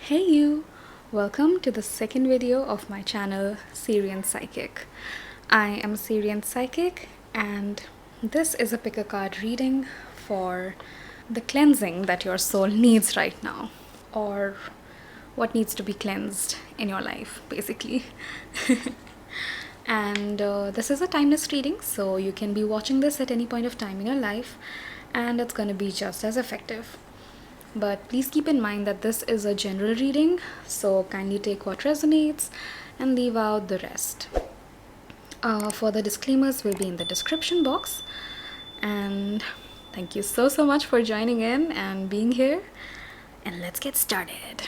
Hey you! Welcome to the second video of my channel, Sirian Psychic. I am Sirian Psychic and this is a pick a card reading for the cleansing that your soul needs right now, or what needs to be cleansed in your life, basically. And this is a timeless reading, so you can be watching this at any point of time in your life and it's going to be just as effective. But please keep in mind that this is a general reading, so kindly take what resonates and leave out the rest. Further disclaimers will be in the description box. And thank you so much for joining in and being here. And let's get started.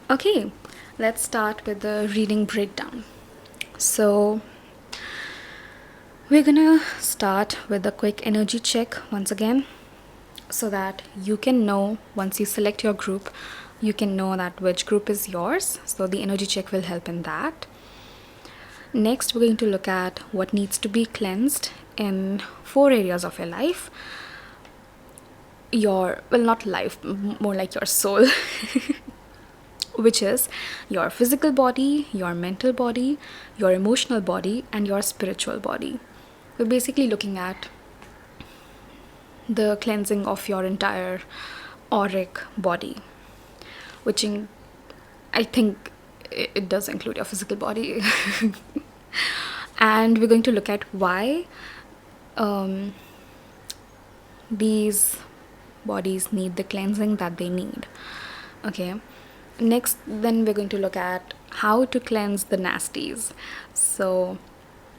Okay, let's start with the reading breakdown. So we're gonna start with a quick energy check once again, so that you can know, once you select your group, you can know that which group is yours. So the energy check will help in that. Next, we're going to look at what needs to be cleansed in 4 areas of your life. Not life, more like your soul. Which is your physical body, your mental body, your emotional body, and your spiritual body. We're basically looking at the cleansing of your entire auric body, which I think it does include your physical body. And we're going to look at why these bodies need the cleansing that they need. Okay, next then we're going to look at how to cleanse the nasties. So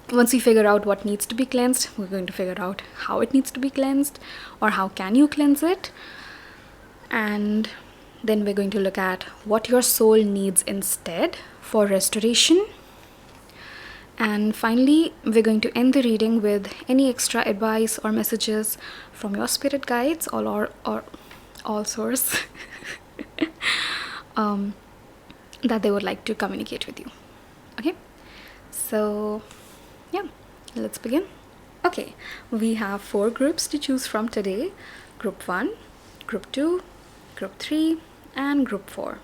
once we figure out what needs to be cleansed, we're going to figure out how it needs to be cleansed, or how can you cleanse it. And then we're going to look at what your soul needs instead for restoration. And finally, we're going to end the reading with any extra advice or messages from your spirit guides or all source that they would like to communicate with you. Okay, so yeah, let's begin. Okay, we have 4 groups to choose from today: group 1, group 2, group 3, and group 4.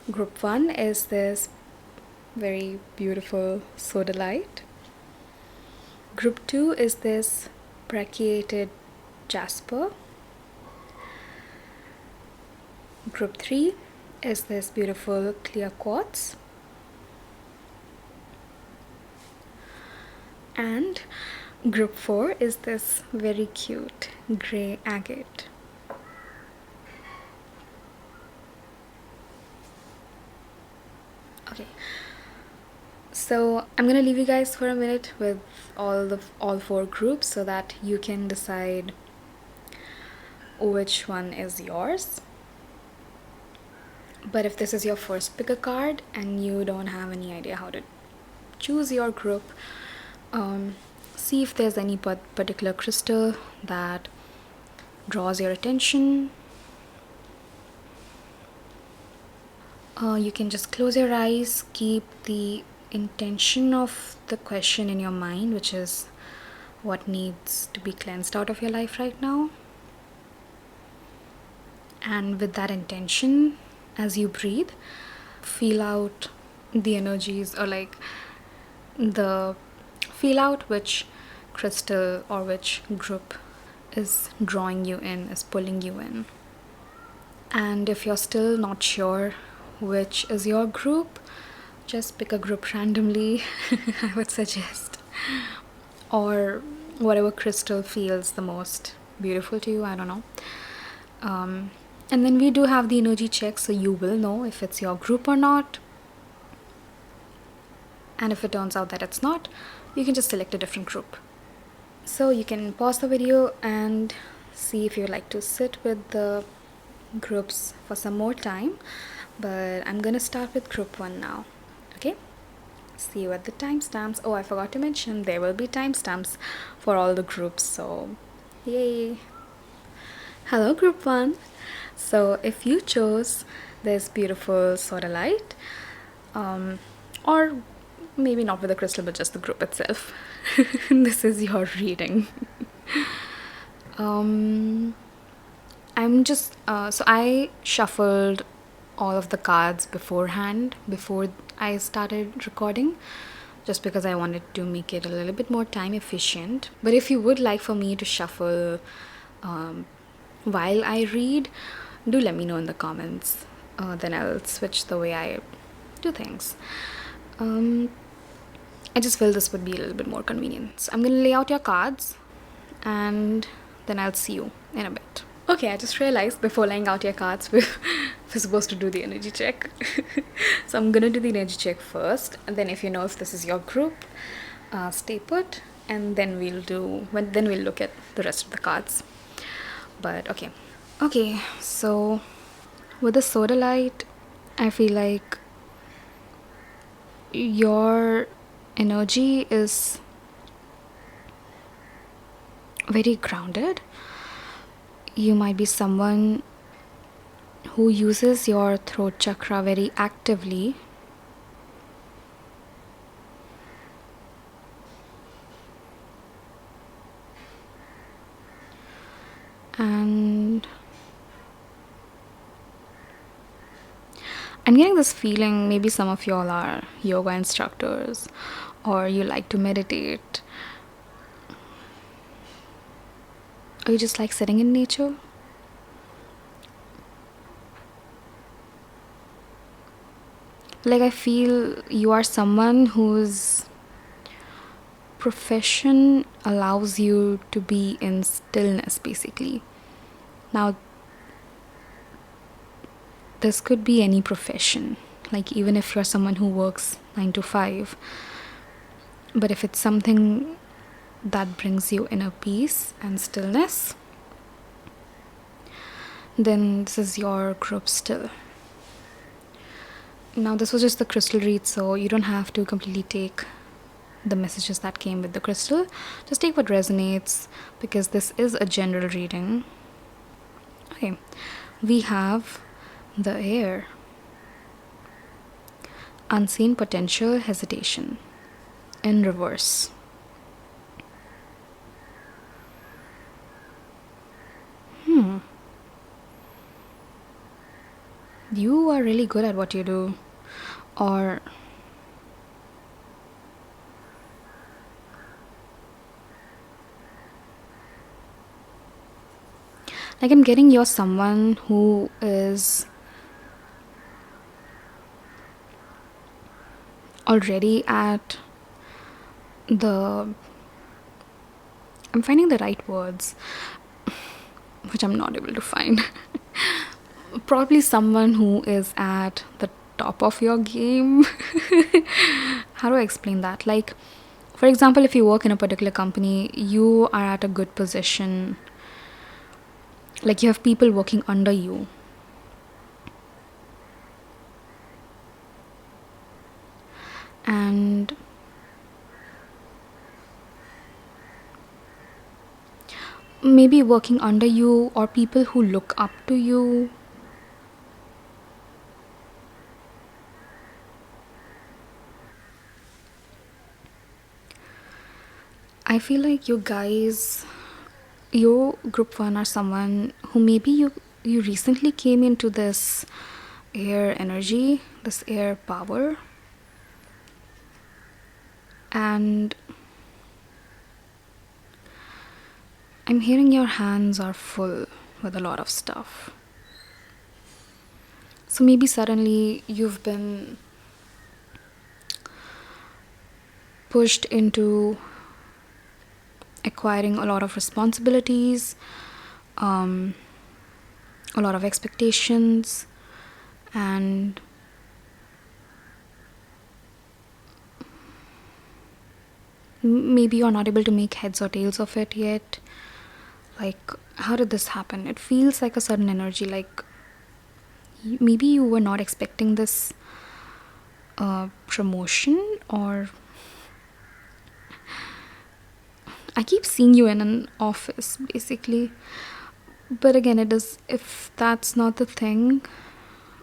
Group 1 is this very beautiful Sodalite. Group 2 is this Brecciated Jasper. Group 3 is this beautiful clear Quartz. And group 4 is this very cute grey agate. Okay, so I'm gonna leave you guys for a minute with all 4 groups so that you can decide which one is yours. But if this is your first pick a card and you don't have any idea how to choose your group, see if there's any particular crystal that draws your attention. You can just close your eyes, keep the intention of the question in your mind, which is what needs to be cleansed out of your life right now. And with that intention, as you breathe, feel out the energies, or feel out which crystal or which group is drawing you in, is pulling you in. And if you're still not sure which is your group, just pick a group randomly, I would suggest, or whatever crystal feels the most beautiful to you, I don't know. And then we do have the energy check, so you will know if it's your group or not. And if it turns out that it's not, you can just select a different group. So you can pause the video and see if you like to sit with the groups for some more time. But I'm gonna start with group 1 now. Okay, see you at the timestamps. Oh, I forgot to mention there will be timestamps for all the groups, so yay. Hello group 1. So if you chose this beautiful Sodalite, or maybe not with the crystal but just the group itself, this is your reading. I'm just so I shuffled all of the cards beforehand before I started recording, just because I wanted to make it a little bit more time efficient. But if you would like for me to shuffle um, while I read, do let me know in the comments. Then I'll switch the way I do things. Um, I just feel this would be a little bit more convenient. So I'm gonna lay out your cards and then I'll see you in a bit. Okay, I just realized before laying out your cards, we're supposed to do the energy check. So I'm gonna do the energy check first, and then if you know if this is your group, stay put, and then then we'll look at the rest of the cards. But okay. So with the Sodalite, I feel like your energy is very grounded. You might be someone who uses your throat chakra very actively. And I'm getting this feeling maybe some of y'all are yoga instructors or you like to meditate. Or you just like sitting in nature. Like, I feel you are someone whose profession allows you to be in stillness, basically. Now, this could be any profession. Like, even if you're someone who works 9 to 5. But if it's something that brings you inner peace and stillness, then this is your group still. Now, this was just the crystal read, so you don't have to completely take the messages that came with the crystal. Just take what resonates, because this is a general reading. Okay, we have the air. Unseen potential hesitation in reverse. You are really good at what you do. Or like, I'm getting you're someone who is already at I'm finding the right words, which I'm not able to find. Probably someone who is at the top of your game. How do I explain that? Like, for example, if you work in a particular company, you are at a good position. Like, you have people working under you. And maybe working under you, or people who look up to you. I feel like you guys, your group 1 are someone who maybe you recently came into this air energy, this air power, and I'm hearing your hands are full with a lot of stuff. So maybe suddenly you've been pushed into acquiring a lot of responsibilities, a lot of expectations, and maybe you're not able to make heads or tails of it yet. Like, how did this happen? It feels like a sudden energy, like maybe you were not expecting this promotion, or I keep seeing you in an office, basically. But again, if that's not the thing,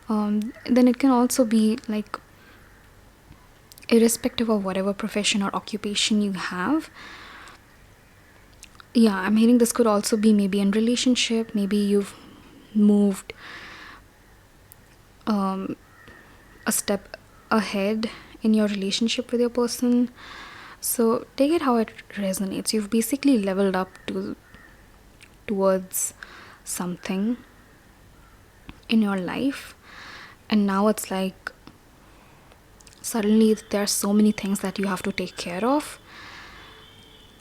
then it can also be like, irrespective of whatever profession or occupation you have. Yeah, I'm hearing this could also be maybe in relationship. Maybe you've moved a step ahead in your relationship with your person. So take it how it resonates. You've basically leveled up towards something in your life, and now it's like suddenly there are so many things that you have to take care of,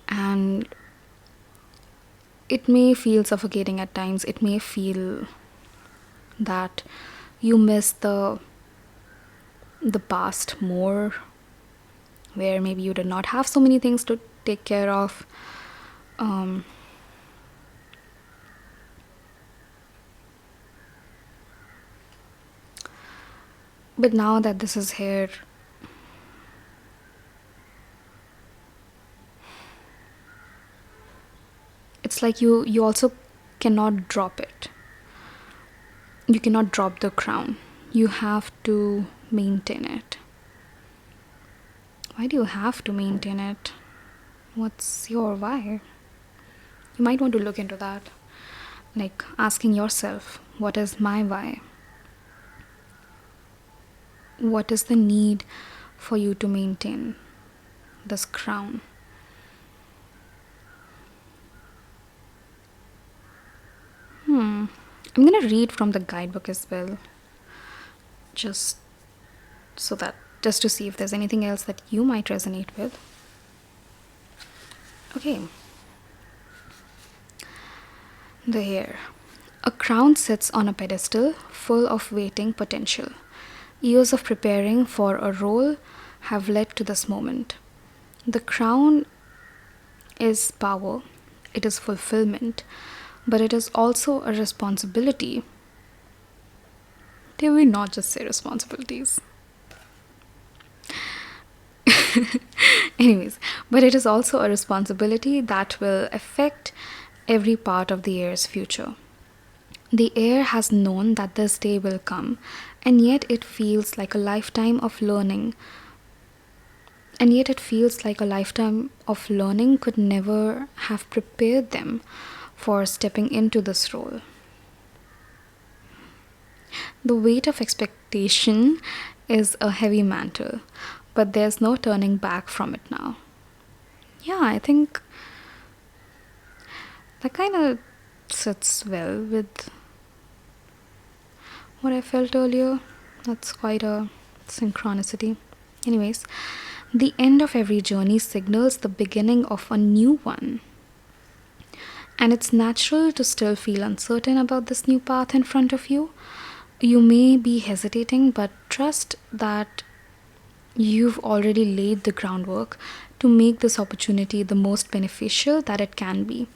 and it may feel suffocating at times. It may feel that you miss the past more, where maybe you did not have so many things to take care of. But now that this is here, it's like you also cannot drop it. You cannot drop the crown. You have to maintain it. Why do you have to maintain it? What's your why? You might want to look into that. Like asking yourself, what is my why? What is the need for you to maintain this crown? I'm gonna read from the guidebook as well, just just to see if there's anything else that you might resonate with. Okay. The hair. A crown sits on a pedestal full of waiting potential. Years of preparing for a role have led to this moment. The crown is power, it is fulfillment, but it is also a responsibility. Did we not just say responsibilities? Anyways, but it is also a responsibility that will affect every part of the heir's future. The heir has known that this day will come, and yet it feels like a lifetime of learning. And yet it feels like a lifetime of learning could never have prepared them for stepping into this role. The weight of expectation is a heavy mantle, but there's no turning back from it now. Yeah, I think that kind of sits well with what I felt earlier. That's quite a synchronicity. Anyways, the end of every journey signals the beginning of a new one. And it's natural to still feel uncertain about this new path in front of you. You may be hesitating, but trust that you've already laid the groundwork to make this opportunity the most beneficial that it can be.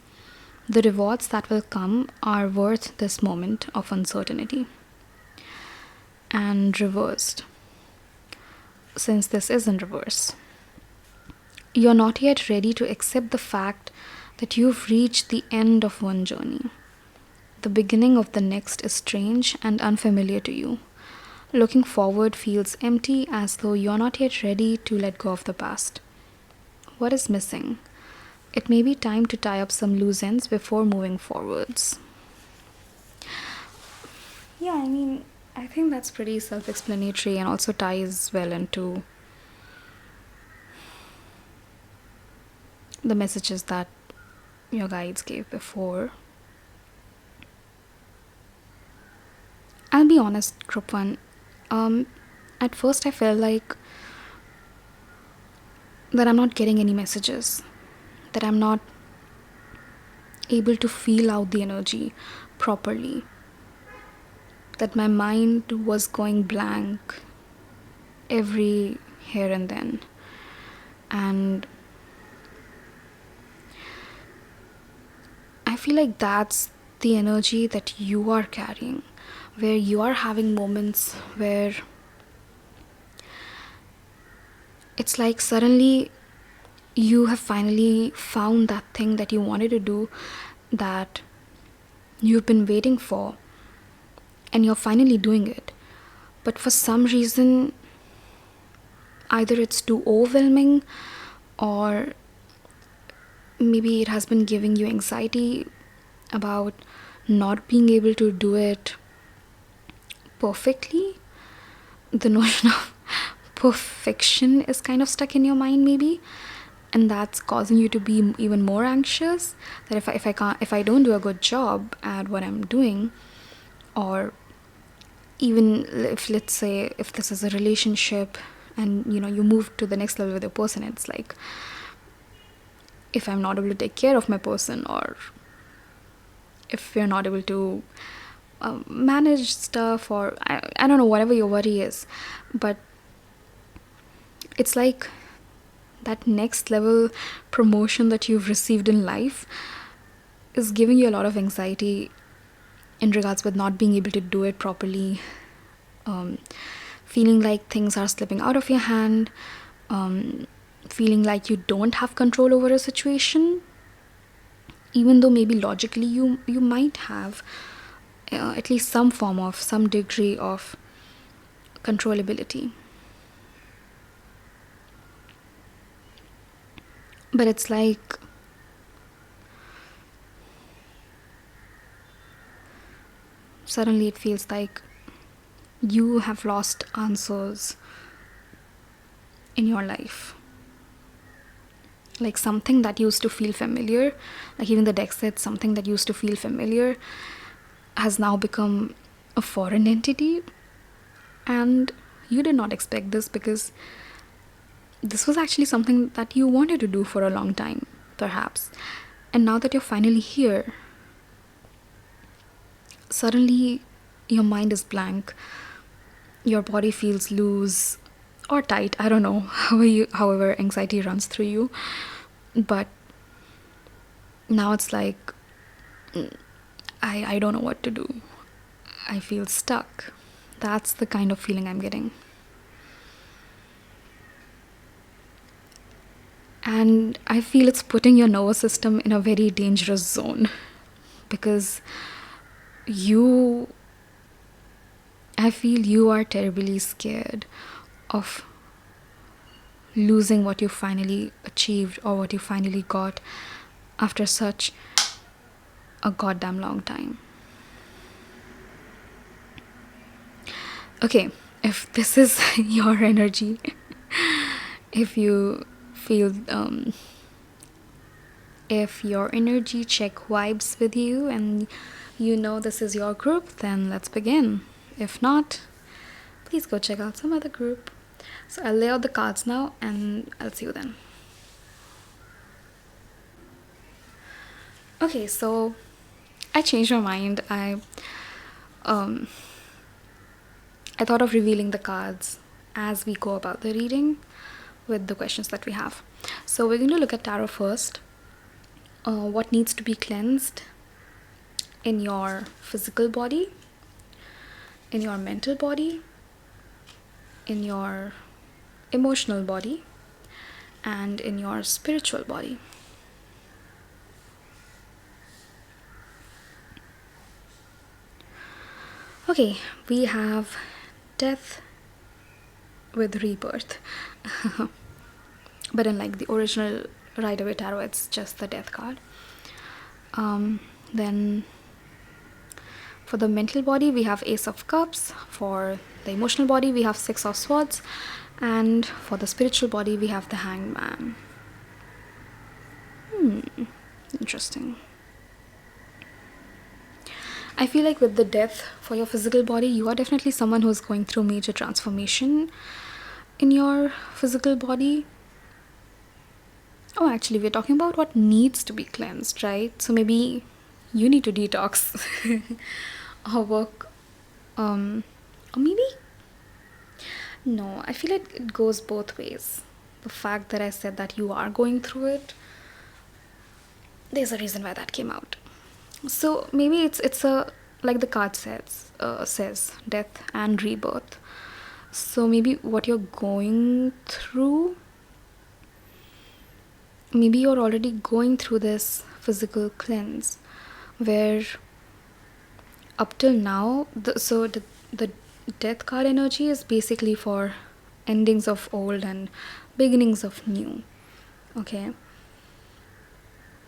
The rewards that will come are worth this moment of uncertainty. And reversed, since this is in reverse, you're not yet ready to accept the fact that you've reached the end of one journey. The beginning of the next is strange and unfamiliar to you. Looking forward feels empty, as though you're not yet ready to let go of the past. What is missing? It may be time to tie up some loose ends before moving forwards. Yeah, I mean, I think that's pretty self-explanatory and also ties well into the messages that your guides gave before. I'll be honest, Group 1. At first I felt like that I'm not getting any messages, that I'm not able to feel out the energy properly, that my mind was going blank every here and then. And I feel like that's the energy that you are carrying, where you are having moments where it's like suddenly you have finally found that thing that you wanted to do, that you've been waiting for, and you're finally doing it. But for some reason, either it's too overwhelming, or maybe it has been giving you anxiety about not being able to do it perfectly. The notion of perfection is kind of stuck in your mind, maybe, and that's causing you to be even more anxious, that if I don't do a good job at what I'm doing, or even if, let's say, if this is a relationship and you move to the next level with your person, it's like, if I'm not able to take care of my person, or if you're not able to manage stuff, or I don't know, whatever your worry is, but it's like that next level promotion that you've received in life is giving you a lot of anxiety in regards with not being able to do it properly, feeling like things are slipping out of your hand, feeling like you don't have control over a situation, even though maybe logically you might have at least some degree of controllability. But it's like, suddenly it feels like you have lost answers in your life. Like something that used to feel familiar, like even the deck said, something that used to feel familiar has now become a foreign entity. And you did not expect this, because this was actually something that you wanted to do for a long time, perhaps. And now that you're finally here, suddenly your mind is blank, your body feels loose or tight, I don't know, however anxiety runs through you. But now it's like, I don't know what to do. I feel stuck. That's the kind of feeling I'm getting. And I feel it's putting your nervous system in a very dangerous zone, because I feel you are terribly scared of losing what you finally achieved, or what you finally got after such a goddamn long time. Okay, if this is your energy, if you feel if your energy check vibes with you and this is your group, then let's begin. If not, please go check out some other group. So I'll lay out the cards now, and I'll see you then. Okay, so I changed my mind. I thought of revealing the cards as we go about the reading with the questions that we have. So we're going to look at tarot first. What needs to be cleansed in your physical body, in your mental body, in your emotional body, and in your spiritual body. Okay, we have death with rebirth. But unlike the original Rider Waite tarot, it's just the death card. Then for the mental body, we have Ace of Cups. For the emotional body, we have Six of Swords. And for the spiritual body, we have the Hanged Man. Interesting. I feel like with the death for your physical body, you are definitely someone who is going through major transformation in your physical body. Oh, actually, we're talking about what needs to be cleansed, right? So maybe you need to detox or work, or maybe no, I feel like it goes both ways. The fact that I said that you are going through it, there's a reason why that came out. So maybe it's a, like the card says death and rebirth. So maybe what you're going through, maybe you're already going through this physical cleanse, where up till now, the death card energy is basically for endings of old and beginnings of new. Okay,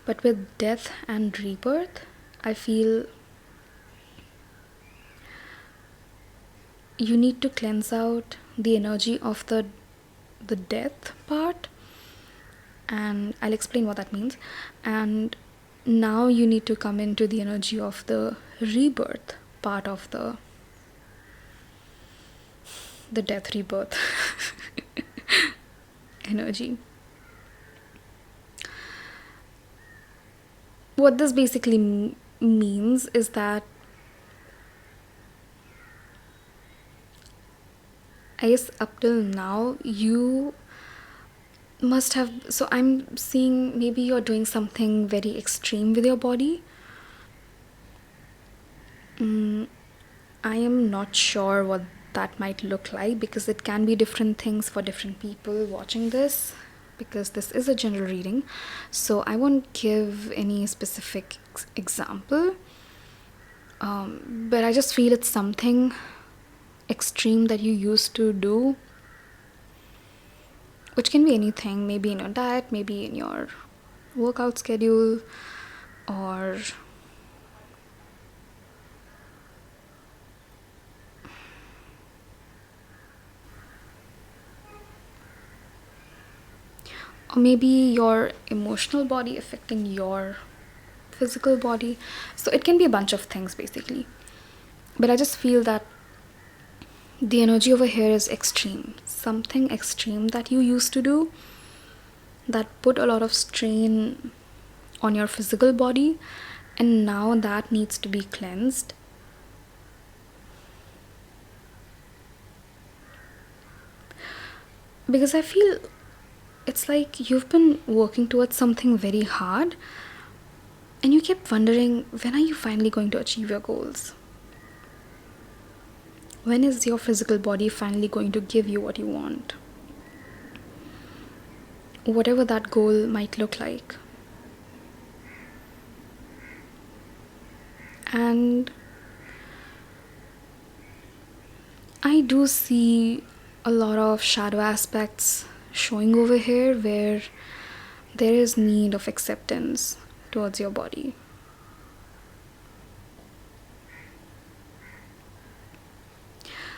but with death and rebirth, I feel you need to cleanse out the energy of the death part, and I'll explain what that means. And now you need to come into the energy of the rebirth part of the death rebirth energy. What this basically means is that I guess up till now you must have, so I'm seeing maybe you're doing something very extreme with your body. I am not sure what that might look like, because it can be different things for different people watching this, because this is a general reading, so I won't give any specific example, but I just feel it's something extreme that you used to do, which can be anything, maybe in your diet, maybe in your workout schedule, or maybe your emotional body affecting your physical body. So it can be a bunch of things basically, but I just feel that the energy over here is extreme, something extreme that you used to do that put a lot of strain on your physical body, and now that needs to be cleansed. Because I feel it's like you've been working towards something very hard, and you kept wondering, when are you finally going to achieve your goals? When is your physical body finally going to give you what you want? Whatever that goal might look like. And I do see a lot of shadow aspects showing over here, where there is need of acceptance towards your body.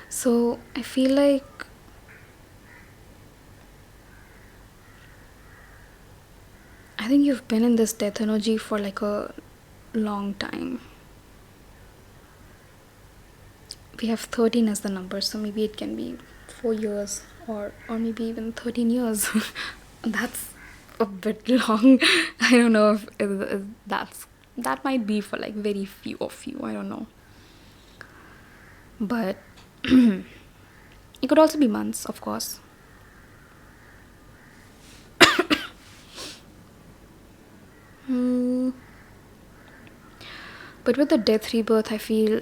So I feel like I think you've been in this death energy for like a long time. We have 13 as the number, so maybe it can be 4 years, or maybe even 13 years. That's a bit long. I don't know if that might be for like very few of you, I don't know. But it could also be months, of course. But with the death rebirth, I feel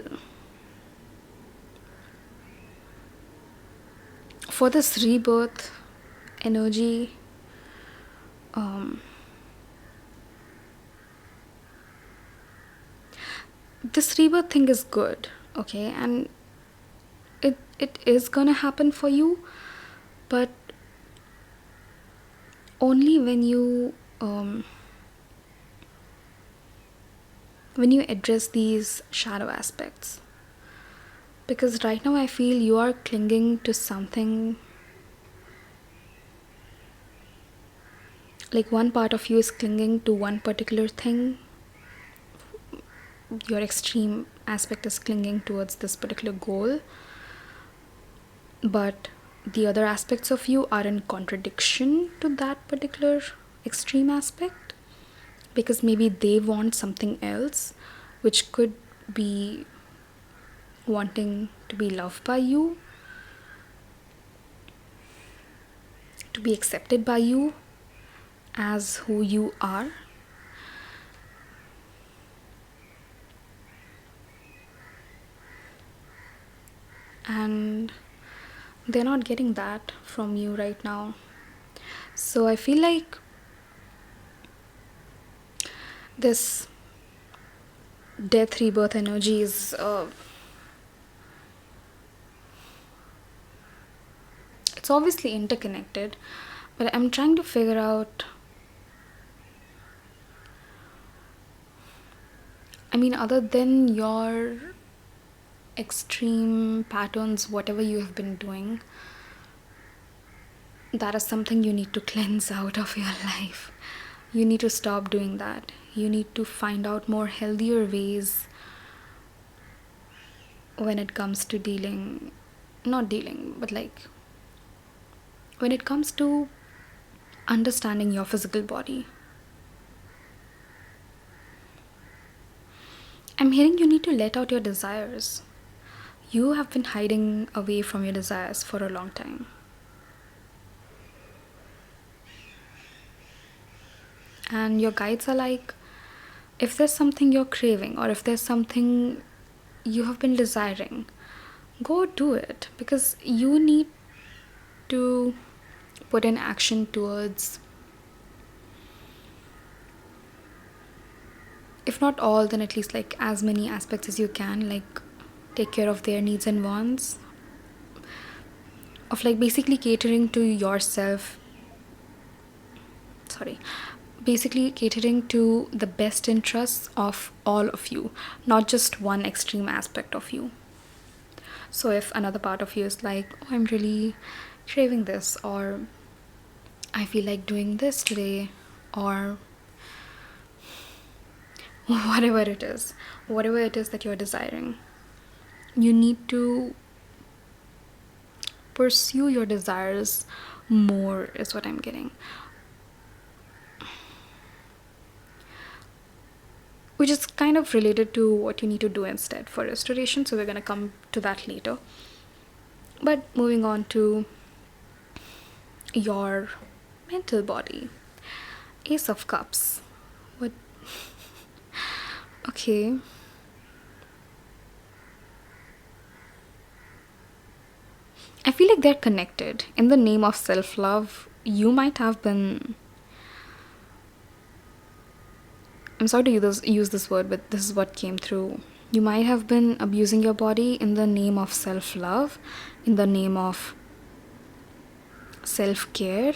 for this rebirth energy, this rebirth thing is good, okay, and it is gonna happen for you, but only when you address these shadow aspects. Because right now I feel you are clinging to something, like one part of you is clinging to one particular thing. Your extreme aspect is clinging towards this particular goal, but the other aspects of you are in contradiction to that particular extreme aspect, because maybe they want something else, which could be wanting to be loved by you, to be accepted by you as who you are. And they're not getting that from you right now. So I feel like this death rebirth energy is it's obviously interconnected, but I'm trying to figure out, I mean, other than your extreme patterns, whatever you have been doing, that is something you need to cleanse out of your life. You need to stop doing that. You need to find out more healthier ways when it comes to not dealing, but like when it comes to understanding your physical body. I'm hearing you need to let out your desires. You have been hiding away from your desires for a long time. And your guides are like, if there's something you're craving or if there's something you have been desiring, go do it, because you need to put in action towards, if not all, then at least like as many aspects as you can, like take care of their needs and wants, of like basically catering to yourself, basically catering to the best interests of all of you, not just one extreme aspect of you. So if another part of you is like, oh, I'm really craving this, or I feel like doing this today, or whatever it is that you're desiring, you need to pursue your desires more, is what I'm getting. Which is kind of related to what you need to do instead for restoration, so we're going to come to that later. But moving on to your mental body. Ace of Cups. What? Okay. I feel like they're connected. In the name of self-love, you might have been... I'm sorry to use this word, but this is what came through. You might have been abusing your body in the name of self-love, in the name of self-care,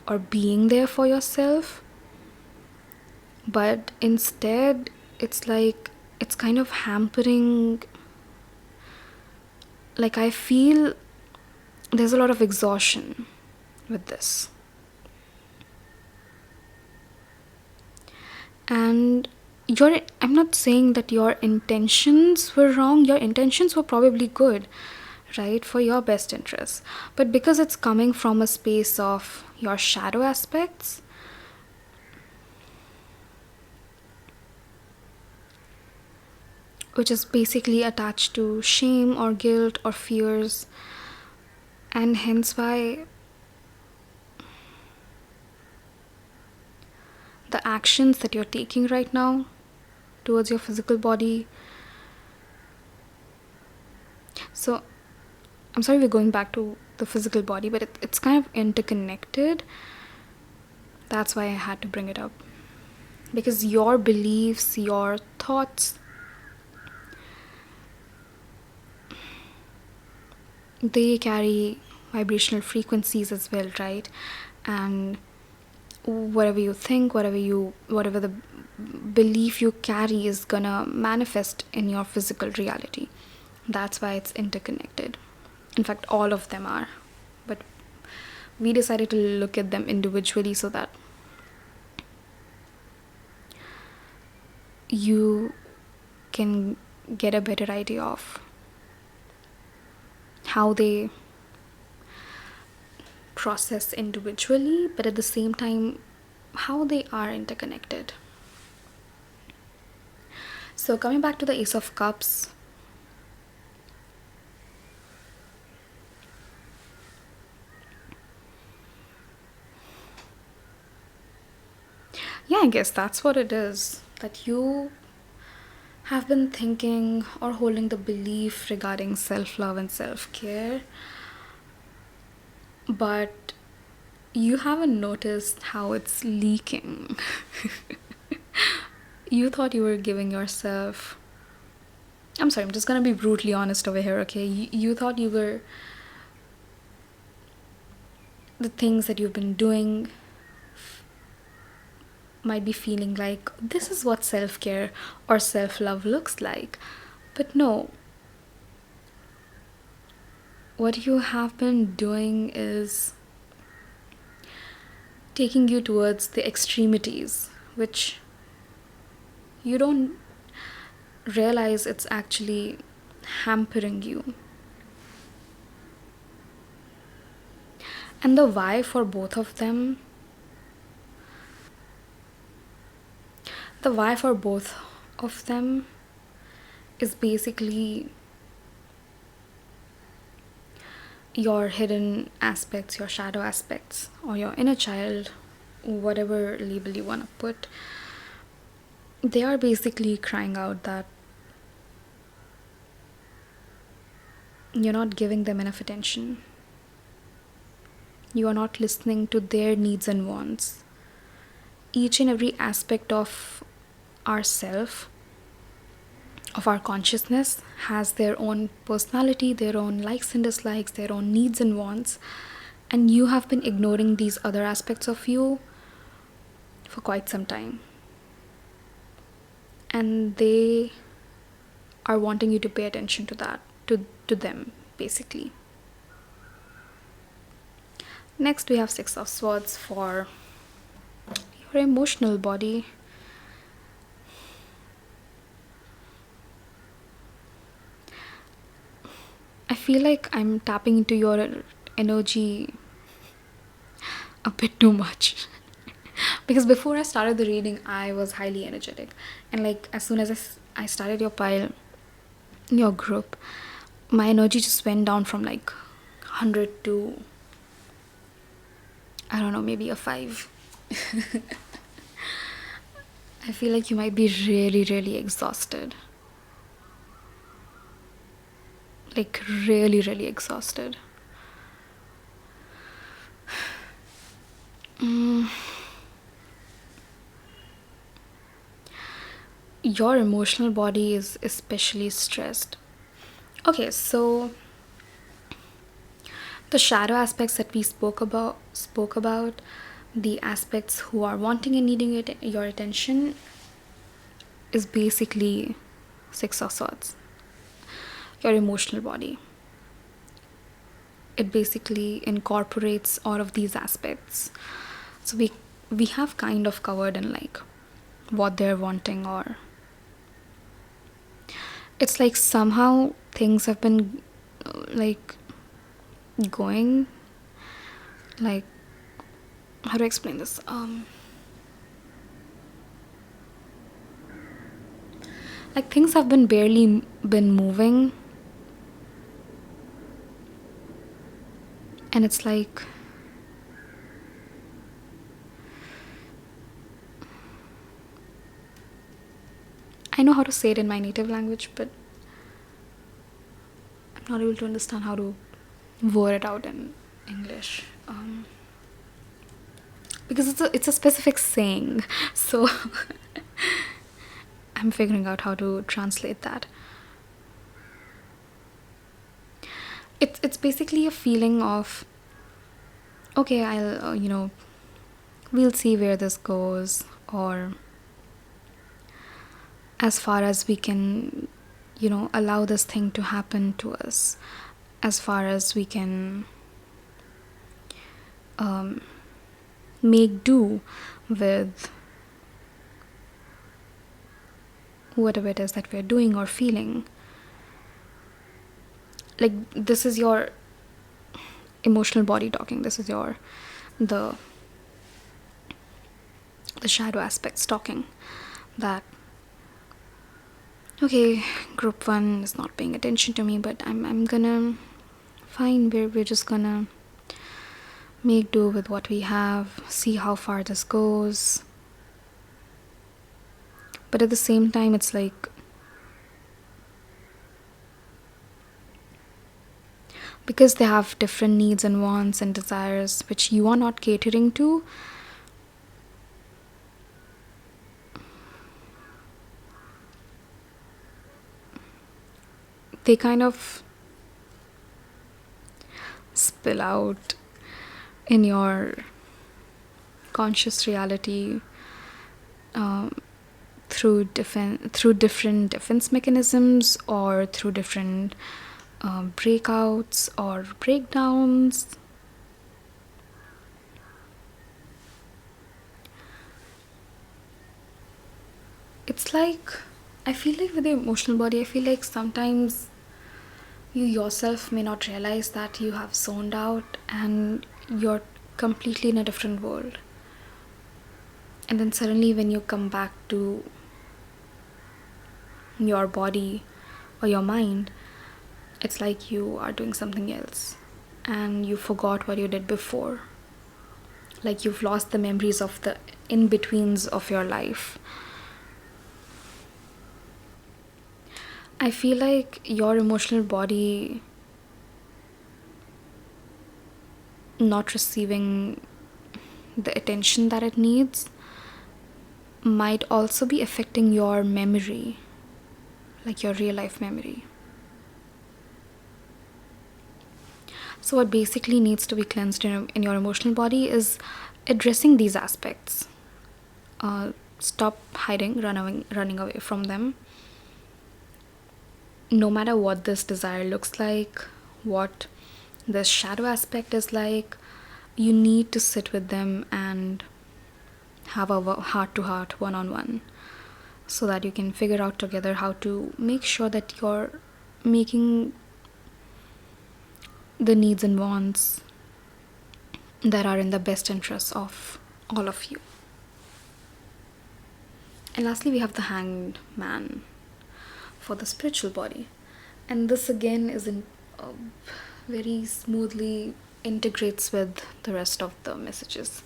or being there for yourself. But instead, it's like, it's kind of hampering. Like, I feel there's a lot of exhaustion with this. And I'm not saying that your intentions were wrong. Your intentions were probably good, right, for your best interests. But because it's coming from a space of your shadow aspects, which is basically attached to shame or guilt or fears, and hence why the actions that you're taking right now towards your physical body. So I'm sorry we're going back to the physical body, but it's kind of interconnected. That's why I had to bring it up, because your beliefs, your thoughts, they carry vibrational frequencies as well, right? And whatever you think, whatever the belief you carry is gonna manifest in your physical reality. That's why it's interconnected. In fact, all of them are. But we decided to look at them individually so that you can get a better idea of how they process individually, but at the same time how they are interconnected. So coming back to the Ace of Cups, yeah, I guess that's what it is, that you have been thinking or holding the belief regarding self-love and self-care, but you haven't noticed how it's leaking. You thought you were giving yourself... I'm sorry, I'm just gonna be brutally honest over here, okay? You thought you were... The things that you've been doing might be feeling like this is what self-care or self-love looks like. But no, what you have been doing is taking you towards the extremities, which you don't realize it's actually hampering you. And the why for both of them, the why for both of them is basically your hidden aspects, your shadow aspects, or your inner child, whatever label you want to put. They are basically crying out that you're not giving them enough attention. You are not listening to their needs and wants. Each and every aspect of ourself, of our consciousness, has their own personality, their own likes and dislikes, their own needs and wants, and you have been ignoring these other aspects of you for quite some time. And they are wanting you to pay attention to that, to them, basically. Next, we have Six of Swords for your emotional body. I feel like I'm tapping into your energy a bit too much. Because before I started the reading, I was highly energetic. And like, as soon as I started your pile, your group, my energy just went down from like 100 to, I don't know, maybe a 5. I feel like you might be really, really exhausted. Like, really, really exhausted. Your emotional body is especially stressed. Okay, so the shadow aspects that we spoke about, the aspects who are wanting and needing your attention, is basically Six of Swords. Your emotional body. It basically incorporates all of these aspects. So we have kind of covered in like what they're wanting, or it's like somehow things have been like going, like, how to explain this? Like things have been barely been moving, and it's like I know how to say it in my native language, but I'm not able to understand how to word it out in English. Because it's a specific saying, so I'm figuring out how to translate that. It's basically a feeling of, okay, I'll we'll see where this goes, or as far as we can, allow this thing to happen to us, as far as we can make do with whatever it is that we're doing or feeling. Like, this is your emotional body talking. This is your the shadow aspects talking, that okay, group 1 is not paying attention to me, but I'm gonna fine, we're just gonna make do with what we have, see how far this goes. But at the same time, it's like, because they have different needs and wants and desires which you are not catering to, they kind of spill out in your conscious reality through different defense mechanisms, or through different breakouts or breakdowns. It's like, I feel like with the emotional body, I feel like sometimes you yourself may not realize that you have zoned out and you're completely in a different world. And then suddenly, when you come back to your body or your mind, it's like you are doing something else and you forgot what you did before. Like you've lost the memories of the in betweens of your life. I feel like your emotional body not receiving the attention that it needs might also be affecting your memory, like your real life memory. So, what basically needs to be cleansed in your emotional body is addressing these aspects. Stop hiding, running away from them. No matter what this desire looks like, what this shadow aspect is like, you need to sit with them and have a heart to heart, one on one, so that you can figure out together how to make sure that you're making the needs and wants that are in the best interests of all of you. And lastly, we have the Hanged Man for the spiritual body. And this again isn't very smoothly integrates with the rest of the messages.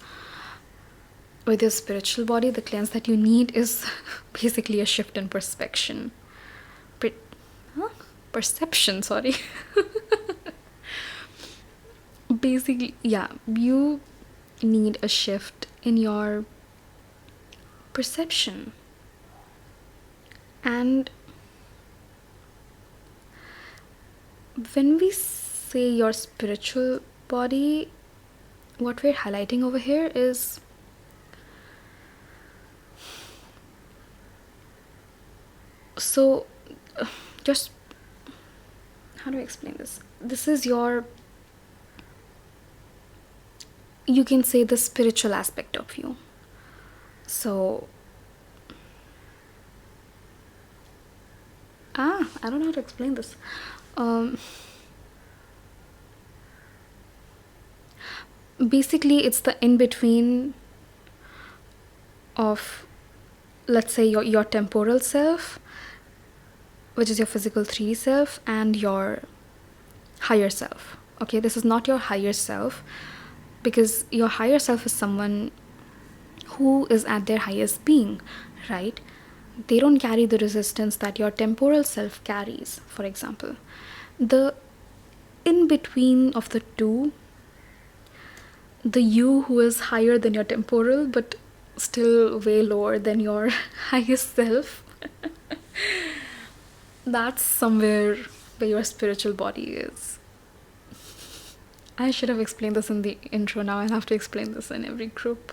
With your spiritual body, the cleanse that you need is basically a shift in perception. Perception, sorry. Basically, yeah, you need a shift in your perception. And when we say your spiritual body, what we're highlighting over here is so just how do I explain this? This is your, you can say, the spiritual aspect of you. So I don't know how to explain this. Basically it's the in between of, let's say, your temporal self, which is your physical 3 self, and your higher self. Okay, this is not your higher self, because your higher self is someone who is at their highest being, right? They don't carry the resistance that your temporal self carries, for example. The in between of the two, the you who is higher than your temporal but still way lower than your highest self, that's somewhere where your spiritual body is. I should have explained this in the intro. Now I'll have to explain this in every group.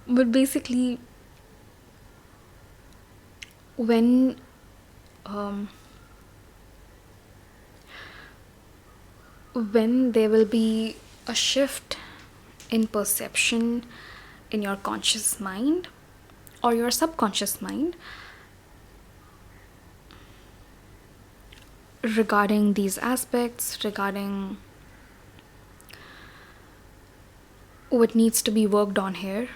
But basically, when there will be a shift in perception in your conscious mind or your subconscious mind regarding these aspects, regarding what needs to be worked on here,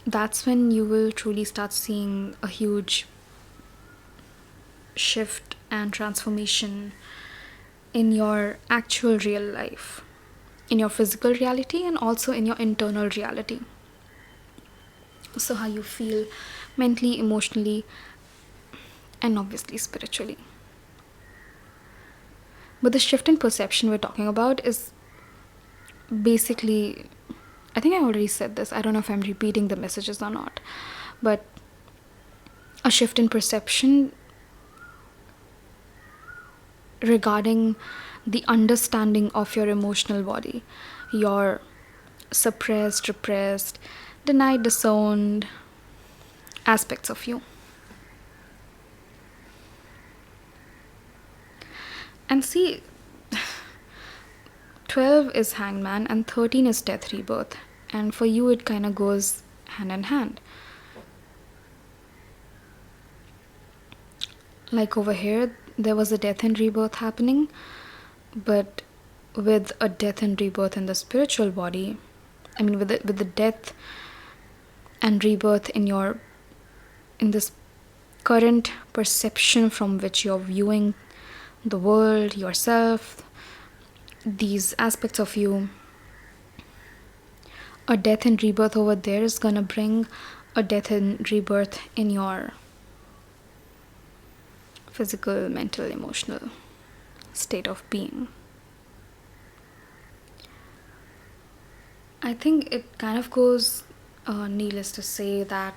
that's when you will truly start seeing a huge shift and transformation in your actual real life, in your physical reality and also in your internal reality. So how you feel mentally, emotionally, and obviously spiritually. But the shift in perception we're talking about is basically, I think I already said this, I don't know if I'm repeating the messages or not, but a shift in perception regarding the understanding of your emotional body, your suppressed, repressed, denied, disowned aspects of you. And see, 12 is hangman and 13 is death rebirth. And for you, it kind of goes hand in hand. Like over here, there was a death and rebirth happening, but with a death and rebirth in the spiritual body, I mean, with the death and rebirth in this current perception from which you're viewing the world, yourself, these aspects of you, a death and rebirth over there is gonna bring a death and rebirth in your physical, mental, emotional state of being. I think it kind of goes needless to say that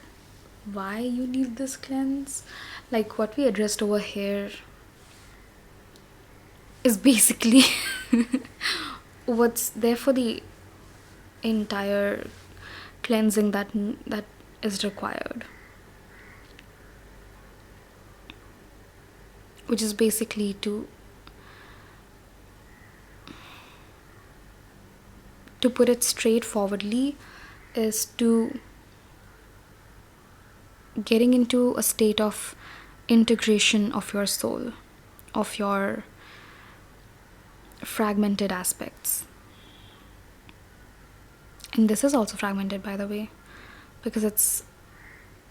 why you need this cleanse, like what we addressed over here, is basically what's there for the entire cleansing that is required, which is basically to put it straightforwardly, is to getting into a state of integration of your soul, of your fragmented aspects. And this is also fragmented, by the way, because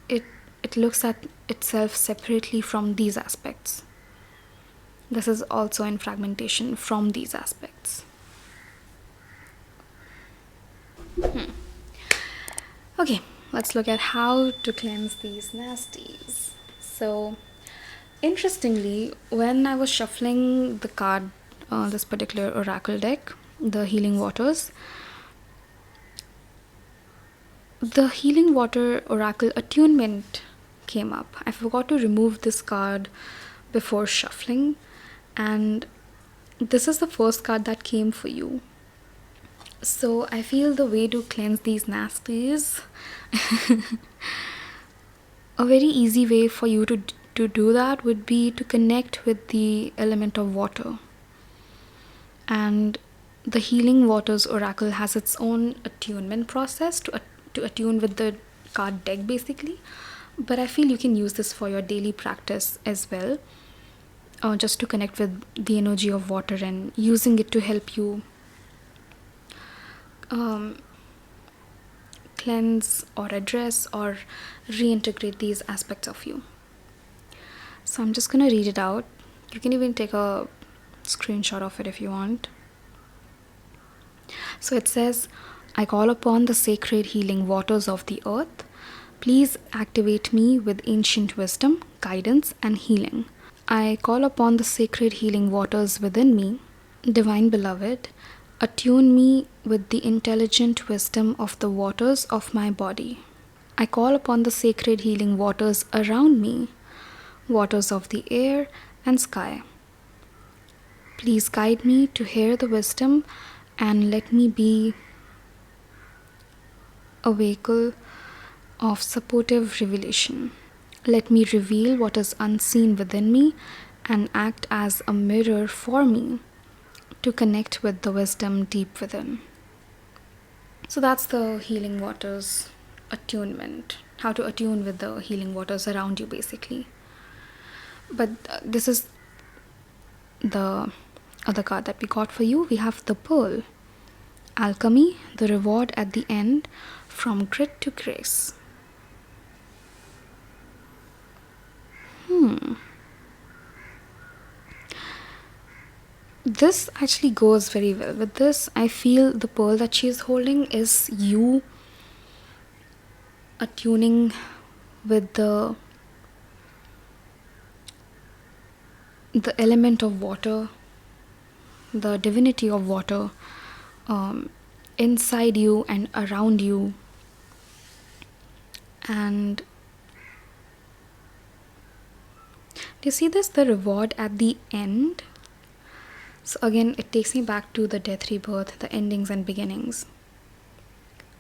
it looks at itself separately from these aspects. This is also in fragmentation from these aspects. Okay, let's look at how to cleanse these nasties. So, interestingly, when I was shuffling the card, this particular oracle deck, the Healing Waters, the Healing Water Oracle Attunement came up. I forgot to remove this card before shuffling, and this is the first card that came for you. So I feel the way to cleanse these nasties, a very easy way for you to do that would be to connect with the element of water. And the Healing Waters Oracle has its own attunement process to attune with the card deck, basically. But I feel you can use this for your daily practice as well, just to connect with the energy of water and using it to help you cleanse or address or reintegrate these aspects of you. So I'm just gonna read it out. You can even take a screenshot of it if you want. So it says, I call upon the sacred healing waters of the earth. Please activate me with ancient wisdom, guidance, and healing. I call upon the sacred healing waters within me. Divine Beloved, attune me with the intelligent wisdom of the waters of my body. I call upon the sacred healing waters around me, waters of the air and sky. Please guide me to hear the wisdom and let me be a vehicle of supportive revelation. Let me reveal what is unseen within me and act as a mirror for me to connect with the wisdom deep within. So that's the Healing Waters attunement, how to attune with the healing waters around you, basically. But this is the other card that we got for you. We have the Pearl, Alchemy, the reward at the end, from grit to grace. This actually goes very well with this. I feel the pearl that she's holding is you attuning with the element of water, the divinity of water, inside you and around you. And do you see this, the reward at the end? So again, it takes me back to the death, rebirth, the endings and beginnings.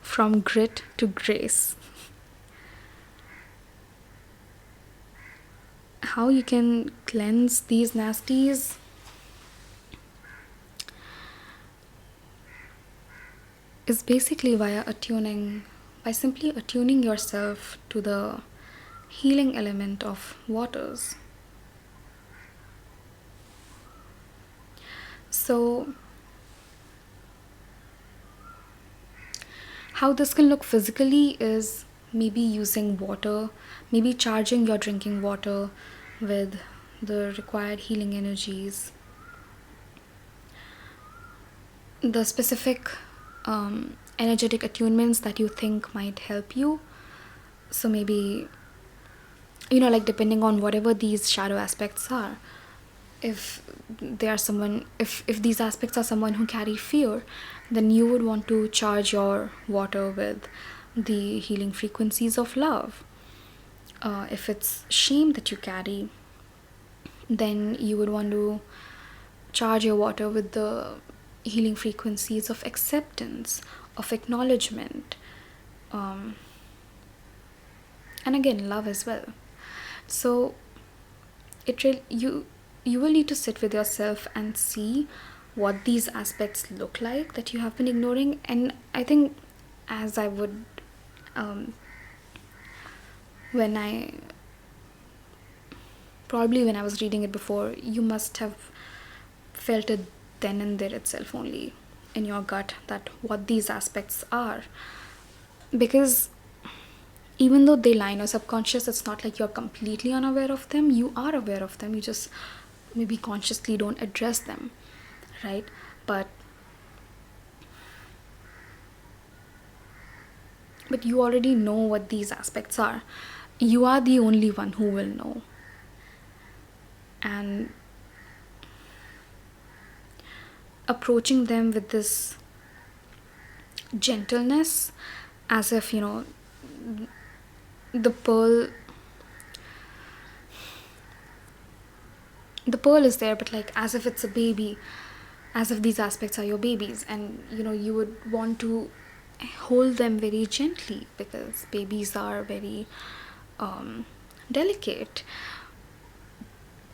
From grit to grace. How you can cleanse these nasties? is basically by simply attuning yourself to the healing element of waters. So, how this can look physically is maybe using water, maybe charging your drinking water with the required healing energies, the specific energetic attunements that you think might help you. So maybe, like depending on whatever these shadow aspects are, if they are someone, if these aspects are someone who carry fear, then you would want to charge your water with the healing frequencies of love. If it's shame that you carry, then you would want to charge your water with the healing frequencies of acceptance, of acknowledgement, and again love as well. So you will need to sit with yourself and see what these aspects look like that you have been ignoring. And I think, as I would when I was reading it before, you must have felt it then and there itself only in your gut that what these aspects are. Because even though they lie in your subconscious, it's not like you're completely unaware of them. You are aware of them, you just maybe consciously don't address them, right? But you already know what these aspects are. You are the only one who will know. And approaching them with this gentleness, as if the pearl is there, but like as if it's a baby, as if these aspects are your babies, and you would want to hold them very gently, because babies are very delicate,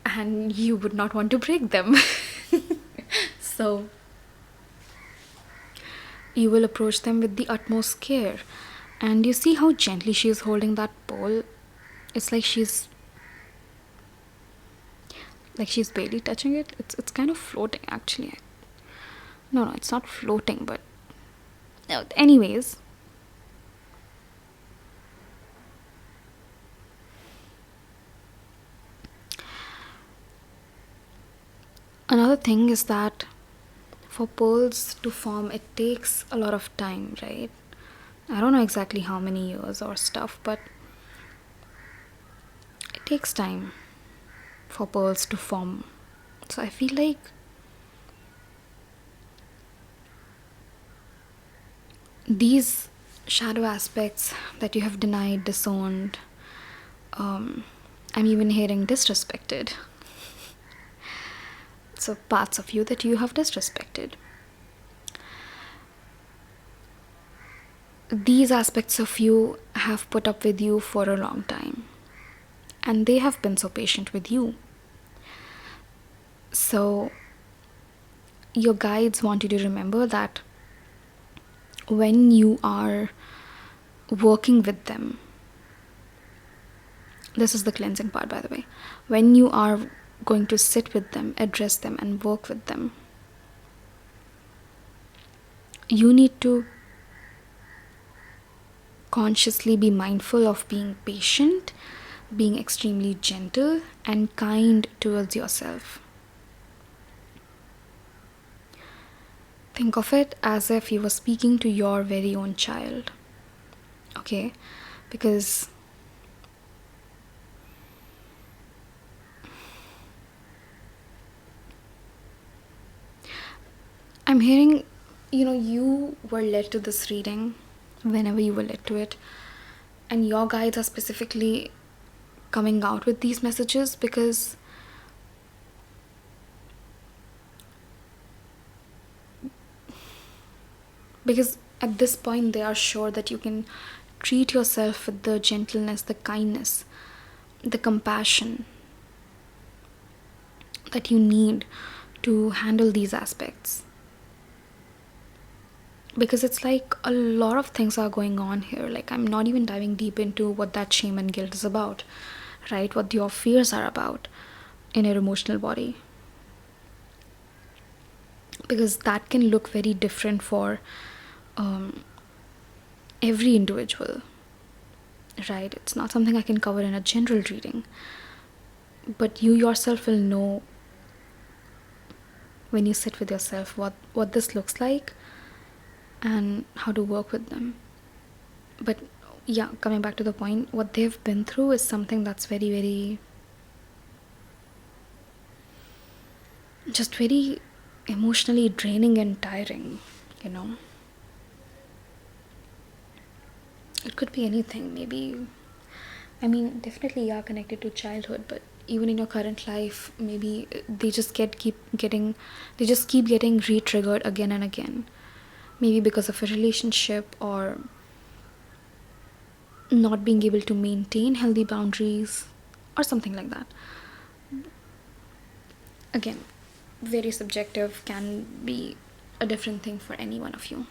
and you would not want to break them. So you will approach them with the utmost care, and you see how gently she is holding that bowl. It's like she's barely touching it. It's kind of floating, actually. No, it's not floating, but anyways. Another thing is that for pearls to form, it takes a lot of time, right? I don't know exactly how many years or stuff, but it takes time for pearls to form. So I feel like these shadow aspects that you have denied, disowned, I'm even hearing disrespected. So parts of you that you have disrespected. These aspects of you have put up with you for a long time, and they have been so patient with you. So your guides want you to remember that when you are working with them, this is the cleansing part, by the way, when you are going to sit with them, address them, and work with them, you need to consciously be mindful of being patient, being extremely gentle and kind towards yourself. Think of it as if you were speaking to your very own child, okay? Because I'm hearing, you were led to this reading whenever you were led to it, and your guides are specifically coming out with these messages because at this point they are sure that you can treat yourself with the gentleness, the kindness, the compassion that you need to handle these aspects. because it's like a lot of things are going on here. Like, I'm not even diving deep into what that shame and guilt is about, right? What your fears are about in your emotional body, because that can look very different for um, every individual, right? It's not something I can cover in a general reading, but you yourself will know when you sit with yourself what this looks like and how to work with them. But yeah, coming back to the point, what they've been through is something that's very, very, just very emotionally draining and tiring, you know. It could be anything. Maybe, I mean, definitely, yeah, connected to childhood, but even in your current life, maybe they just they just keep getting re-triggered again and again. Maybe because of a relationship, or not being able to maintain healthy boundaries, or something like that. Again, very subjective, can be a different thing for any one of you.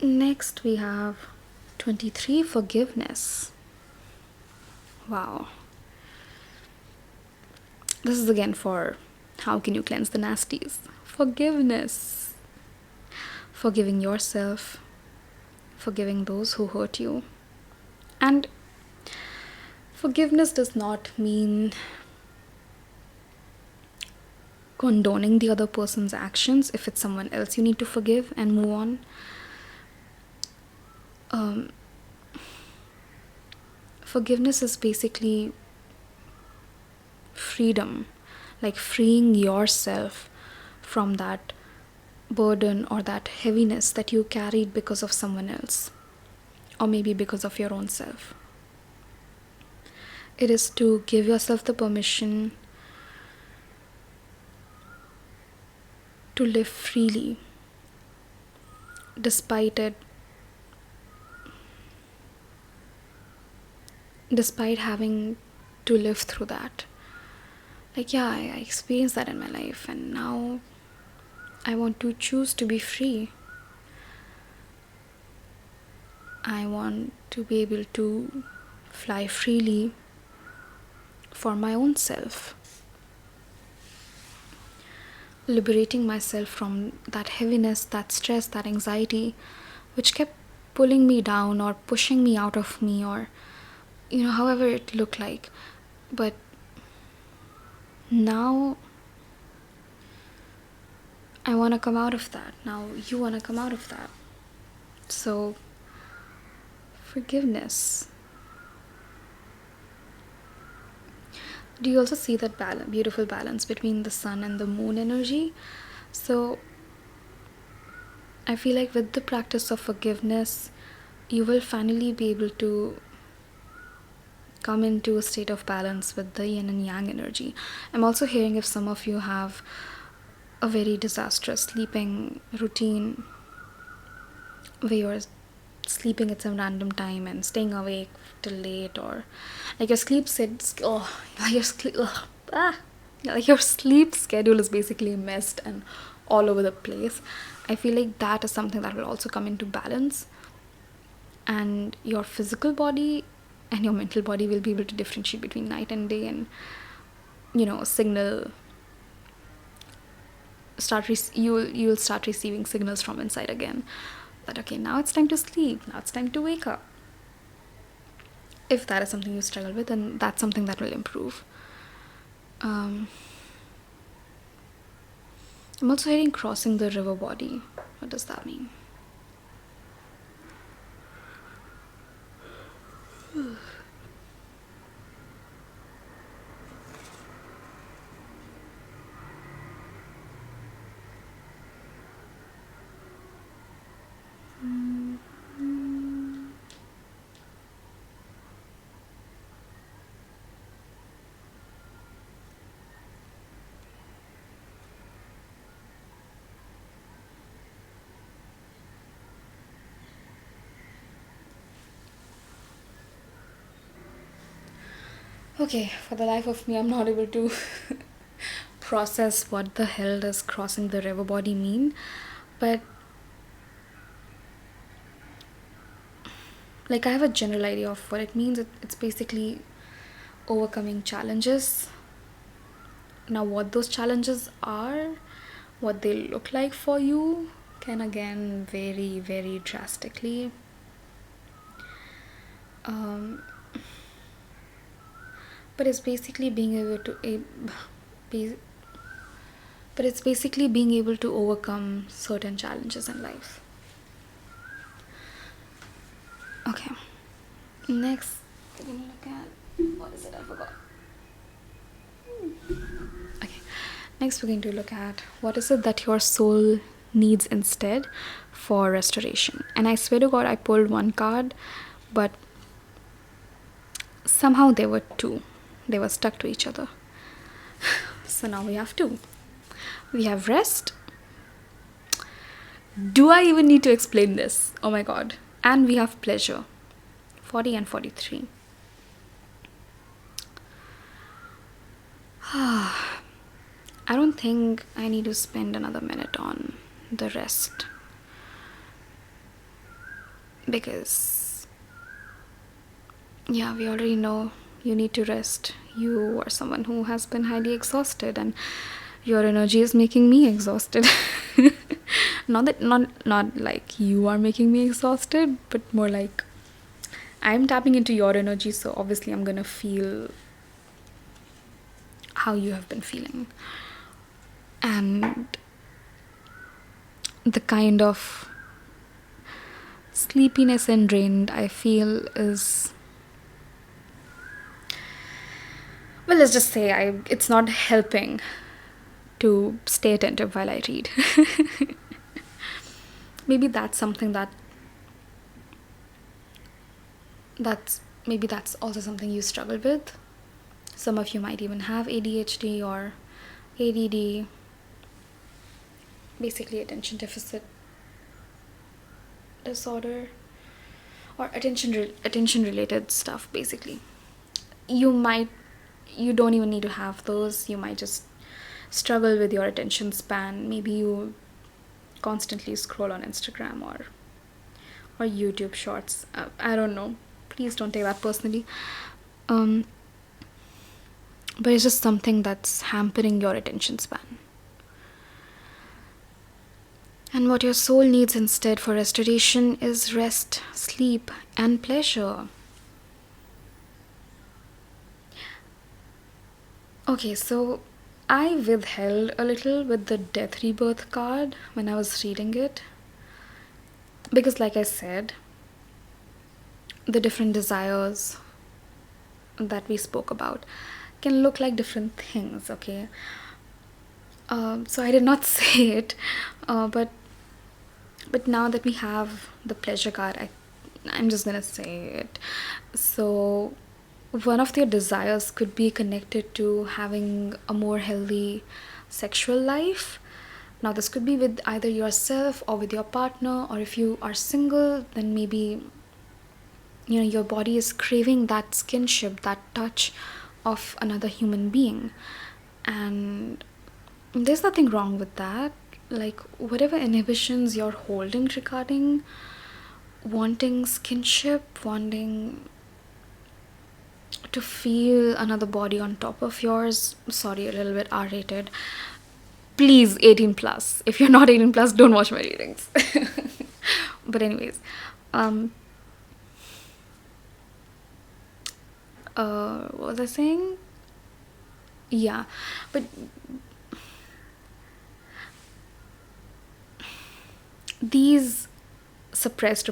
Next, we have 23, forgiveness. Wow. This is again for how can you cleanse the nasties. Forgiveness. Forgiving yourself, forgiving those who hurt you. And forgiveness does not mean condoning the other person's actions. If it's someone else you need to forgive and move on, forgiveness is basically freedom, like freeing yourself from that burden or that heaviness that you carried because of someone else, or maybe because of your own self. It is to give yourself the permission to live freely despite it, despite having to live through that. Like, yeah, I experienced that in my life, and now I want to choose to be free. I want to be able to fly freely for my own self, liberating myself from that heaviness, that stress, that anxiety, which kept pulling me down or pushing me out of me, or, you know, however it looked like. But now I want to come out of that. Now you want to come out of that. So, forgiveness. Do you also see that beautiful balance between the sun and the moon energy? So, I feel like with the practice of forgiveness, you will finally be able to come into a state of balance with the yin and yang energy. I'm also hearing if some of you have a very disastrous sleeping routine where you're sleeping at some random time and staying awake till late, or like your sleep like your sleep schedule is basically messed and all over the place. I feel like that is something that will also come into balance, and your physical body and your mental body will be able to differentiate between night and day, and, you know, you'll start receiving signals from inside again that, okay, now it's time to sleep, now it's time to wake up. If that is something you struggle with, then that's something that will improve. I'm also hearing crossing the river body. What does that mean? Okay, for the life of me, I'm not able to process what the hell does crossing the river body mean, but like I have a general idea of what it means. It's basically overcoming challenges. Now, what those challenges are, what they look like for you, can again vary very drastically. Um, but it's basically being able to be, but it's basically being able to overcome certain challenges in life. Okay, next we're gonna look at, what is it, I forgot. Okay, next we're going to look at what is it that your soul needs instead for restoration. And I swear to God, I pulled one card, but somehow there were two. They were stuck to each other. So now we have two. We have rest. Do I even need to explain this? Oh my God. And we have pleasure. 40 and 43. I don't think I need to spend another minute on the rest, because yeah, we already know you need to rest. You are someone who has been highly exhausted, and your energy is making me exhausted. Not like you are making me exhausted, but more like I'm tapping into your energy, so obviously I'm gonna feel how you have been feeling. And the kind of sleepiness and drained I feel is, well, let's just say it's not helping to stay attentive while I read. Maybe that's something maybe that's also something you struggle with. Some of you might even have ADHD or ADD, basically attention deficit disorder, or attention related stuff. Basically, you don't even need to have those. You might just struggle with your attention span. Maybe you constantly scroll on Instagram or YouTube shorts. I don't know, please don't take that personally. But it's just something that's hampering your attention span. And what your soul needs instead for restoration is rest, sleep, and pleasure. Okay, so I withheld a little with the death rebirth card when I was reading it, because like I said, the different desires that we spoke about can look like different things, okay? So I did not say it, but now that we have the pleasure card, I'm just gonna say it. So one of their desires could be connected to having a more healthy sexual life. Now this could be with either yourself or with your partner, or if you are single, then maybe your body is craving that kinship, that touch of another human being. And there's nothing wrong with that. Like, whatever inhibitions you're holding regarding wanting skinship, wanting to feel another body on top of yours, sorry, a little bit R-rated, please, 18 plus. If you're not 18 plus, don't watch my readings. But anyways, what was I saying? Yeah, but these suppressed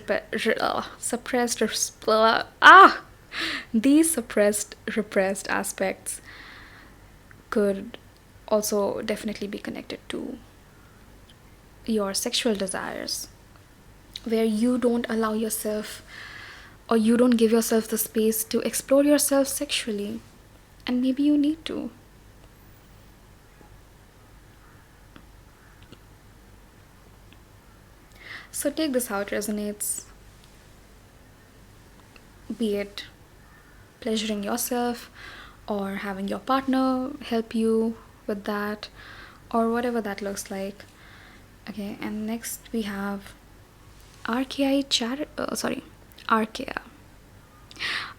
repressed aspects could also definitely be connected to your sexual desires, where you don't allow yourself, or you don't give yourself the space to explore yourself sexually, and maybe you need to. So take this how it resonates, be it pleasuring yourself or having your partner help you with that, or whatever that looks like. Okay, and next we have Archaea.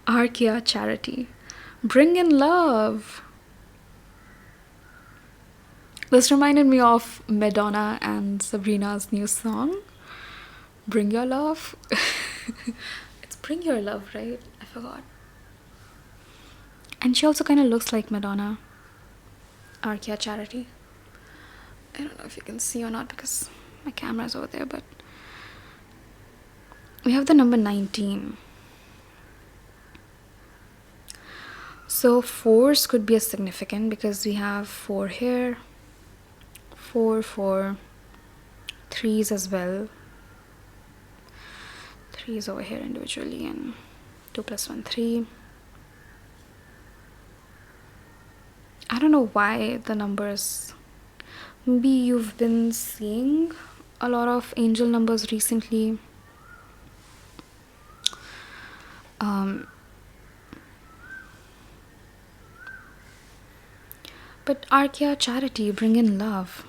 Archaea Charity. Bring in love. This reminded me of Madonna and Sabrina's new song, Bring Your Love. It's Bring Your Love, right? I forgot. And she also kind of looks like Madonna. Archaea Charity. I don't know if you can see or not because my camera's over there, but we have the number 19. So 4s could be a significant because we have 4 here, 4, 4, 3s as well. 3s over here individually, and 2 plus 1, 3. I don't know why the numbers. Maybe you've been seeing a lot of angel numbers recently. But Archaea Charity, bring in love.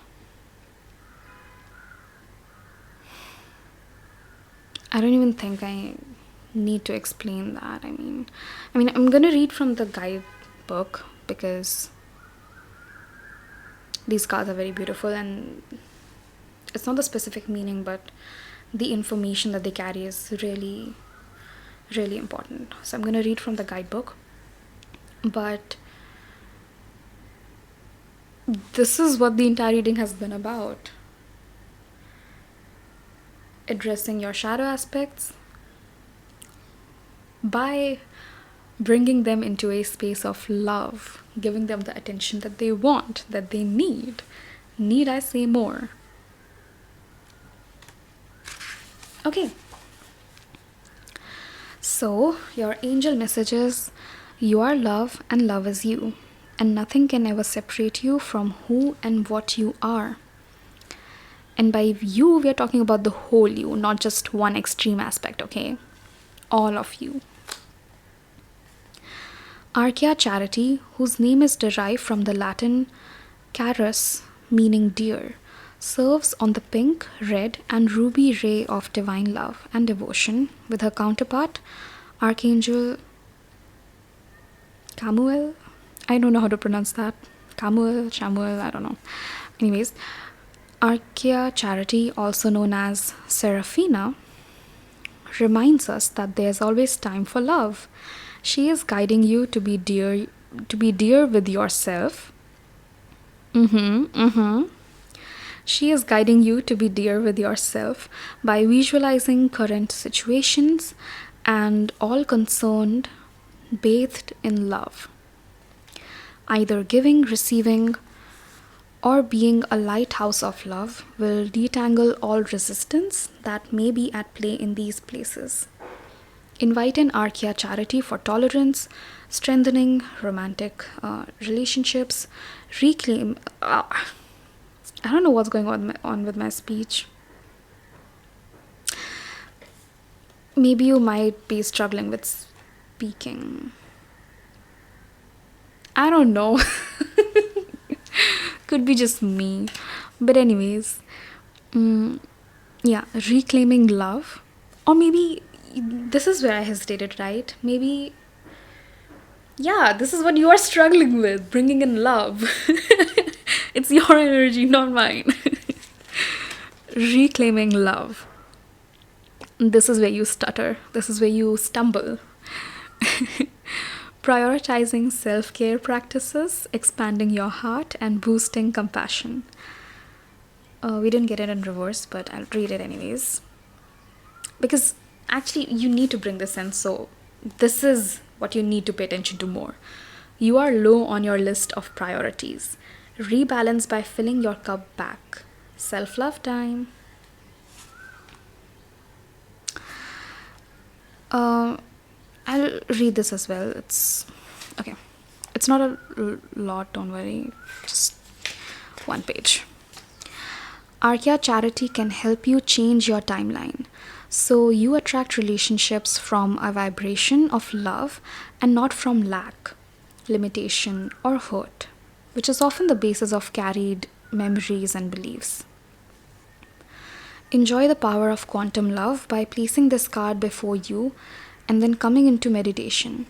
I don't even think I need to explain that. I mean, I'm gonna read from the guidebook because these cards are very beautiful, and it's not the specific meaning, but the information that they carry is really, really important. So I'm gonna read from the guidebook, but this is what the entire reading has been about. Addressing your shadow aspects by bringing them into a space of love, giving them the attention that they want, that they need. Need I say more? Okay. So, your angel messages: you are love and love is you, and nothing can ever separate you from who and what you are. And by you, we are talking about the whole you, not just one extreme aspect, okay? All of you. Archaea Charity, whose name is derived from the Latin carus, meaning dear, serves on the pink, red, and ruby ray of divine love and devotion with her counterpart, Archangel Camuel. I don't know how to pronounce that. Chamuel, I don't know. Anyways, Archaea Charity, also known as Seraphina, reminds us that there's always time for love. She is guiding you to be dear with yourself. She is guiding you to be dear with yourself by visualizing current situations and all concerned bathed in love. Either giving, receiving, or being a lighthouse of love will detangle all resistance that may be at play in these places. Invite in Archaea Charity for tolerance, strengthening romantic relationships, reclaim. I don't know what's going on with my speech. Maybe you might be struggling with speaking. I don't know. Could be just me. But anyways, yeah, reclaiming love. Or maybe this is where I hesitated, right? Maybe, yeah, this is what you are struggling with, bringing in love. It's your energy, not mine. Reclaiming love. This is where you stutter. This is where you stumble. Prioritizing self-care practices, expanding your heart, and boosting compassion. We didn't get it in reverse, but I'll read it anyways. Because actually, you need to bring this in, so this is what you need to pay attention to more. You are low on your list of priorities. Rebalance by filling your cup back. Self-love time. I'll read this as well. It's okay. It's not a lot, don't worry. Just one page. Archaea Charity can help you change your timeline, so you attract relationships from a vibration of love and not from lack, limitation, or hurt. which is often the basis of carried memories and beliefs. Enjoy the power of quantum love by placing this card before you and then coming into meditation.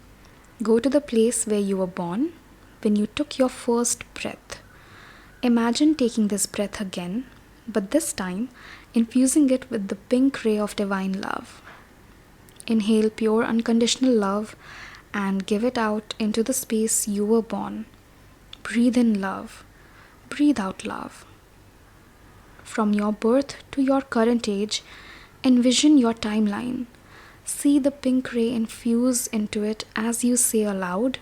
Go to the place where you were born, when you took your first breath. Imagine taking this breath again, but this time infusing it with the pink ray of divine love. Inhale pure unconditional love and give it out into the space you were born. Breathe in love. Breathe out love. From your birth to your current age, envision your timeline. See the pink ray infuse into it as you say aloud,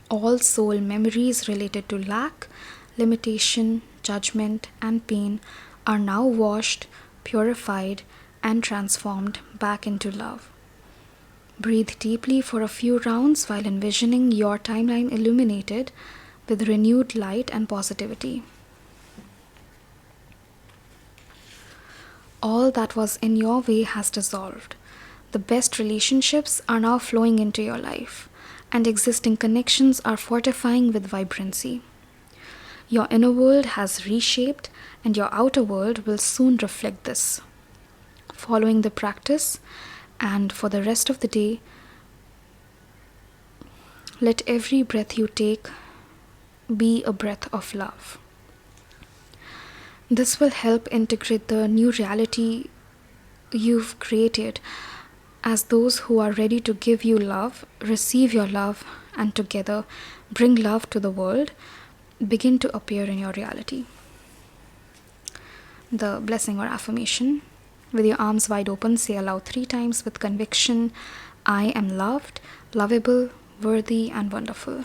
all soul memories related to lack, limitation, judgment, and pain are now washed, purified, and transformed back into love. Breathe deeply for a few rounds while envisioning your timeline illuminated with renewed light and positivity. All that was in your way has dissolved. The best relationships are now flowing into your life, and existing connections are fortifying with vibrancy. Your inner world has reshaped, and your outer world will soon reflect this. Following the practice, and for the rest of the day, let every breath you take be a breath of love. This will help integrate the new reality you've created as those who are ready to give you love, receive your love, and together bring love to the world begin to appear in your reality. The blessing or affirmation. With your arms wide open, say aloud 3 times with conviction, I am loved, lovable, worthy, and wonderful.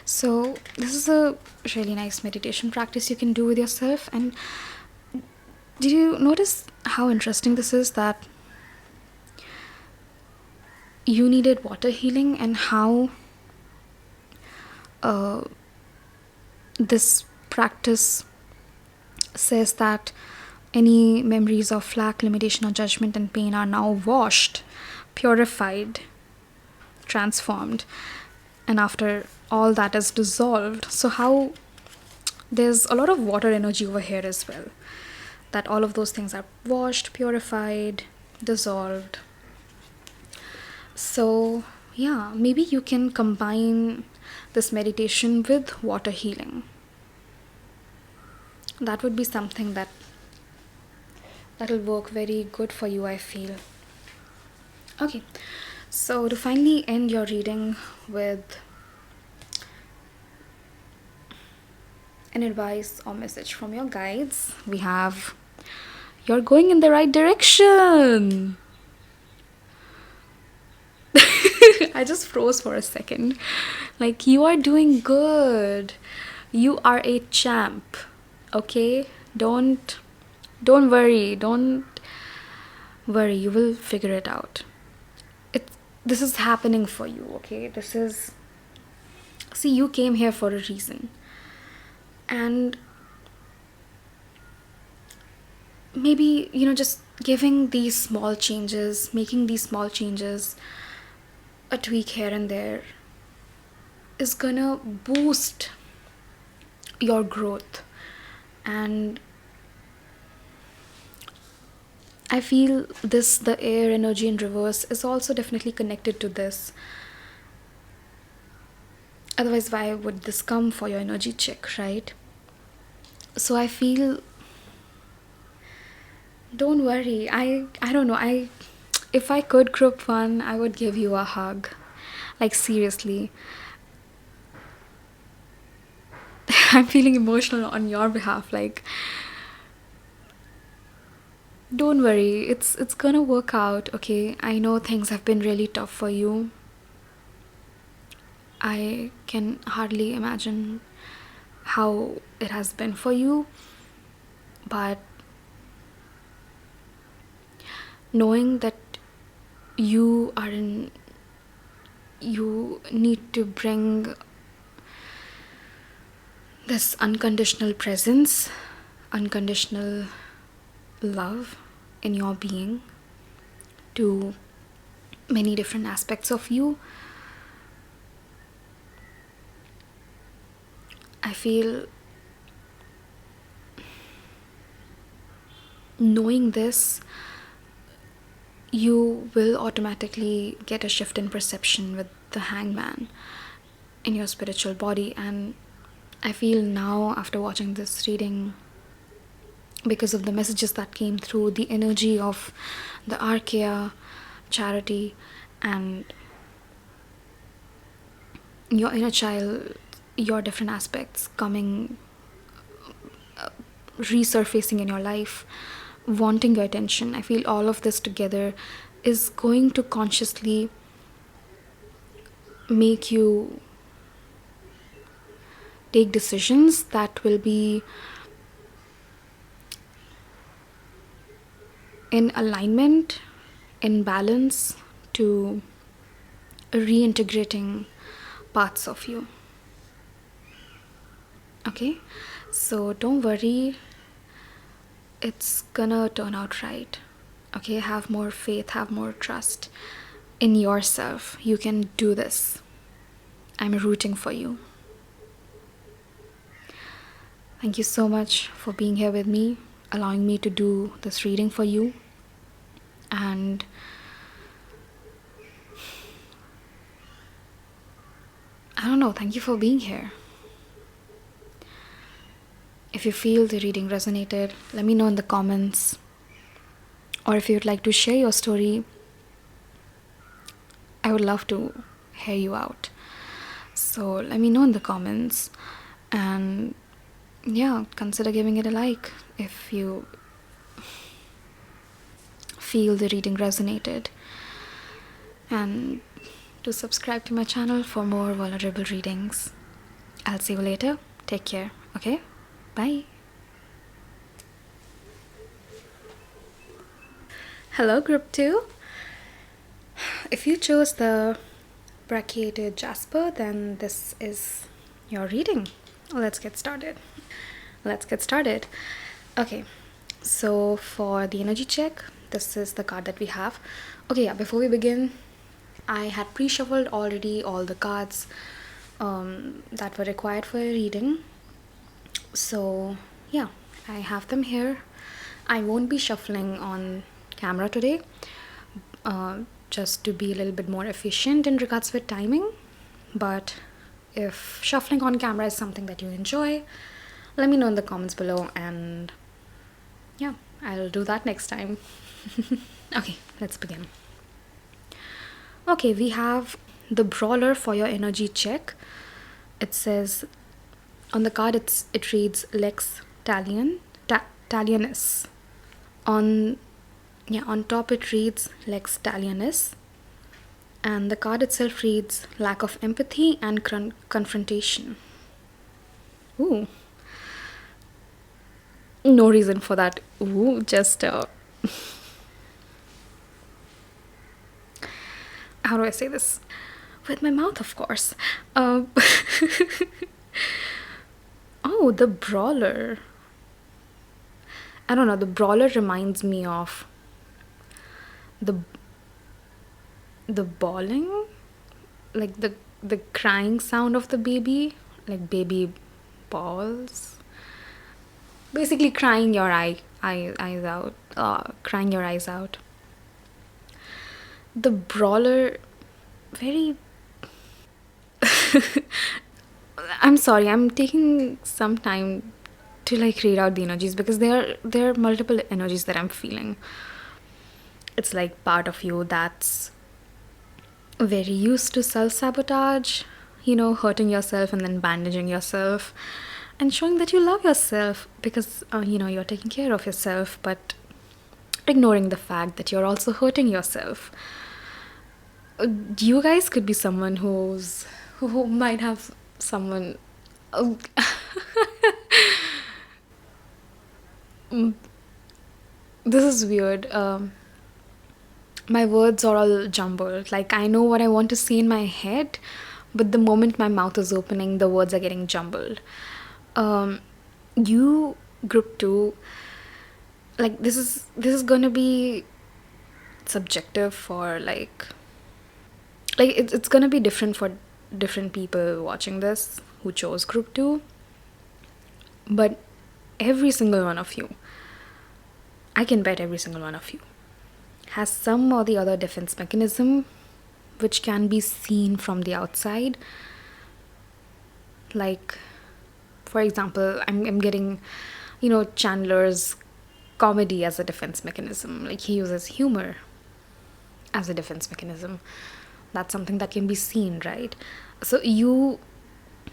So this is a really nice meditation practice you can do with yourself. And did you notice how interesting this is, that you needed water healing, and how this practice says that any memories of lack, limitation, or judgment and pain are now washed, purified, transformed, and after all that is dissolved. So how there's a lot of water energy over here as well, that all of those things are washed, purified, dissolved. So yeah, maybe you can combine this meditation with water healing. That would be something that'll work very good for you, I feel. Okay, so to finally end your reading with an advice or message from your guides, we have, you're going in the right direction. I just froze for a second. Like, you are doing good. You are a champ. Okay? Don't worry. Don't worry. You will figure it out. This is happening for you, okay? See, you came here for a reason. And maybe, just giving these small changes, making these small changes, a tweak here and there, is gonna boost your growth. And I feel the air energy in reverse is also definitely connected to this. Otherwise, why would this come for your energy check, right? So I feel, don't worry. I don't know. If I could group one, I would give you a hug. Like, seriously. I'm feeling emotional on your behalf. Like, don't worry. It's gonna work out, okay? I know things have been really tough for you. I can hardly imagine how it has been for you. But knowing that you need to bring this unconditional presence, unconditional love in your being to many different aspects of you, I feel knowing this, you will automatically get a shift in perception with the hangman in your spiritual body. And I feel now, after watching this reading, because of the messages that came through, the energy of the archaea, charity, and your inner child, your different aspects coming, resurfacing in your life, wanting your attention. I feel all of this together is going to consciously make you take decisions that will be in alignment, in balance to reintegrating parts of you. Okay, so don't worry, it's gonna turn out right. Okay, have more faith, have more trust in yourself. You can do this. I'm rooting for you. Thank you so much for being here with me, allowing me to do this reading for you. And I don't know, thank you for being here. If you feel the reading resonated, let me know in the comments. Or if you'd like to share your story, I would love to hear you out. So let me know in the comments. And yeah, consider giving it a like if you feel the reading resonated. And to subscribe to my channel for more vulnerable readings. I'll see you later. Take care. Okay? Bye. Hello, group 2. If you chose the Brecciated Jasper, then this is your reading. Let's get started. Okay, so for the energy check, this is the card that we have. Okay, yeah, before we begin, I had pre-shuffled already all the cards that were required for a reading. So yeah, I have them here. I won't be shuffling on camera today, just to be a little bit more efficient in regards with timing. But if shuffling on camera is something that you enjoy, let me know in the comments below, and yeah, I'll do that next time. Okay, let's begin. Okay, we have the brawler for your energy check. It says on the card, it reads Lex Talionis. On top it reads Lex Talionis, and the card itself reads lack of empathy and confrontation. Ooh, no reason for that. Ooh, just how do I say this? With my mouth, of course. Oh, the brawler. I don't know, the brawler reminds me of the bawling, like the crying sound of the baby, like baby bawls. Basically crying your eyes out, crying your eyes out. The brawler, very I'm sorry, I'm taking some time to like read out the energies because there are multiple energies that I'm feeling. It's like part of you that's very used to self-sabotage, hurting yourself and then bandaging yourself and showing that you love yourself because you're taking care of yourself, but ignoring the fact that you're also hurting yourself. You guys could be someone who might have someone this is weird. My words are all jumbled. Like, I know what I want to say in my head, but the moment my mouth is opening, the words are getting jumbled. You, group 2, like, this is gonna be subjective for like it's gonna be different for different people watching this who chose group 2. But every single one of you, I can bet every single one of you, has some or the other defense mechanism which can be seen from the outside. Like, for example, I'm getting, Chandler's comedy as a defense mechanism. Like, he uses humor as a defense mechanism. That's something that can be seen, right? So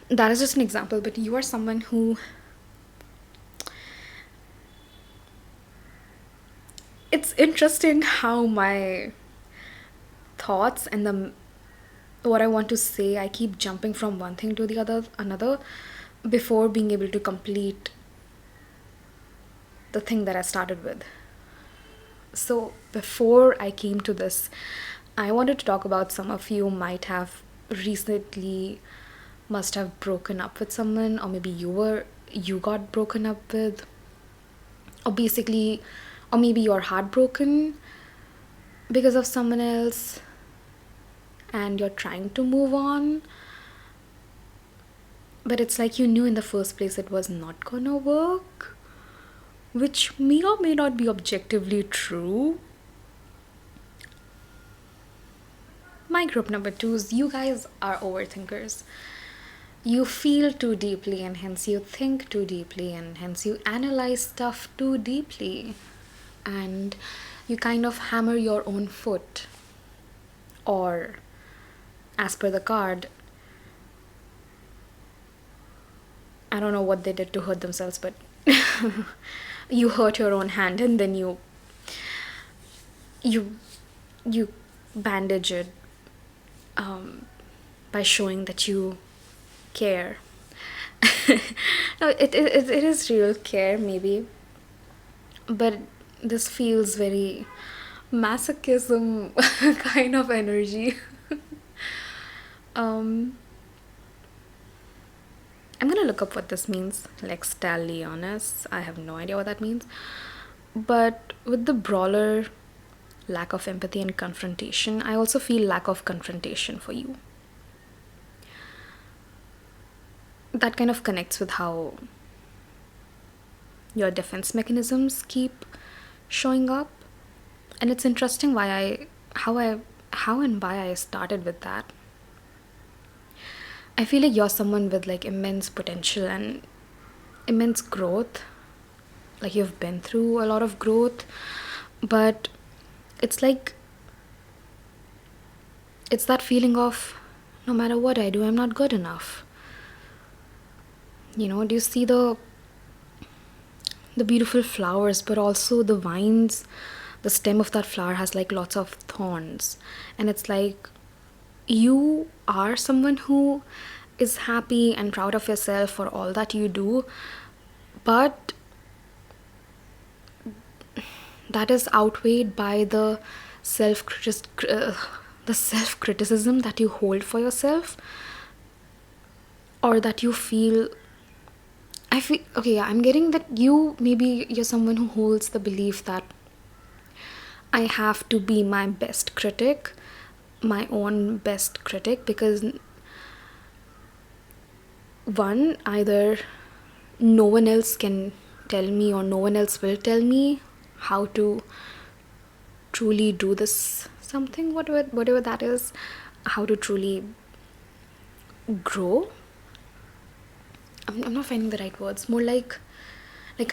that is just an example, but you are someone who, it's interesting how my thoughts and what I want to say, I keep jumping from one thing to the another before being able to complete the thing that I started with. So before I came to this, I wanted to talk about some of you might have recently must have broken up with someone, or maybe you got broken up with, or maybe you're heartbroken because of someone else and you're trying to move on, but it's like you knew in the first place it was not gonna work, which may or may not be objectively true. My group number 2s, you guys are overthinkers. You feel too deeply, and hence you think too deeply, and hence you analyze stuff too deeply, and you kind of hammer your own foot, or as per the card, I don't know what they did to hurt themselves, but you hurt your own hand, and then you bandage it by showing that you care. No, it is real care, maybe, but this feels very masochism kind of energy. I'm gonna look up what this means, like stally honest. I have no idea what that means. But with the brawler, lack of empathy and confrontation, I also feel lack of confrontation for you. That kind of connects with how your defense mechanisms keep showing up. And it's interesting how and why I started with that. I feel like you're someone with like immense potential and immense growth. Like you've been through a lot of growth, but it's like, it's that feeling of no matter what I do, I'm not good enough. Do you see the beautiful flowers, but also the vines? The stem of that flower has like lots of thorns, and it's like you are someone who is happy and proud of yourself for all that you do, but that is outweighed by the self-criticism that you hold for yourself, or that you feel. I'm getting that you're someone who holds the belief that I have to be my best critic, my own best critic, because one, either no one else can tell me, or no one else will tell me how to truly do this something, whatever that is, how to truly grow. I'm not finding the right words. More like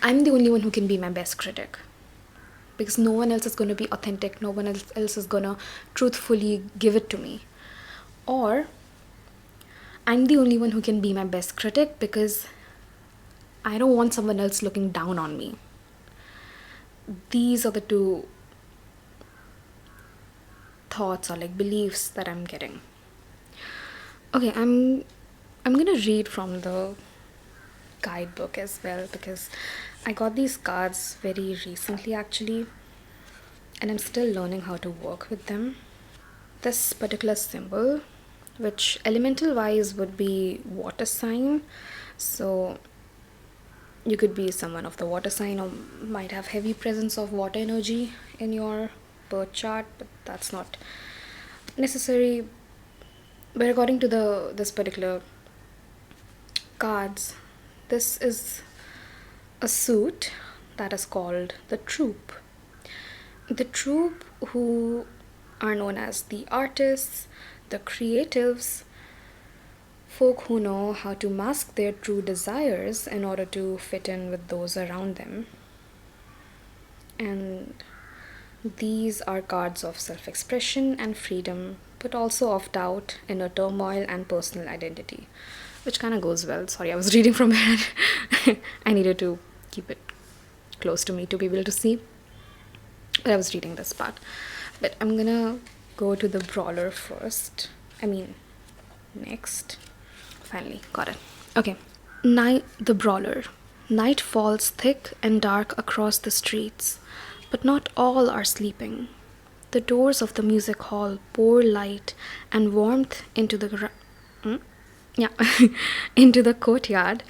I'm the only one who can be my best critic, because no one else is going to be authentic, no one else is going to truthfully give it to me. Or I'm the only one who can be my best critic because I don't want someone else looking down on me. These are the two thoughts or like beliefs that I'm getting. Okay, I'm gonna read from the guidebook as well, because I got these cards very recently actually, and I'm still learning how to work with them. This particular symbol, which elemental wise would be water sign, so you could be someone of the water sign, or might have heavy presence of water energy in your birth chart, but that's not necessary. But according to this particular cards, this is a suit that is called the troupe. The troupe, who are known as the artists, the creatives, folk who know how to mask their true desires in order to fit in with those around them. And these are cards of self expression and freedom, but also of doubt, inner turmoil, and personal identity, which kind of goes well. Sorry, I was reading from it. I needed to keep it close to me to be able to see. But I was reading this part. But I'm gonna go to the brawler first. Next. Finally, got it. Okay. The brawler. Night falls thick and dark across the streets, but not all are sleeping. The doors of the music hall pour light and warmth into into the courtyard,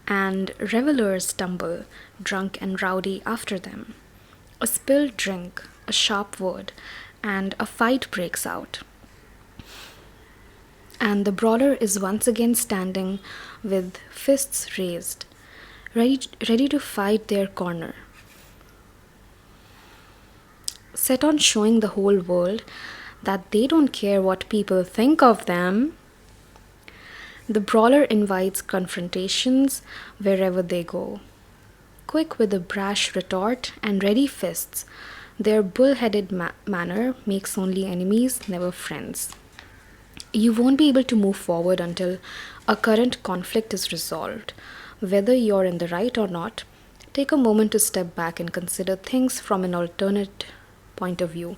and revelers stumble, drunk and rowdy, after them. A spilled drink, a sharp word, and a fight breaks out. And the brawler is once again standing with fists raised, ready to fight their corner. Set on showing the whole world that they don't care what people think of them, the brawler invites confrontations wherever they go. Quick with a brash retort and ready fists, their bull-headed manner makes only enemies, never friends. You won't be able to move forward until a current conflict is resolved. Whether you're in the right or not, take a moment to step back and consider things from an alternate point of view.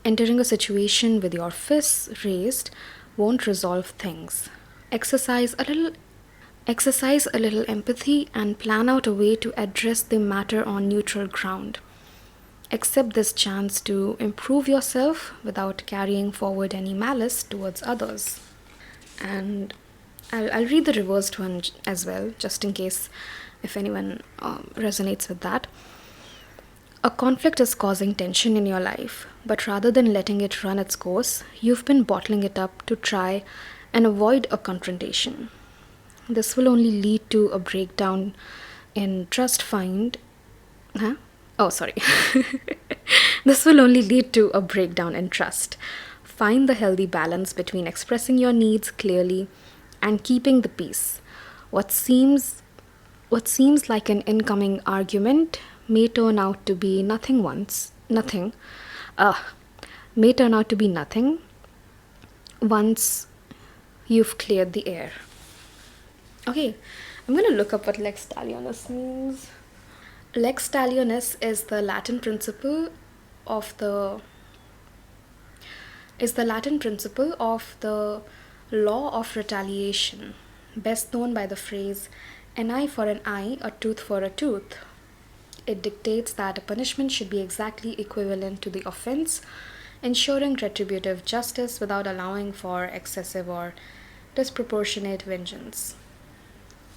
Entering a situation with your fists raised won't resolve things. Exercise a little empathy and plan out a way to address the matter on neutral ground. Accept this chance to improve yourself without carrying forward any malice towards others. And I'll read the reversed one as well, just in case if anyone resonates with that. A conflict is causing tension in your life, but rather than letting it run its course, you've been bottling it up to try and avoid a confrontation. This will only lead to a breakdown in trust. This will only lead to a breakdown in trust. Find the healthy balance between expressing your needs clearly and keeping the peace. What seems like an incoming argument may turn out to be nothing once you've cleared the air. Okay, I'm going to look up what lex talionis means. Lex talionis is the Latin principle of the law of retaliation, best known by the phrase an eye for an eye, a tooth for a tooth. It dictates that a punishment should be exactly equivalent to the offense, ensuring retributive justice without allowing for excessive or disproportionate vengeance.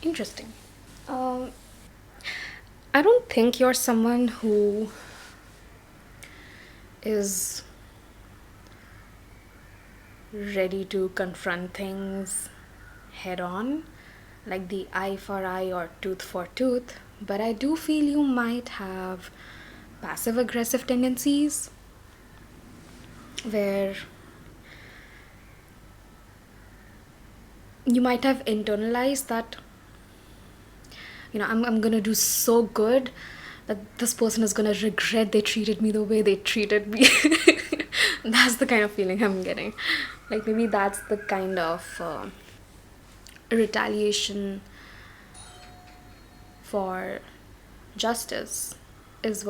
Interesting. I don't think you're someone who is ready to confront things head on, like the eye for eye or tooth for tooth, but I do feel you might have passive aggressive tendencies where you might have internalized that, I'm gonna do so good that this person is gonna regret they treated me the way they treated me. That's the kind of feeling I'm getting. Like maybe that's the kind of retaliation for justice is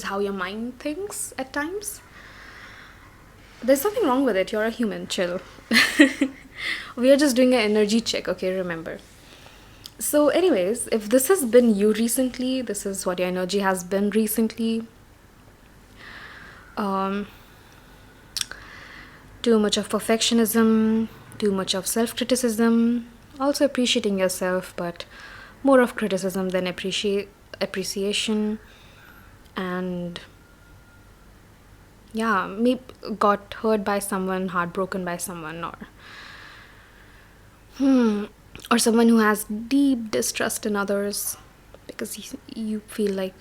how your mind thinks at times. There's nothing wrong with it. You're a human. Chill. We are just doing an energy check, okay? Remember. So anyways, if this has been you recently, this is what your energy has been recently. Too much of perfectionism, too much of self-criticism, also appreciating yourself, but more of criticism than appreciation, and maybe got hurt by someone, heartbroken by someone, or or someone who has deep distrust in others because you feel like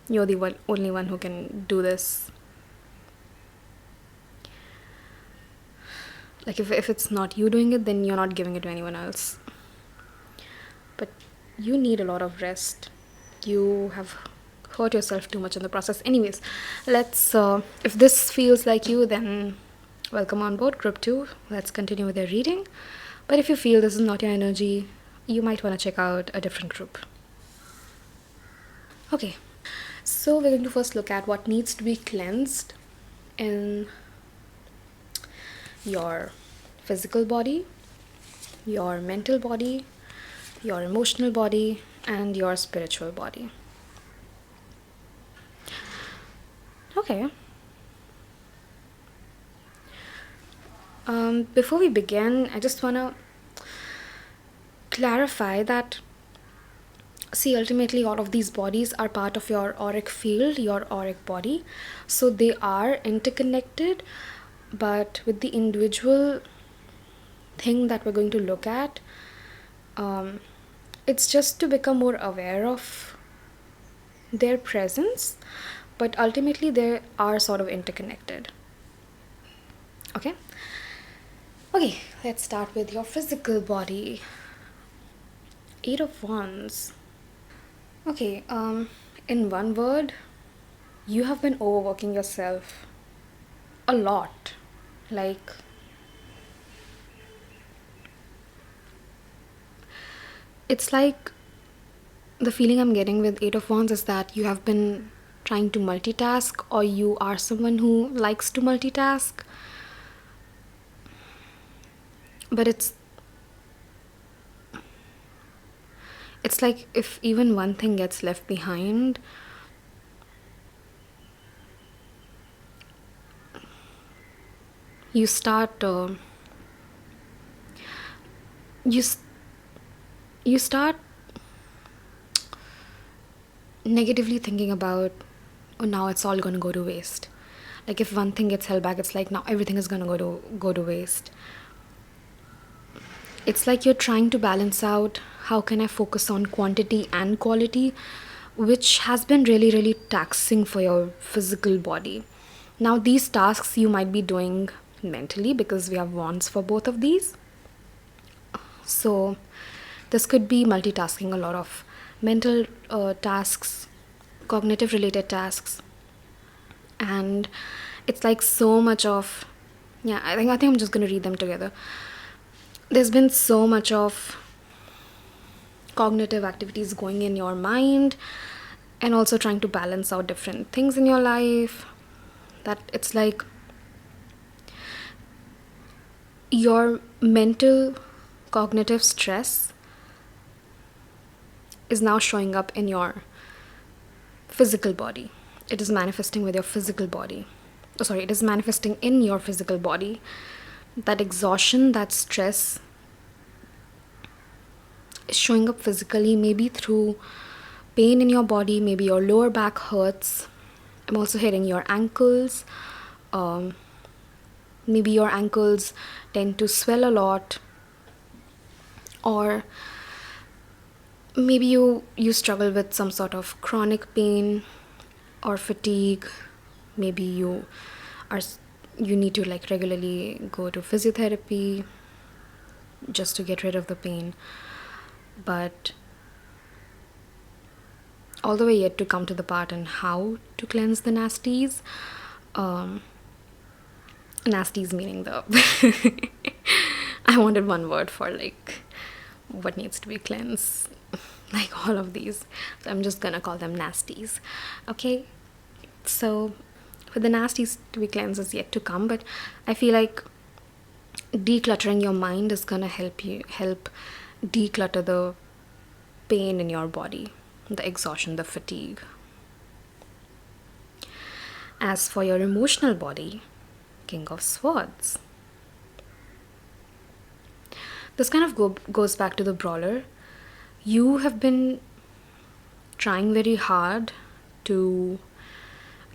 you're the only one who can do this. Like if it's not you doing it, then you're not giving it to anyone else. But you need a lot of rest. You have hurt yourself too much in the process. Anyways, let's if this feels like you, then welcome on board group 2. Let's continue with your reading. But if you feel this is not your energy, you might want to check out a different group. Okay, so we're going to first look at what needs to be cleansed in your physical body, your mental body, your emotional body, and your spiritual body. Okay. Before we begin, I just want to clarify that, see, ultimately all of these bodies are part of your auric field, your auric body. So they are interconnected, but with the individual thing that we're going to look at, it's just to become more aware of their presence, but ultimately they are sort of interconnected. Okay, let's start with your physical body. 8 of Wands. Okay, in one word, you have been overworking yourself a lot. Like, it's like the feeling I'm getting with 8 of Wands is that you have been trying to multitask, or you are someone who likes to multitask. But it's like if even one thing gets left behind, you start you start negatively thinking about, oh, now it's all going to go to waste. Like if one thing gets held back, it's like now everything is going to go to waste. It's like you're trying to balance out, how can I focus on quantity and quality, which has been really, really taxing for your physical body. Now, these tasks you might be doing mentally because we have wands for both of these. So, this could be multitasking, a lot of mental tasks, cognitive related tasks, and it's like so much of, yeah, I think I'm just going to read them together. There's been so much of cognitive activities going in your mind, and also trying to balance out different things in your life, that it's like your mental cognitive stress is now showing up in your physical body. It is manifesting with your physical body. It is manifesting in your physical body. That exhaustion, that stress is showing up physically, maybe through pain in your body, maybe your lower back hurts. I'm also hitting your ankles. Maybe your ankles tend to swell a lot, or maybe you struggle with some sort of chronic pain or fatigue. Maybe you need to like regularly go to physiotherapy just to get rid of the pain. But all the way yet to come to the part on how to cleanse the nasties. Nasties meaning the I wanted one word for like what needs to be cleansed, like all of these, so I'm just gonna call them nasties. Okay, so for the nasties to be cleansed is yet to come, but I feel like decluttering your mind is gonna help declutter the pain in your body, the exhaustion, the fatigue. As for your emotional body, King of Swords. This kind of goes back to the brawler. You have been trying very hard to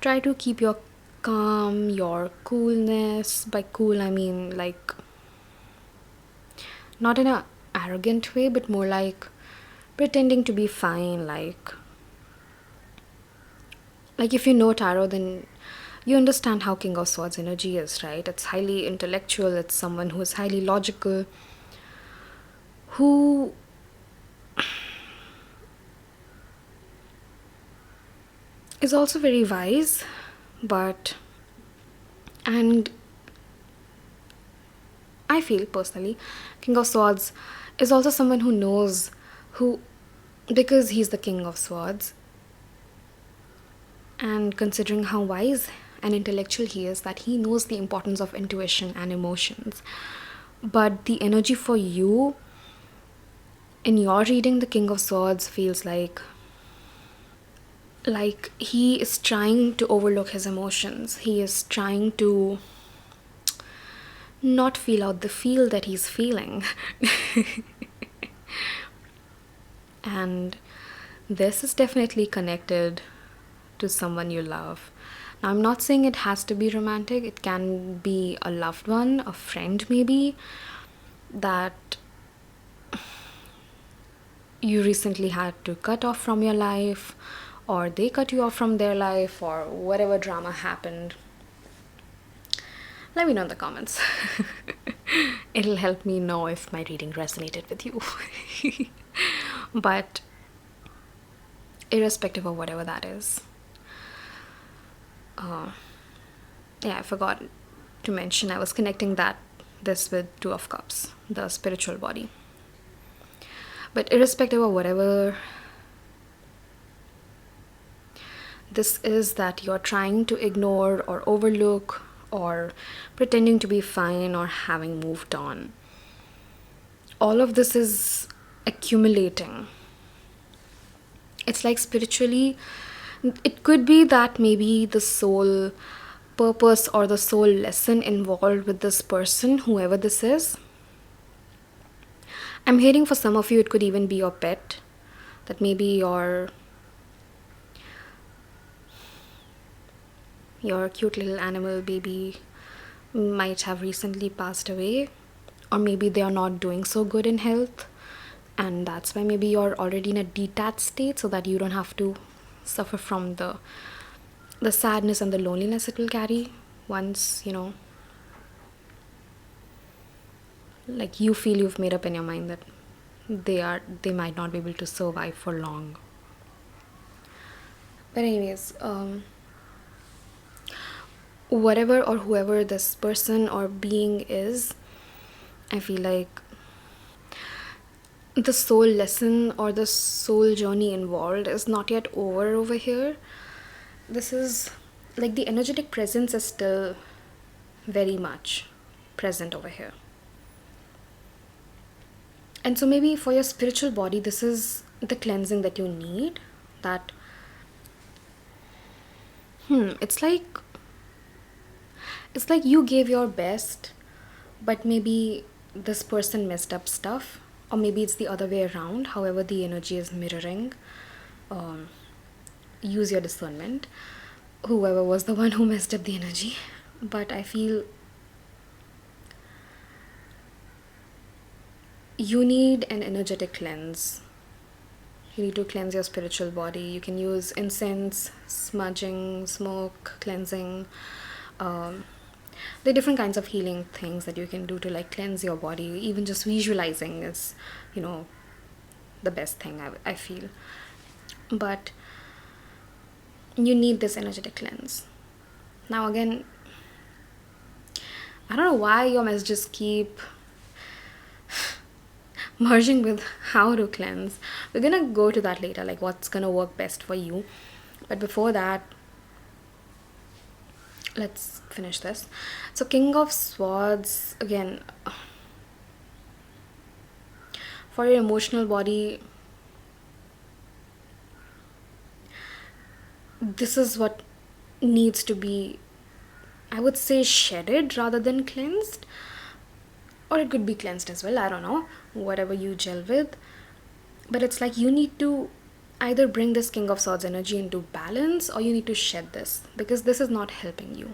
try to keep your calm, your coolness. By cool, I mean like Not in a arrogant way, but more like pretending to be fine. Like if you know tarot, then you understand how King of Swords energy is, right? It's highly intellectual. It's someone who is highly logical, who is also very wise, but and I feel personally King of Swords is also someone who knows who, because he's the King of Swords, and considering how wise and intellectual he is, that he knows the importance of intuition and emotions. But the energy for you in your reading, the King of Swords feels like he is trying to overlook his emotions. He is trying to not feel out the feel that he's feeling. And this is definitely connected to someone you love. Now, I'm not saying it has to be romantic. It can be a loved one, a friend maybe, that you recently had to cut off from your life, or they cut you off from their life, or whatever drama happened. Let me know in the comments. It'll help me know if my reading resonated with you. But irrespective of whatever that is, I forgot to mention I was connecting this with Two of Cups, the spiritual body. But irrespective of whatever this is that you're trying to ignore or overlook, or pretending to be fine, or having moved on, all of this is accumulating. It's like spiritually, it could be that maybe the soul purpose or the soul lesson involved with this person, whoever this is. I'm hearing for some of you it could even be your pet, that maybe your cute little animal baby might have recently passed away, or maybe they are not doing so good in health, and that's why maybe you're already in a detached state, so that you don't have to suffer from the sadness and the loneliness it will carry once, like you feel you've made up in your mind that they might not be able to survive for long. But anyways, whatever or whoever this person or being is, I feel like the soul lesson or the soul journey involved is not yet over here. This is like the energetic presence is still very much present over here. And so maybe for your spiritual body, this is the cleansing that you need. That it's like you gave your best, but maybe this person messed up stuff, or maybe it's the other way around. However the energy is mirroring, use your discernment, whoever was the one who messed up the energy. But I feel you need an energetic cleanse. You need to cleanse your spiritual body. You can use incense, smudging, smoke, cleansing. There are different kinds of healing things that you can do to like cleanse your body. Even just visualizing is, the best thing, I feel. But you need this energetic cleanse. Now again, I don't know why your messages keep merging with how to cleanse. We're gonna go to that later, like what's gonna work best for you. But before that, let's finish this. So King of Swords, again, for your emotional body, this is what needs to be, I would say, shedded rather than cleansed. Or it could be cleansed as well, I don't know, whatever you gel with. But it's like you need to either bring this King of Swords energy into balance, or you need to shed this, because this is not helping you.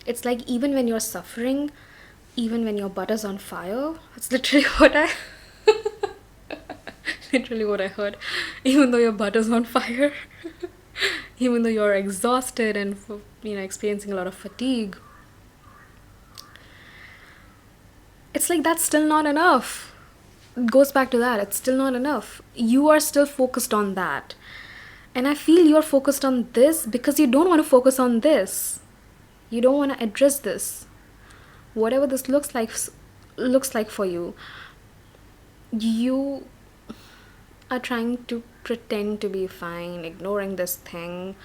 It's like even when you're suffering, even when your butt is on fire. That's literally what I literally what I heard. Even though your butt is on fire, even though you're exhausted and experiencing a lot of fatigue, it's like that's still not enough. It goes back to that. It's still not enough. You are still focused on that. And I feel you're focused on this because you don't want to focus on this. You don't want to address this. Whatever this looks like for you, you are trying to pretend to be fine, ignoring this thing,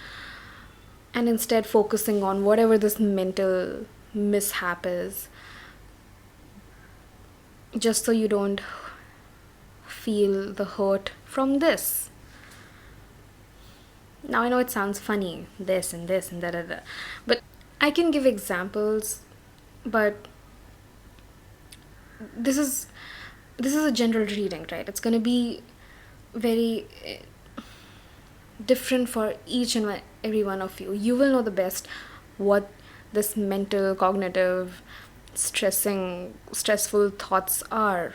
and instead focusing on whatever this mental mishap is, just so you don't feel the hurt from this. Now I know it sounds funny, this and this and that, but I can give examples, but this is a general reading, right? It's going to be very different for each and every one of you. You will know the best what this mental, cognitive, stressful thoughts are.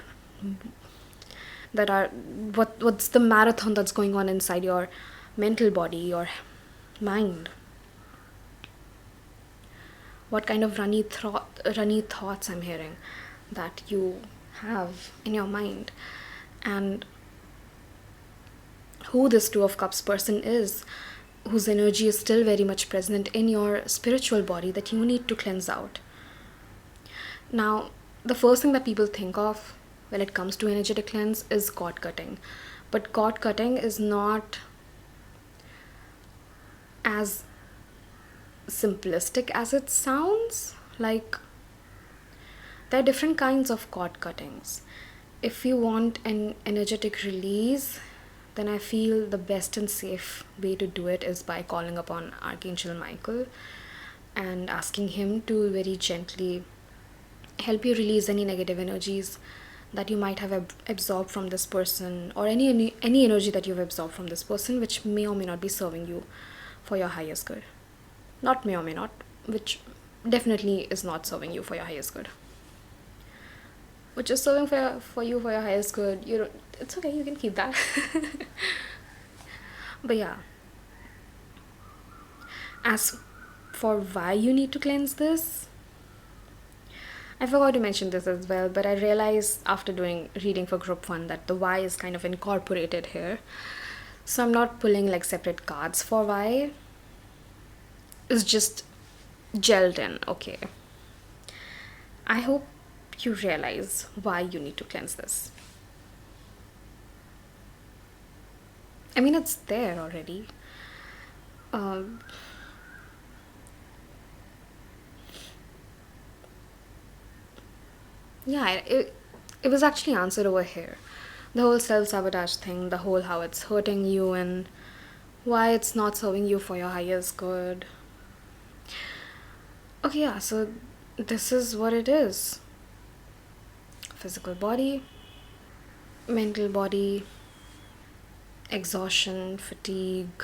What's the marathon that's going on inside your mental body, your mind. What kind of runny thoughts I'm hearing that you have in your mind, and who this Two of Cups person is, whose energy is still very much present in your spiritual body that you need to cleanse out. Now, the first thing that people think of when it comes to energetic cleanse is cord cutting. But cord cutting is not as simplistic as it sounds. Like, there are different kinds of cord cuttings. If you want an energetic release, then I feel the best and safe way to do it is by calling upon Archangel Michael and asking him to very gently help you release any negative energies that you might have absorbed from this person, or any energy that you've absorbed from this person which may or may not be serving you for your highest good. Not may or may not, which definitely is not serving you for your highest good. Which is serving for you for your highest good. It's okay, you can keep that. But yeah, as for why you need to cleanse this, I forgot to mention this as well, but I realized after doing reading for group 1 that the why is kind of incorporated here. So I'm not pulling like separate cards for why. It's just gelled in, okay. I hope you realize why you need to cleanse this. I mean, it's there already. Yeah, it was actually answered over here. The whole self-sabotage thing, the whole how it's hurting you and why it's not serving you for your highest good. Okay, yeah, so this is what it is. Physical body, mental body, exhaustion, fatigue,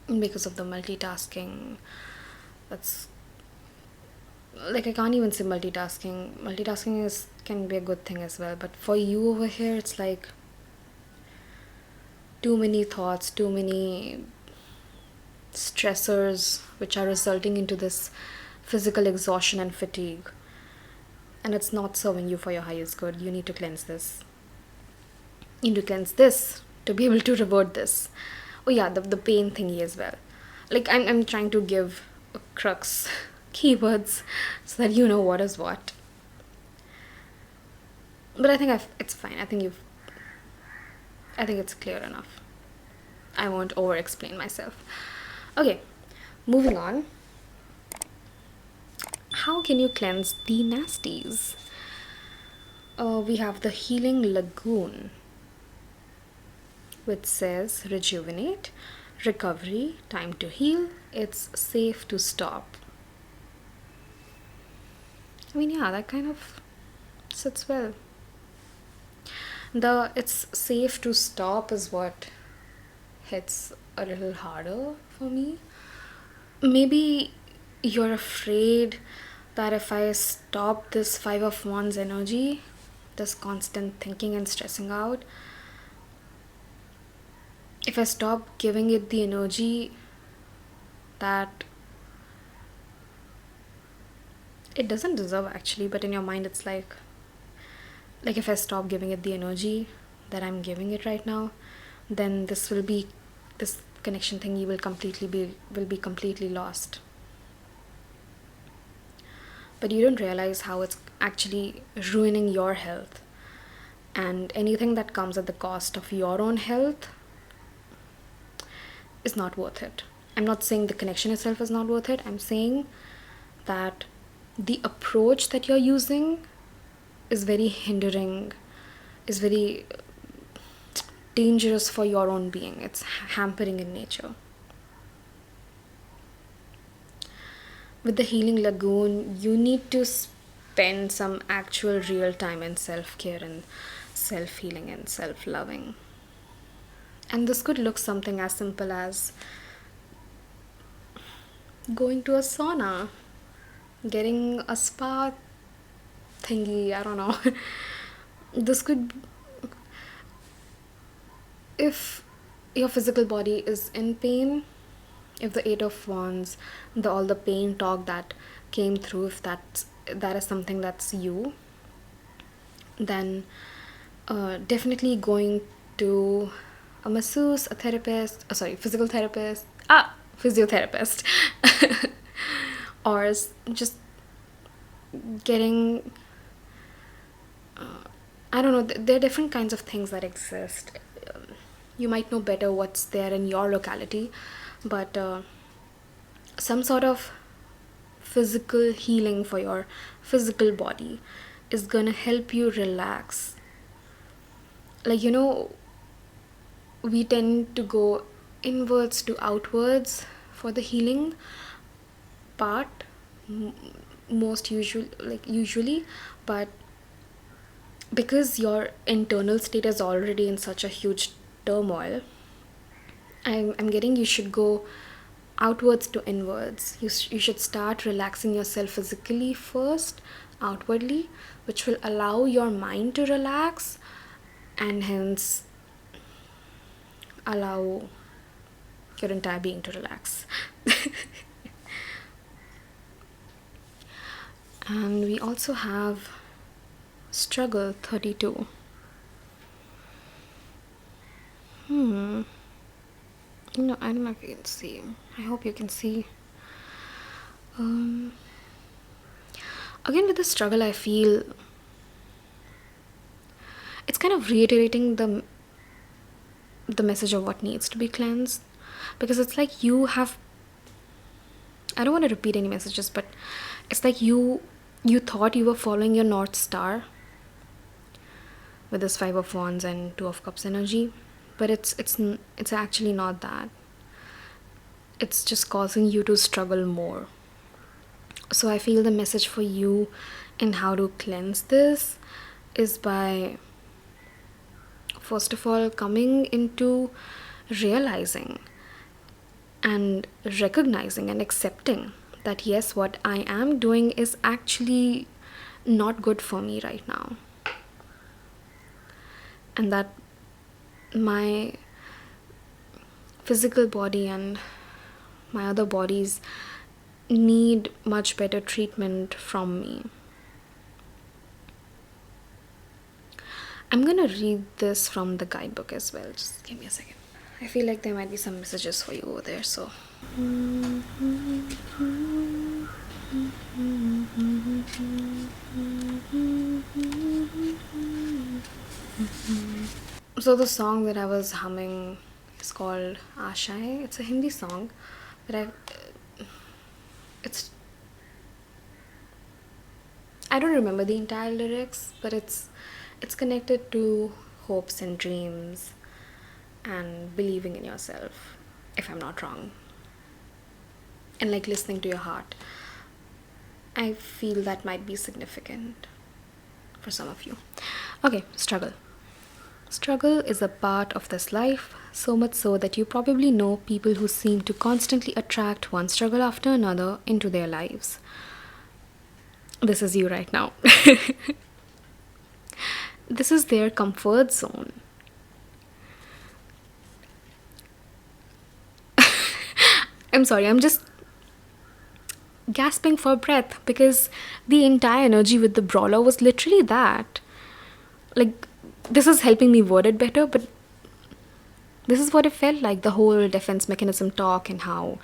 because of the multitasking. That's like, I can't even say multitasking can be a good thing as well, but for you over here it's like too many thoughts, too many stressors which are resulting into this physical exhaustion and fatigue, and it's not serving you for your highest good. You need to cleanse this. You need to cleanse this to be able to revert this. Oh yeah, the pain thingy as well. Like, I'm trying to give a crux keywords so that you know what is what. But I think it's fine. I think it's clear enough. I won't over explain myself. Okay, moving on. How can you cleanse the nasties? We have the Healing Lagoon, which says rejuvenate, recovery, time to heal, it's safe to stop. I mean, yeah, that kind of sits well. The it's safe to stop is what hits a little harder for me. Maybe you're afraid that if I stop this Five of Wands energy, this constant thinking and stressing out, if I stop giving it the energy that it doesn't deserve actually, but in your mind it's like if I stop giving it the energy that I'm giving it right now, then this connection thingy will be completely lost. But you don't realize how it's actually ruining your health, and anything that comes at the cost of your own health is not worth it. I'm not saying the connection itself is not worth it. I'm saying that the approach that you're using is very hindering, is very dangerous for your own being. It's hampering in nature. With the Healing Lagoon, you need to spend some actual real time in self-care and self-healing and self-loving. And this could look something as simple as going to a sauna, getting a spa thingy, I don't know. This could, if your physical body is in pain, if the Eight of Wands, all the pain talk that came through, if that is something that's you, then definitely going to a masseuse, a therapist, physical therapist, physiotherapist, or just getting, I don't know, there are different kinds of things that exist. You might know better what's there in your locality, but some sort of physical healing for your physical body is gonna help you relax. Like, we tend to go inwards to outwards for the healing part, usually, but because your internal state is already in such a huge turmoil, I'm getting you should go outwards to inwards. You should start relaxing yourself physically first, outwardly, which will allow your mind to relax and hence allow your entire being to relax. And we also have Struggle 32. I don't know if you can see. I hope you can see. Again, with the struggle, I feel it's kind of reiterating the message of what needs to be cleansed, because it's like you have, I don't want to repeat any messages, but it's like you thought you were following your North Star with this Five of Wands and Two of Cups energy, but it's actually not that. It's just causing you to struggle more. So I feel the message for you in how to cleanse this is by, first of all, coming into realizing and recognizing and accepting that yes, what I am doing is actually not good for me right now, and that my physical body and my other bodies need much better treatment from me. I'm gonna read this from the guidebook as well. Just give me a second. I feel like there might be some messages for you over there, so. So the song that I was humming is called Ashai. It's a Hindi song, but I don't remember the entire lyrics, but it's connected to hopes and dreams and believing in yourself, if I'm not wrong, and like listening to your heart. I feel that might be significant for some of you. Okay, struggle. Struggle is a part of this life So much so that you probably know people who seem to constantly attract one struggle after another into their lives. This is you right now. This is their comfort zone. I'm sorry, I'm just gasping for breath because the entire energy with the brawler was literally that. Like, this is helping me word it better, but this is what it felt like, the whole defense mechanism talk and how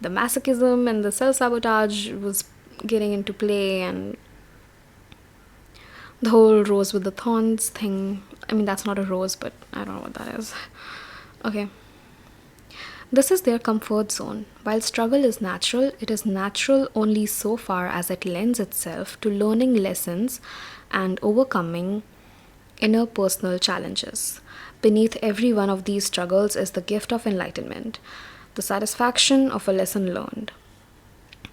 the masochism and the self-sabotage was getting into play, and the whole rose with the thorns thing. I mean, that's not a rose, but I don't know what that is. Okay. This is their comfort zone. While struggle is natural, it is natural only so far as it lends itself to learning lessons and overcoming inner personal challenges. Beneath every one of these struggles is the gift of enlightenment, the satisfaction of a lesson learned.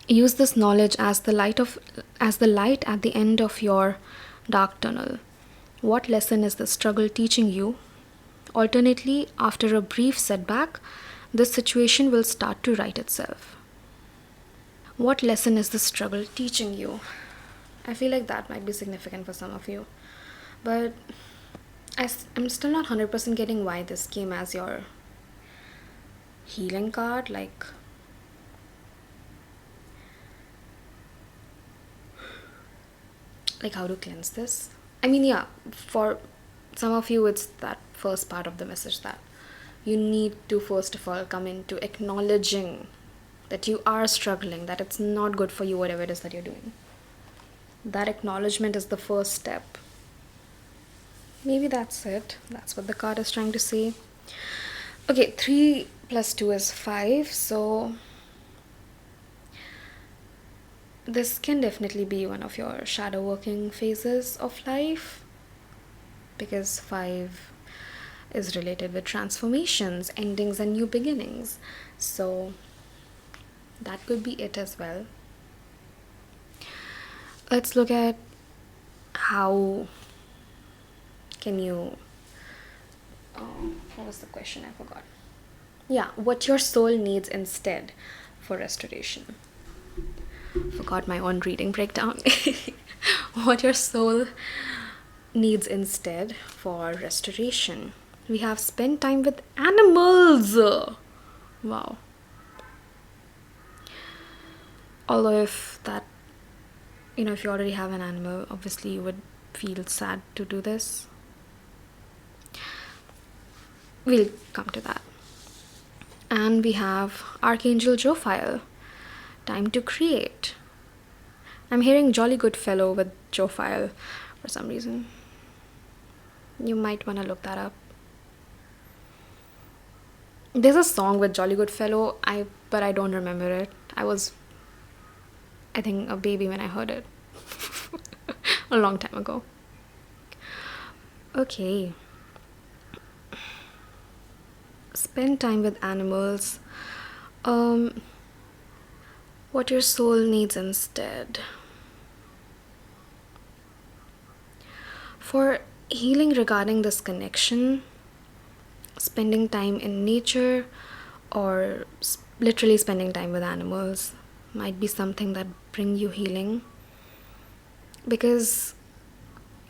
Use this knowledge as the light at the end of your dark tunnel. What lesson is the struggle teaching you? Alternately, after a brief setback, this situation will start to right itself. What lesson is the struggle teaching you? I feel like that might be significant for some of you. But I'm still not 100% getting why this came as your healing card. Like how to cleanse this. I mean, yeah, for some of you, it's that first part of the message that you need to first of all come into acknowledging that you are struggling, that it's not good for you, whatever it is that you're doing. That acknowledgement is the first step. Maybe that's it. That's what the card is trying to say. Okay, 3 plus 2 is 5, so this can definitely be one of your shadow working phases of life, because 5 is related with transformations, endings, and new beginnings. So that could be it as well. Let's look at how can you... what was the question? I forgot. Yeah, what your soul needs instead for restoration. Forgot my own reading breakdown. What your soul needs instead for restoration. We have spent time with animals. Wow. Although if that, if you already have an animal, obviously you would feel sad to do this. We'll come to that. And we have Archangel Jophiel. Time to create. I'm hearing Jolly Good Fellow with Jophiel for some reason. You might want to look that up. There's a song with Jolly Good Fellow, but I don't remember it. I was, I think, a baby when I heard it. A long time ago. Okay. Spend time with animals. What your soul needs instead. For healing regarding this connection, spending time in nature or literally spending time with animals might be something that bring you healing. Because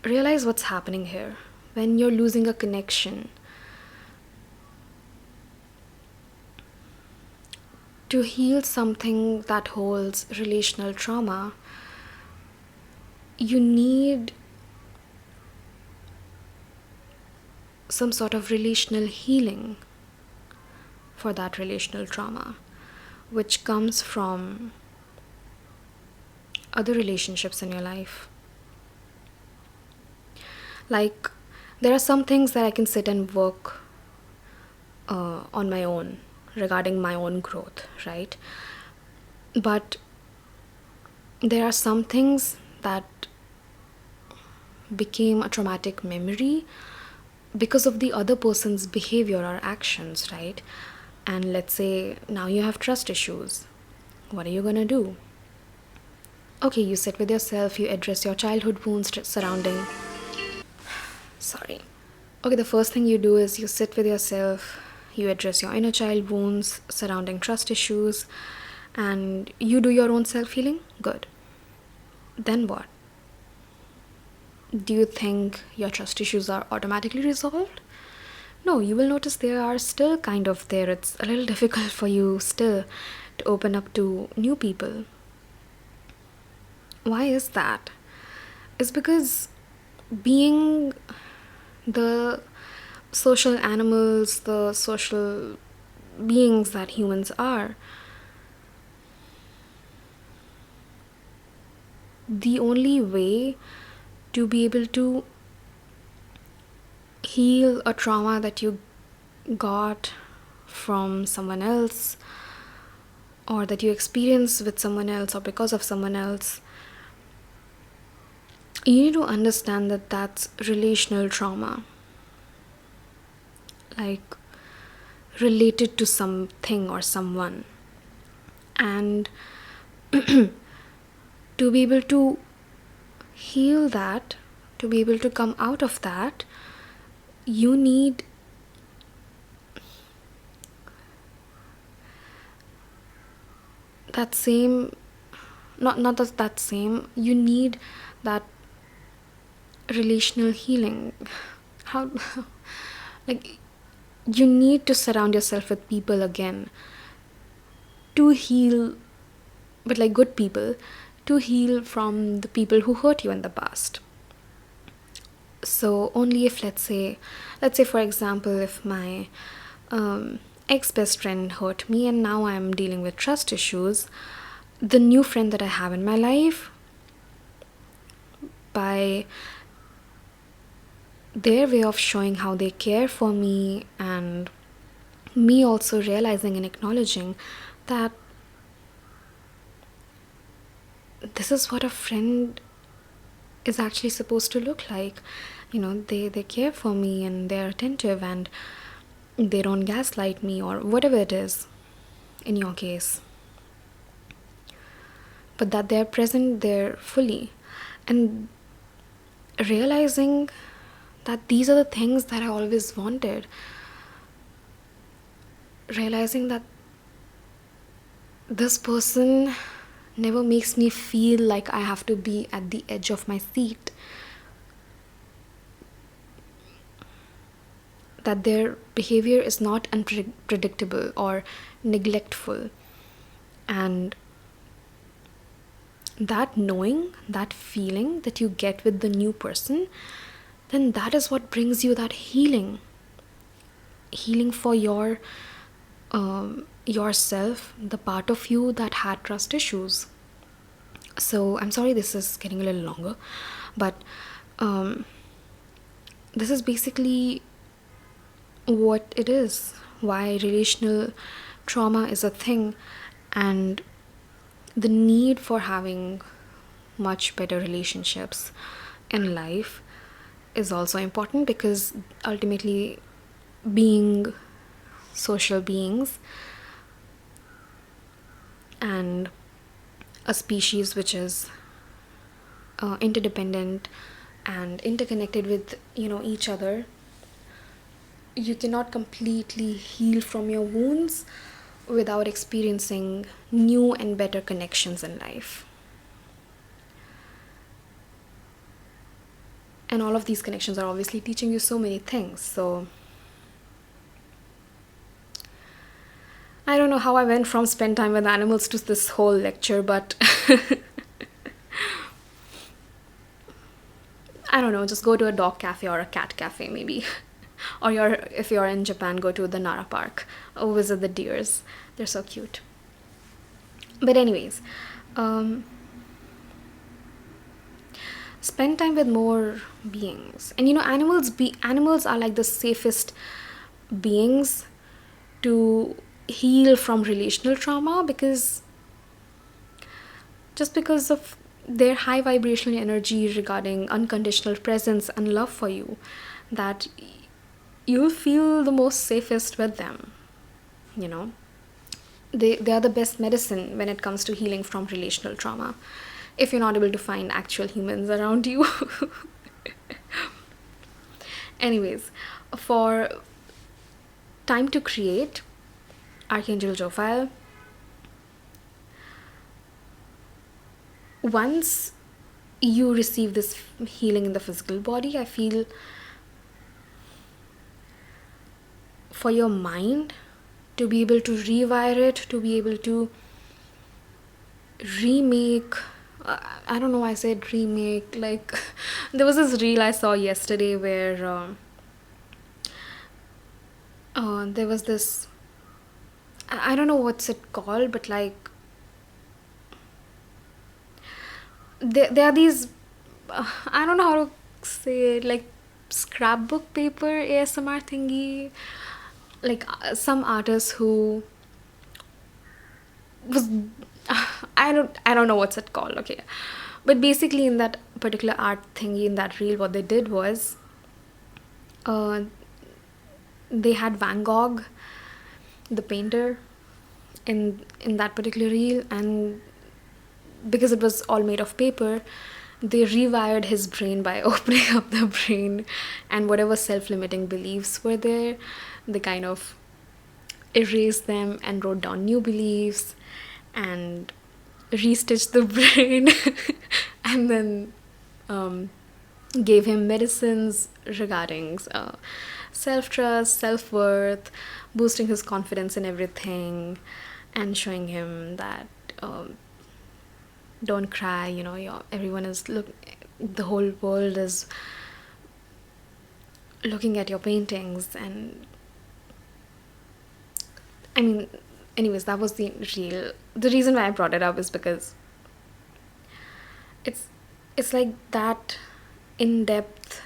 realize what's happening here. When you're losing a connection, to heal something that holds relational trauma, you need some sort of relational healing for that relational trauma, which comes from other relationships in your life. Like, there are some things that I can sit and work on my own regarding my own growth, right? But there are some things that became a traumatic memory because of the other person's behavior or actions, right? And let's say now you have trust issues. What are you gonna do? Okay, you sit with yourself, you address your childhood wounds surrounding... Sorry. Okay, the first thing you do is you sit with yourself, you address your inner child wounds surrounding trust issues, and you do your own self-healing, good. Then what? Do you think your trust issues are automatically resolved? No, you will notice they are still kind of there. It's a little difficult for you still to open up to new people. Why is that? It's because being the social animals, the social beings that humans are, the only way to be able to heal a trauma that you got from someone else, or that you experience with someone else or because of someone else, you need to understand that that's relational trauma, like related to something or someone. And to be able to heal that, to be able to come out of that, you need that same, not that same, you need that relational healing. How like, you need to surround yourself with people again to heal, but like good people, to heal from the people who hurt you in the past. So only if, let's say for example, if my ex-best friend hurt me and now I'm dealing with trust issues, the new friend that I have in my life, by their way of showing how they care for me, and me also realizing and acknowledging that this is what a friend is actually supposed to look like. They care for me and they're attentive and they don't gaslight me or whatever it is in your case, but that they're present there fully, and realizing that these are the things that I always wanted, realizing that this person never makes me feel like I have to be at the edge of my seat, that their behavior is not unpredictable or neglectful. And that knowing, that feeling that you get with the new person, then that is what brings you that healing for yourself, the part of you that had trust issues. So I'm sorry this is getting a little longer, but this is basically what it is, why relational trauma is a thing, and the need for having much better relationships in life is also important, because ultimately, being social beings and a species which is interdependent and interconnected with each other, you cannot completely heal from your wounds without experiencing new and better connections in life. And all of these connections are obviously teaching you so many things. So I don't know how I went from spend time with animals to this whole lecture, but I don't know, just go to a dog cafe or a cat cafe maybe. Or if you're in Japan, go to the Nara Park or visit the deers. They're so cute. But anyways, spend time with more beings. And animals are like the safest beings to heal from relational trauma, because of their high vibrational energy regarding unconditional presence and love for you, that you'll feel the most safest with them. They are the best medicine when it comes to healing from relational trauma, if you're not able to find actual humans around you. Anyways, for Time to create. Archangel Jophiel. Once you receive this healing in the physical body, I feel for your mind to be able to rewire it, to be able to remake. I don't know why I said remake. Like, there was this reel I saw yesterday where there was this. I don't know what's it called, but like, there are these. I don't know how to say it. Like, scrapbook paper ASMR thingy. Like some artist who was I don't know what's it called, okay, but basically in that particular art thingy in that reel, what they did was they had Van Gogh, the painter, in that particular reel, and because it was all made of paper, they rewired his brain by opening up the brain, and whatever self-limiting beliefs were there, they kind of erased them and wrote down new beliefs and restitched the brain and then gave him medicines regarding self-trust, self-worth, boosting his confidence in everything, and showing him that don't cry, everyone is the whole world is looking at your paintings. And I mean, anyways, that was the reason why I brought it up is because it's like that in-depth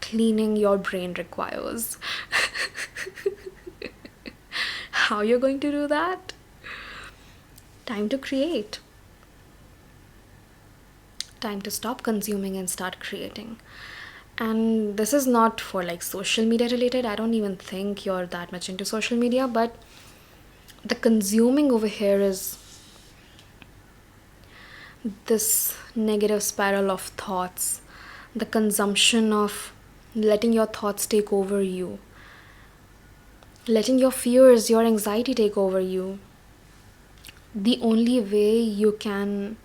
cleaning your brain requires. How you're going to do that? Time to create. Time to stop consuming and start creating. And this is not for like social media related. I don't even think you're that much into social media, but the consuming over here is this negative spiral of thoughts, the consumption of letting your thoughts take over you, letting your fears, your anxiety take over you. The only way you can,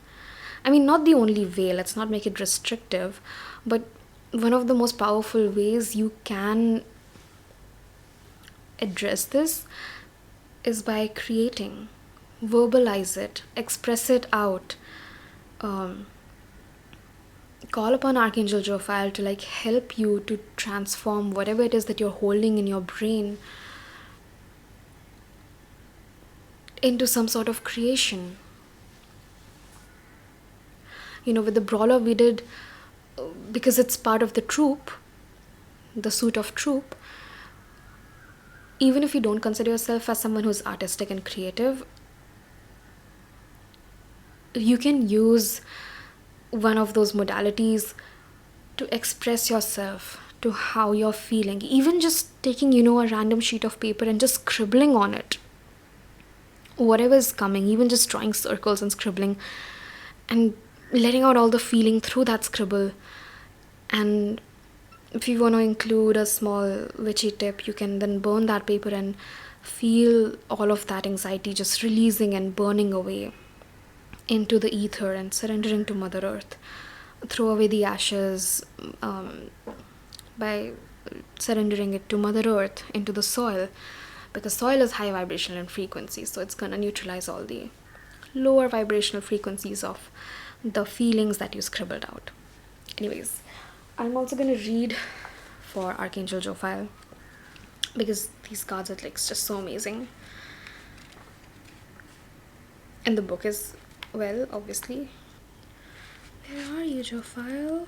not the only way, let's not make it restrictive, but one of the most powerful ways you can address this is by creating. Verbalize it, express it out. Call upon Archangel Jophiel to like help you to transform whatever it is that you're holding in your brain into some sort of creation. With the brawler we did, because it's part of the troupe, the suit of troupe, even if you don't consider yourself as someone who's artistic and creative, you can use one of those modalities to express yourself, to how you're feeling. Even just taking, a random sheet of paper and just scribbling on it. Whatever is coming, even just drawing circles and scribbling and letting out all the feeling through that scribble. And if you want to include a small witchy tip, you can then burn that paper and feel all of that anxiety just releasing and burning away into the ether and surrendering to Mother Earth. Throw away the ashes by surrendering it to Mother Earth, into the soil, because soil is high vibrational in frequency, so it's going to neutralize all the lower vibrational frequencies of the feelings that you scribbled out. Anyways, I'm also going to read for Archangel Jophiel because these cards are like just so amazing. And the book is, well, obviously. Where are you, Jophiel?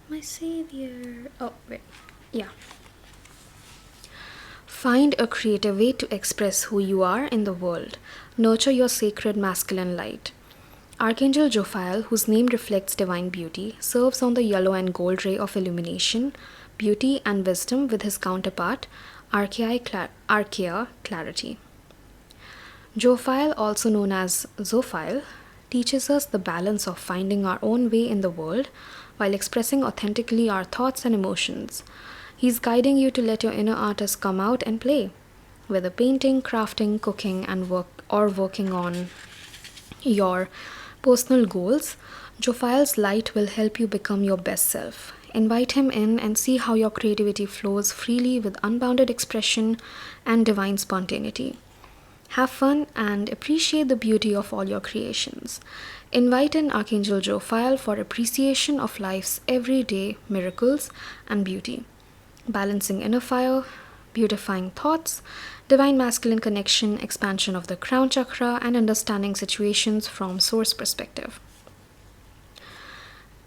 My savior. Oh, wait. Yeah. Find a creative way to express who you are in the world. Nurture your sacred masculine light. Archangel Jophiel, whose name reflects divine beauty, serves on the yellow and gold ray of illumination, beauty and wisdom with his counterpart, Archaea clarity. Jophiel, also known as Zophiel, teaches us the balance of finding our own way in the world while expressing authentically our thoughts and emotions. He's guiding you to let your inner artist come out and play, whether painting, crafting, cooking, and working on your personal goals. Jophile's light will help you become your best self. Invite him in and see how your creativity flows freely with unbounded expression and divine spontaneity. Have fun and appreciate the beauty of all your creations. Invite in Archangel Jophile for appreciation of life's everyday miracles and beauty, balancing inner fire, beautifying thoughts, divine masculine connection, expansion of the crown chakra, and understanding situations from source perspective.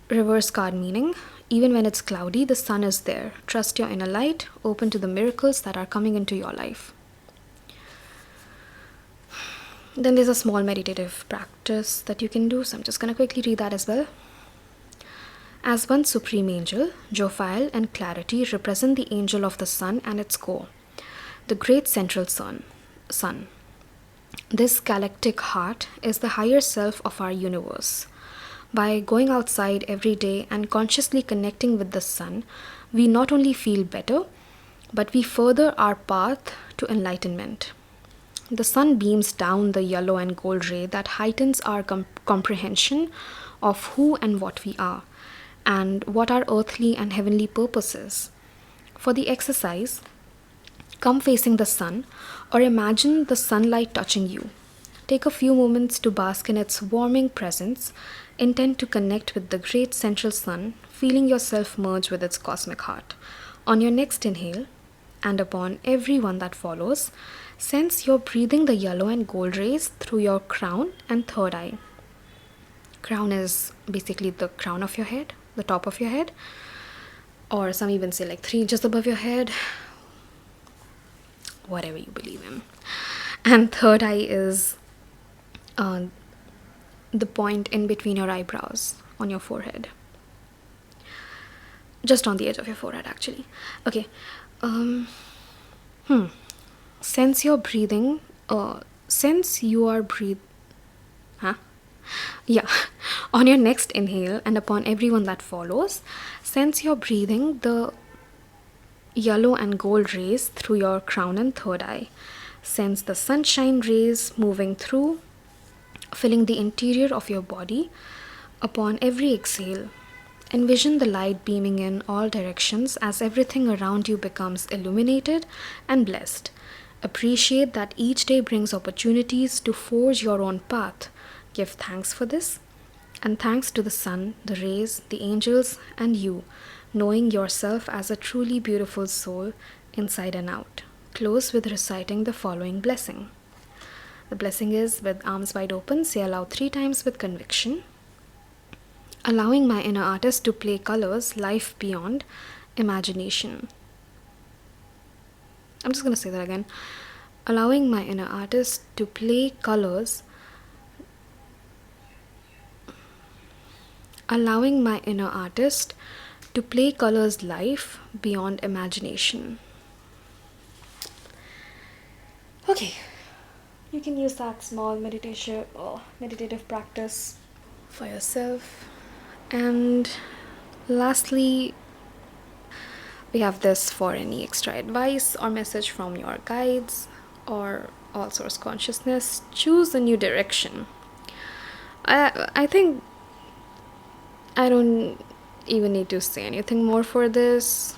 Reverse card meaning: even when it's cloudy, the sun is there. Trust your inner light, open to the miracles that are coming into your life. Then there's a small meditative practice that you can do, so I'm just going to quickly read that as well. As one supreme angel, Jophile and Clarity represent the angel of the sun and its core, the great central sun. This galactic heart is the higher self of our universe. By going outside every day and consciously connecting with the sun, we not only feel better, but we further our path to enlightenment. The sun beams down the yellow and gold ray that heightens our comprehension of who and what we are, and what our earthly and heavenly purpose is. For the exercise, come facing the sun or imagine the sunlight touching you. Take a few moments to bask in its warming presence. Intend to connect with the great central sun, feeling yourself merge with its cosmic heart. On your next inhale, and upon every one that follows, sense you're breathing the yellow and gold rays through your crown and third eye. Crown is basically the crown of your head, the top of your head, or some even say like 3 inches above your head, whatever you believe in. And third eye is the point in between your eyebrows on your forehead, just on the edge of your forehead actually. Okay. Sense you're breathing, sense you are on your next inhale and upon everyone that follows, sense you're breathing the yellow and gold rays through your crown and third eye. Sense the sunshine rays moving through, filling the interior of your body. Upon every exhale, envision the light beaming in all directions as everything around you becomes illuminated and blessed. Appreciate that each day brings opportunities to forge your own path. Give thanks for this, and thanks to the sun, the rays, the angels, and you, knowing yourself as a truly beautiful soul inside and out. Close with reciting the following blessing. The blessing is, with arms wide open, say aloud 3 times with conviction. Allowing my inner artist to play colors, life beyond imagination. I'm just going to say that again. Allowing my inner artist to play colors. Allowing my inner artist to play colors, life beyond imagination. Okay. You can use that small meditative practice for yourself. And lastly, we have this for any extra advice or message from your guides or all source consciousness. Choose a new direction. I think I don't even need to say anything more for this,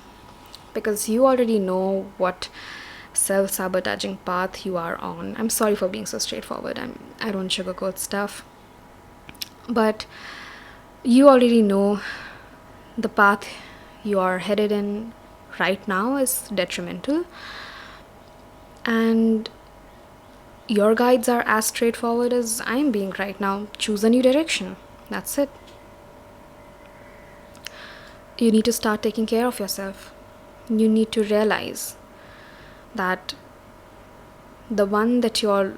because you already know what self-sabotaging path you are on. I'm sorry for being so straightforward. I don't sugarcoat stuff, but you already know the path you are headed in right now is detrimental, and your guides are as straightforward as I'm being right now. Choose a new direction. That's it. You need to start taking care of yourself. You need to realize that the one that you're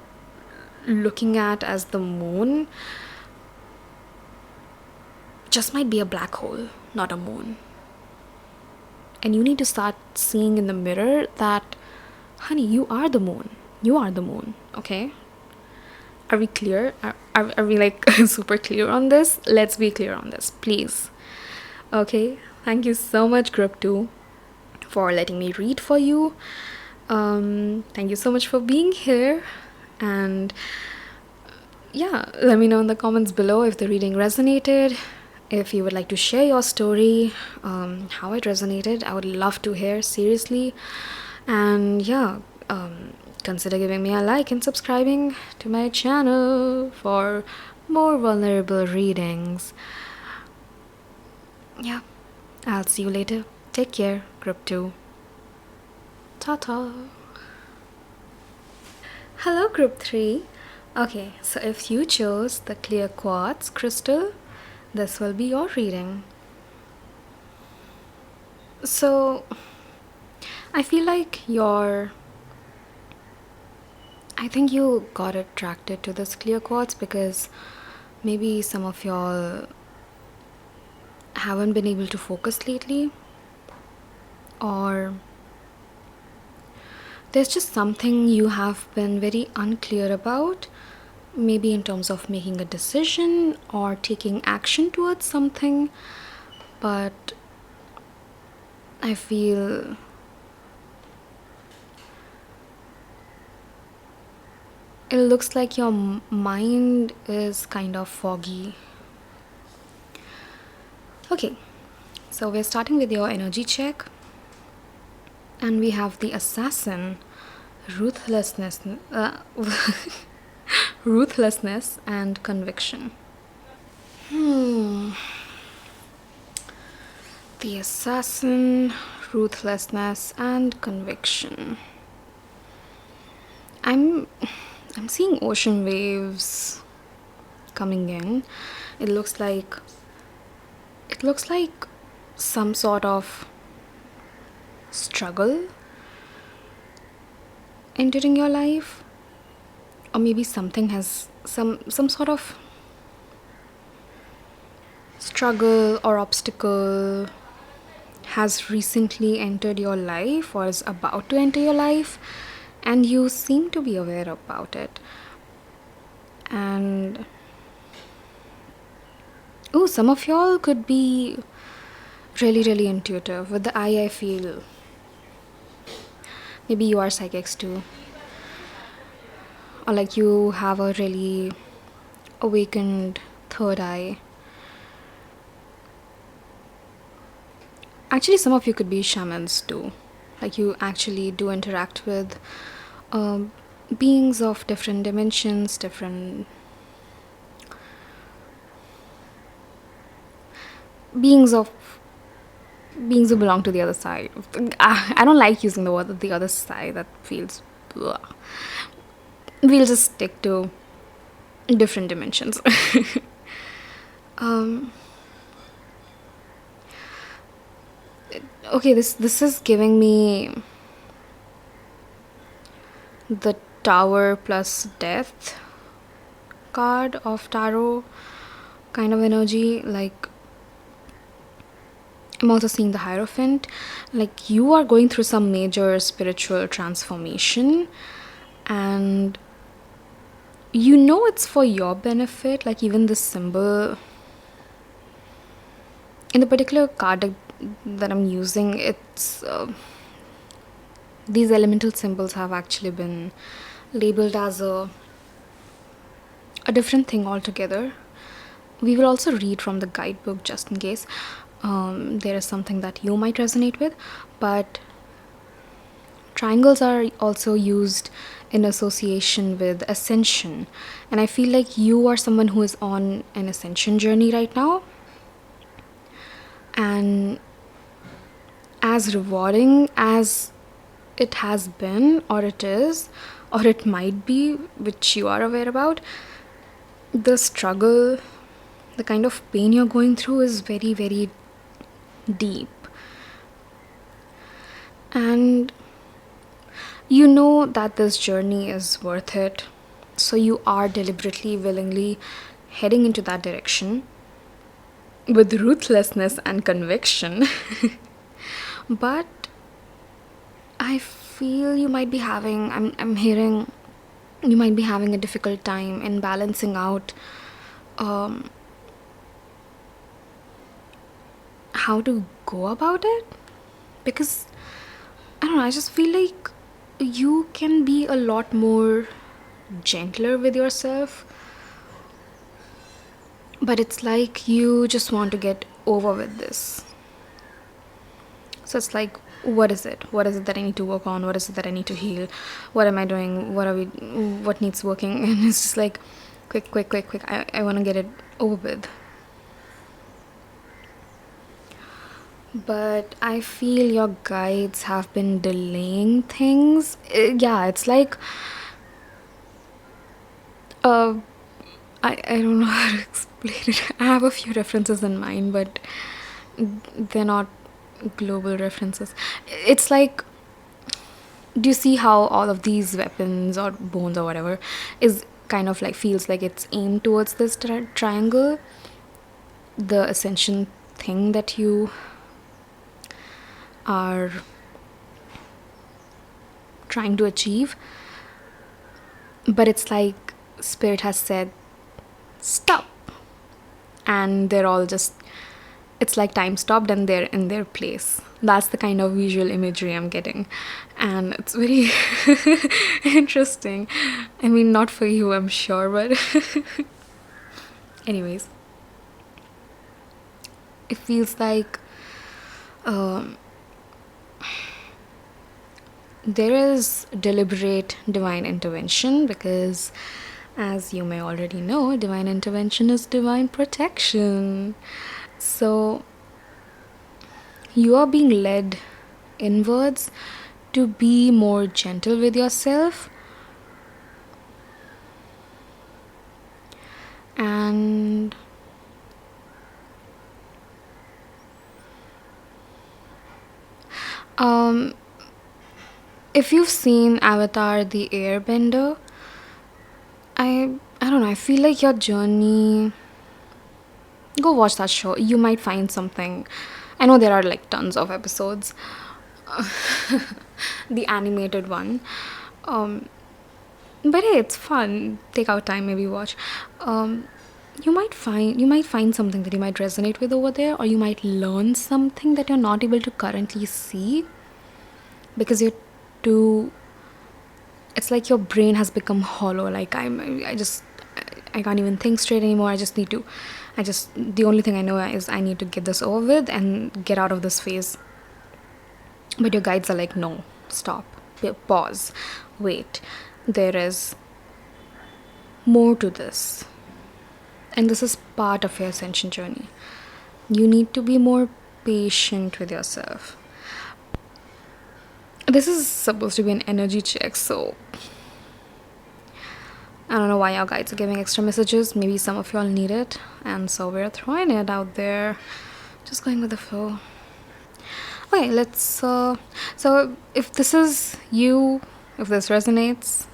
looking at as the moon just might be a black hole, not a moon. And you need to start seeing in the mirror that, honey, you are the moon. You are the moon, okay? Are we clear? Are we like super clear on this? Let's be clear on this, please. Okay, thank you so much, Group 2, for letting me read for you. Thank you so much for being here. And yeah, let me know in the comments below if the reading resonated. If you would like to share your story, how it resonated, I would love to hear, seriously. And yeah, consider giving me a like and subscribing to my channel for more vulnerable readings. Yeah, I'll see you later. Take care, Group 2. Ta-ta. Hello, Group 3. Okay, so if you chose the clear quartz crystal, this will be your reading. So, I feel like I think you got attracted to this clear quartz because maybe some of y'all haven't been able to focus lately, or there's just something you have been very unclear about, maybe in terms of making a decision or taking action towards something. But I feel it looks like your mind is kind of foggy. Okay, so we're starting with your energy check. And we have the assassin, ruthlessness, ruthlessness and conviction. The assassin, ruthlessness and conviction. I'm seeing ocean waves coming in. It looks like some sort of struggle entering your life, or maybe something has some sort of struggle or obstacle has recently entered your life or is about to enter your life, and you seem to be aware about it. And some of y'all could be really intuitive. With the eye, I feel maybe you are psychics too, or like you have a really awakened third eye. Actually, some of you could be shamans too, like you actually do interact with beings of different dimensions, different beings who belong to the other side. I don't like using the word the other side, that feels blah. We'll just stick to different dimensions. Okay, this is giving me the Tower plus Death card of tarot kind of energy. Like, I'm also seeing the Hierophant. Like, you are going through some major spiritual transformation, and you know it's for your benefit. Like, even this symbol in the particular card that I'm using, it's these elemental symbols have actually been labeled as a different thing altogether. We will also read from the guidebook just in case there is something that you might resonate with. But triangles are also used in association with ascension, and I feel like you are someone who is on an ascension journey right now. And as rewarding as it has been, or it is, or it might be, which you are aware about, the struggle, the kind of pain you're going through is very deep. And you know that this journey is worth it, so you are deliberately, willingly heading into that direction with ruthlessness and conviction. But I feel you might be having, I'm hearing you might be having a difficult time in balancing out how to go about it, because I don't know, I just feel like you can be a lot more gentler with yourself, but it's like you just want to get over with this. So it's like, what is it? What is it that I need to work on? What is it that I need to heal? What am I doing? What needs working? And it's just like, quick, quick, quick, quick. I want to get it over with. But I feel your guides have been delaying things. Yeah, it's like, uh, I don't know how to explain it. I have a few references in mind, but they're not global references. It's like, do you see how all of these weapons or bones or whatever is kind of like feels like it's aimed towards this triangle, the ascension thing that you are trying to achieve? But it's like spirit has said stop, and they're all just, it's like time stopped and they're in their place. That's the kind of visual imagery I'm getting, and it's very interesting. I mean, not for you, I'm sure, but anyways, it feels like there is deliberate divine intervention, because as you may already know, divine intervention is divine protection. So you are being led inwards to be more gentle with yourself, and if you've seen Avatar the Airbender, I don't know, I feel like your journey, go watch that show. You might find something. I know there are like tons of episodes. The animated one. But hey, it's fun. Take out time, maybe watch. You might find something that you might resonate with over there, or you might learn something that you're not able to currently see because you're too. It's like your brain has become hollow. Like I can't even think straight anymore. The only thing I know is I need to get this over with and get out of this phase. But your guides are like, no, stop, pause, wait. There is more to this. And this is part of your ascension journey. You need to be more patient with yourself. This is supposed to be an energy check, so I don't know why our guides are giving extra messages. Maybe some of y'all need it, and so we're throwing it out there. Just going with the flow. Okay, let's. So, if this is you, if this resonates,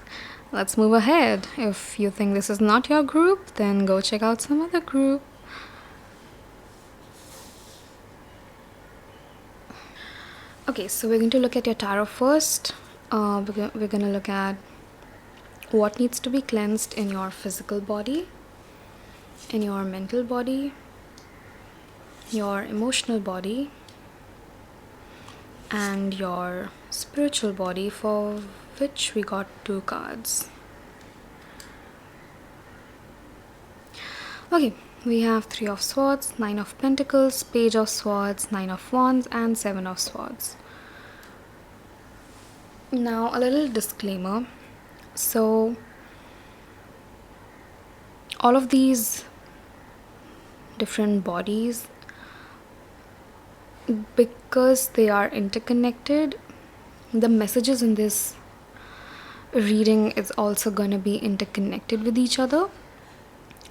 let's move ahead. If you think this is not your group, then go check out some other group. Okay, so we're going to look at your tarot first. We're going to look at what needs to be cleansed in your physical body, in your mental body, your emotional body, and your spiritual body, for which we got 2 cards. Okay, we have 3 of Swords, 9 of Pentacles, Page of Swords, 9 of Wands, and 7 of Swords. Now, a little disclaimer. So, all of these different bodies, because they are interconnected, the messages in this reading is also going to be interconnected with each other.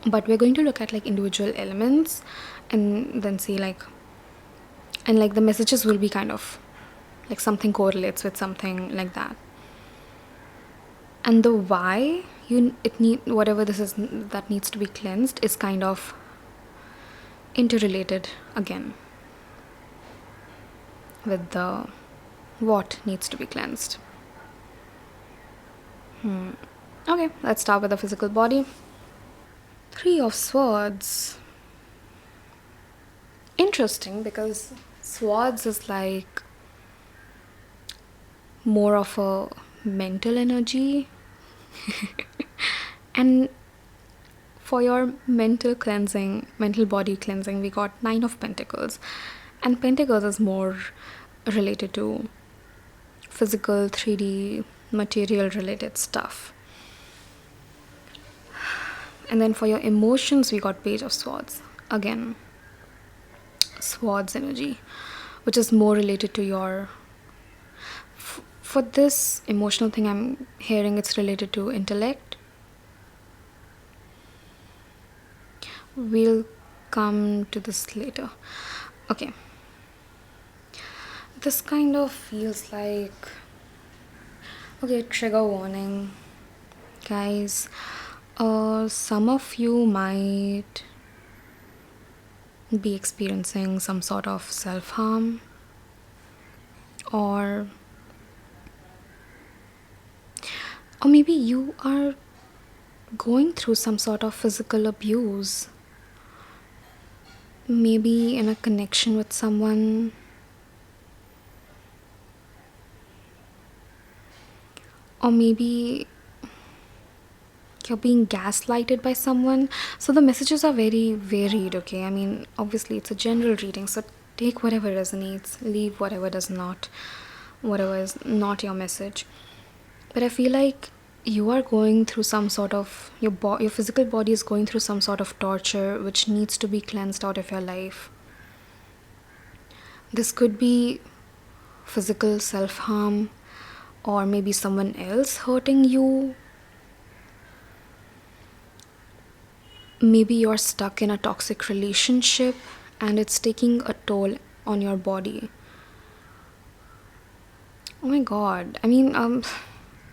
But we're going to look at like individual elements and then see like, and like the messages will be kind of like something correlates with something, like that. And the why whatever this is that needs to be cleansed is kind of interrelated again with the what needs to be cleansed. Okay, let's start with the physical body. 3 of Swords. Interesting, because Swords is like more of a mental energy. And for your mental body cleansing, we got Nine of Pentacles. And Pentacles is more related to physical, 3D, material related stuff. And then for your emotions, we got Page of Swords. Again, Swords energy, which is more related to your. For this emotional thing, I'm hearing it's related to intellect. We'll come to this later. Okay. This kind of feels like. Okay, trigger warning. Guys, some of you might be experiencing some sort of self-harm, or maybe you are going through some sort of physical abuse, maybe in a connection with someone, or maybe you're being gaslighted by someone. So the messages are very varied, okay? I mean, obviously it's a general reading, so take whatever resonates, leave whatever does not, whatever is not your message. But I feel like you are going through some sort of, your physical body is going through some sort of torture which needs to be cleansed out of your life. This could be physical self-harm, or maybe someone else hurting you. Maybe you're stuck in a toxic relationship and it's taking a toll on your body. Oh my god. I mean,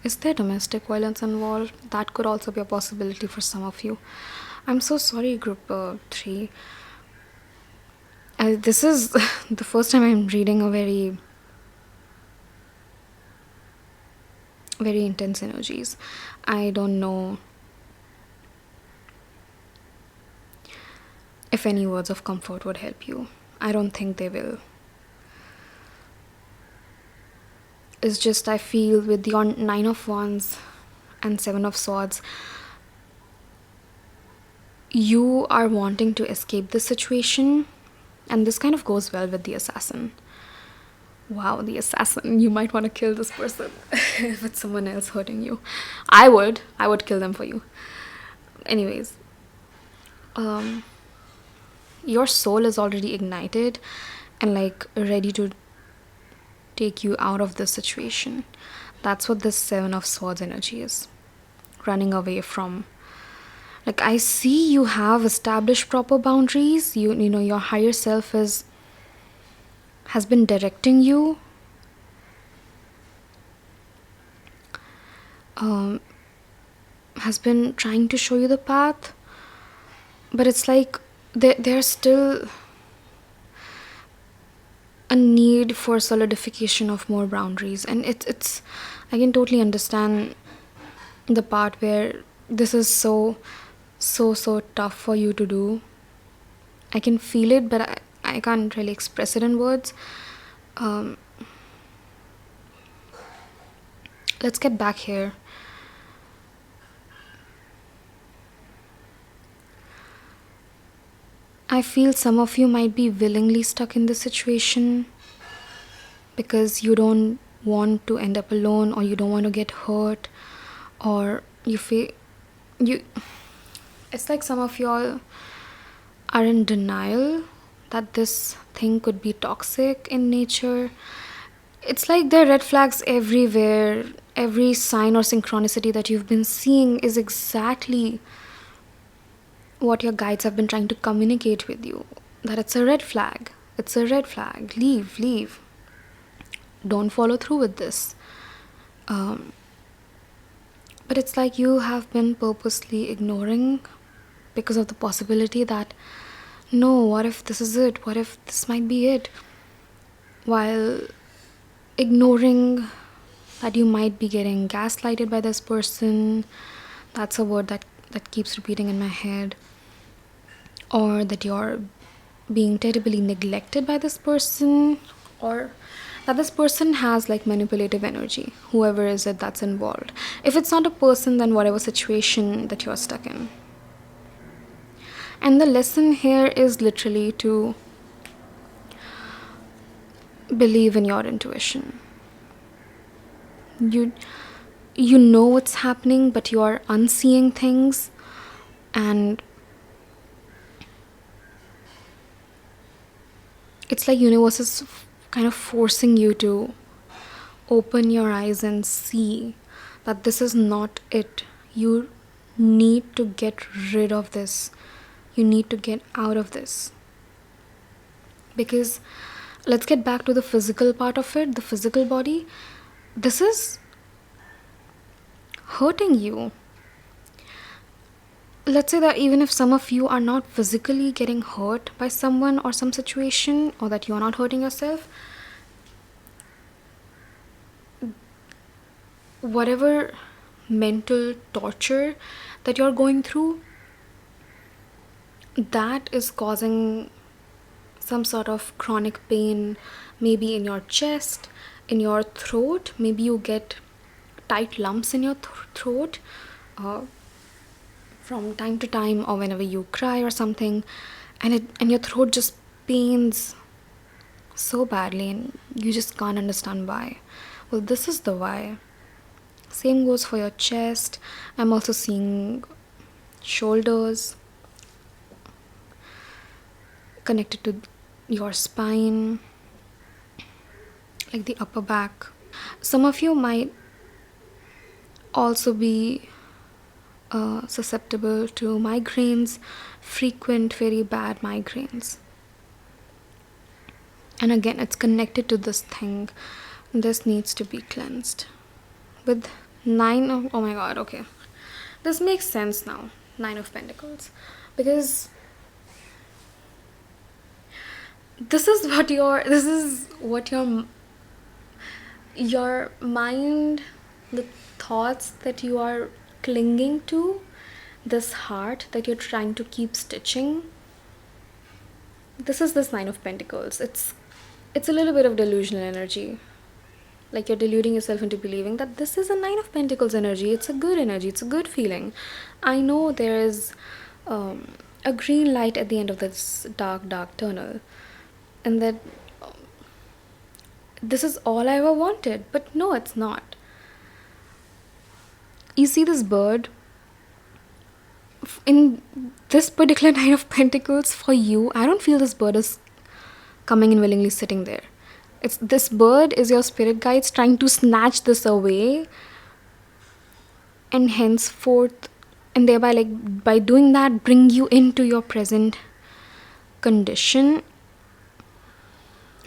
is there domestic violence involved? That could also be a possibility for some of you. I'm so sorry, group 3. This is the first time I'm reading a very, very intense energies. I don't know if any words of comfort would help you. I don't think they will. It's just I feel with your Nine of Wands and Seven of Swords, you are wanting to escape this situation, and this kind of goes well with the Assassin. Wow, the Assassin. You might want to kill this person if it's someone else hurting you. I would kill them for you. Anyways, your soul is already ignited and like ready to take you out of this situation. That's what this Seven of Swords energy is. Running away from. Like, I see you have established proper boundaries. You know, your higher self has been directing you. Has been trying to show you the path. But it's like there's still a need for solidification of more boundaries, and it's I can totally understand the part where this is so tough for you to do. I can feel it, but I can't really express it in words. Let's get back here. I feel some of you might be willingly stuck in this situation because you don't want to end up alone, or you don't want to get hurt, or you feel it's like some of y'all are in denial that this thing could be toxic in nature. It's like there are red flags everywhere. Every sign or synchronicity that you've been seeing is exactly what your guides have been trying to communicate with you. That it's a red flag. It's a red flag. Leave. Don't follow through with this. But it's like you have been purposely ignoring because of the possibility that, no, what if this is it? What if this might be it? While ignoring that you might be getting gaslighted by this person. That's a word that keeps repeating in my head. Or that you're being terribly neglected by this person. Or that this person has like manipulative energy, whoever is it that's involved. If it's not a person, then whatever situation that you're stuck in. And the lesson here is literally to believe in your intuition. You know what's happening, but you are unseeing things, and it's like universe is kind of forcing you to open your eyes and see that this is not it. You need to get rid of this. You need to get out of this. Because let's get back to the physical part of it, the physical body. This is hurting you. Let's say that even if some of you are not physically getting hurt by someone or some situation, or that you're not hurting yourself, whatever mental torture that you're going through, that is causing some sort of chronic pain, maybe in your chest, in your throat. Maybe you get tight lumps in your throat from time to time, or whenever you cry or something, and your throat just pains so badly, and you just can't understand why. Well, this is the why. Same goes for your chest. I'm also seeing shoulders connected to your spine, like the upper back. Some of you might also be susceptible to migraines, frequent, very bad migraines. And again, it's connected to this thing. This needs to be cleansed. With oh my god, okay. This makes sense now. 9 of Pentacles. Because this is what your mind, the thoughts that you are clinging to, this heart that you're trying to keep stitching. This is this 9 of Pentacles. It's a little bit of delusional energy. Like you're deluding yourself into believing that this is a 9 of Pentacles energy. It's a good energy. It's a good feeling. I know there is a green light at the end of this dark, dark tunnel. And that this is all I ever wanted. But no, it's not. You see this bird? In this particular 9 of Pentacles, for you, I don't feel this bird is coming and willingly sitting there. This bird is your spirit guides trying to snatch this away, and henceforth, and thereby, like, by doing that, bring you into your present condition,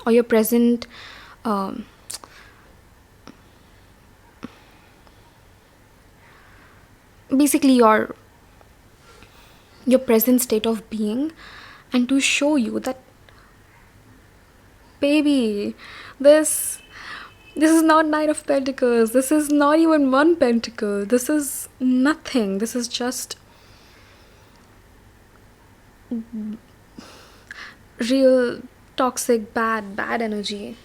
or your present basically your present state of being, and to show you that, baby, this is not 9 of Pentacles. This is not even 1 pentacle. This is nothing. This is just real toxic, bad energy.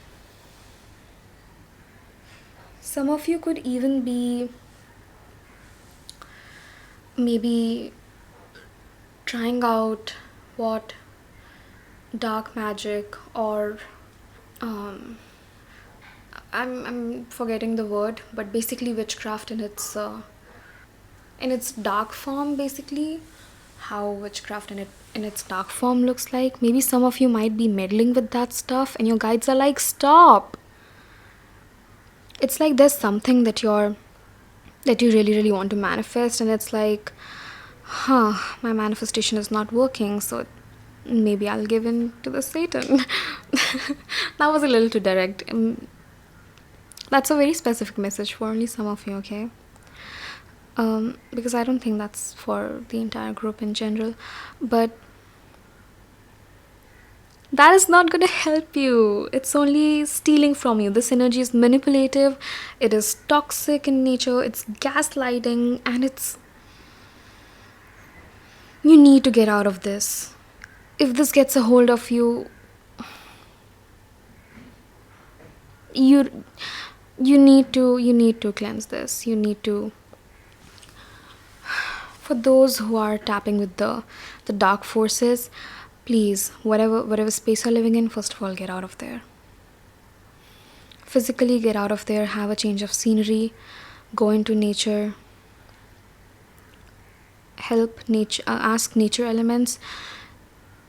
Some of you could even be maybe trying out what dark magic, or I'm forgetting the word, but basically witchcraft in its dark form, basically how witchcraft in its dark form looks like. Maybe some of you might be meddling with that stuff, and your guides are like, stop. It's like there's something that you really want to manifest, and it's like, my manifestation is not working, so maybe I'll give in to the Satan. That was a little too direct. That's a very specific message for only some of you, okay? Because I don't think that's for the entire group in general. But that is not going to help you. It's only stealing from you. This energy is manipulative. It is toxic in nature. It's gaslighting, and you need to get out of this. If this gets a hold of you, you you need to cleanse this. You need to, for those who are tapping with the dark forces, please, whatever space you're living in, first of all, get out of there. Physically get out of there, have a change of scenery, go into nature, ask nature elements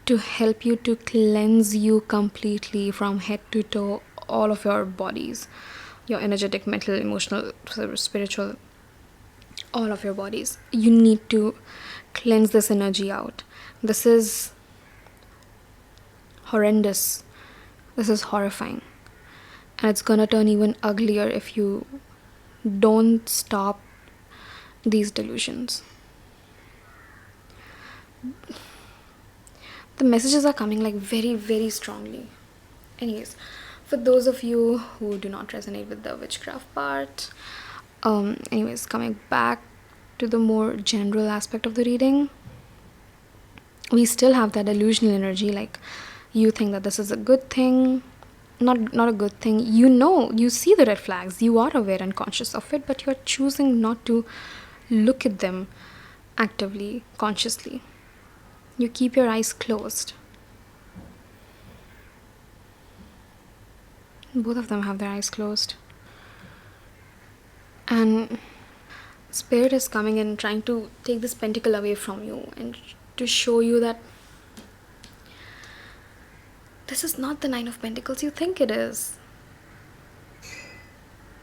to help you, to cleanse you completely from head to toe, all of your bodies, your energetic, mental, emotional, spiritual, all of your bodies. You need to cleanse this energy out. This is horrendous. This is horrifying. And it's gonna turn even uglier if you don't stop these delusions. The messages are coming like very, very strongly. Anyways, for those of you who do not resonate with the witchcraft part, anyways, coming back to the more general aspect of the reading, we still have that delusional energy. Like, you think that this is a good thing, not a good thing. You see the red flags, you are aware and conscious of it, but you're choosing not to look at them actively, consciously. You keep your eyes closed. Both of them have their eyes closed. And Spirit is coming in, trying to take this pentacle away from you and to show you that this is not the Nine of Pentacles you think it is.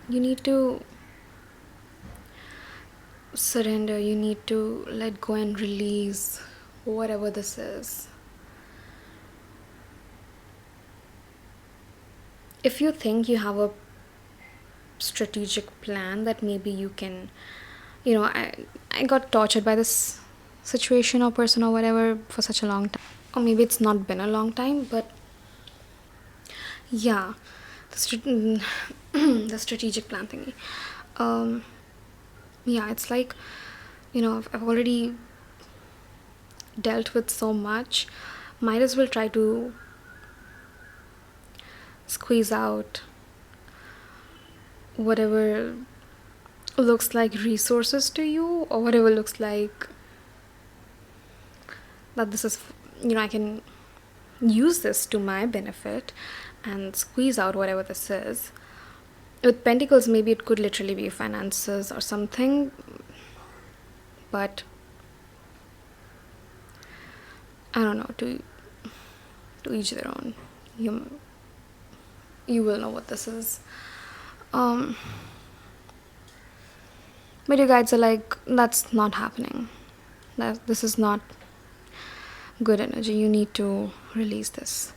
You need to surrender. You need to let go and release whatever this is. If you think you have a strategic plan that maybe you can, I got tortured by this situation or person or whatever for such a long time, or maybe it's not been a long time, but yeah, the strategic plan thingy. Yeah, it's like, I've already dealt with so much, might as well try to squeeze out whatever looks like resources to you, or whatever looks like that this is, I can use this to my benefit and squeeze out whatever this is. With Pentacles, maybe it could literally be finances or something, but I don't know, to each their own. You will know what this is. But your guides are like, that's not happening. This is not good energy. You need to release this.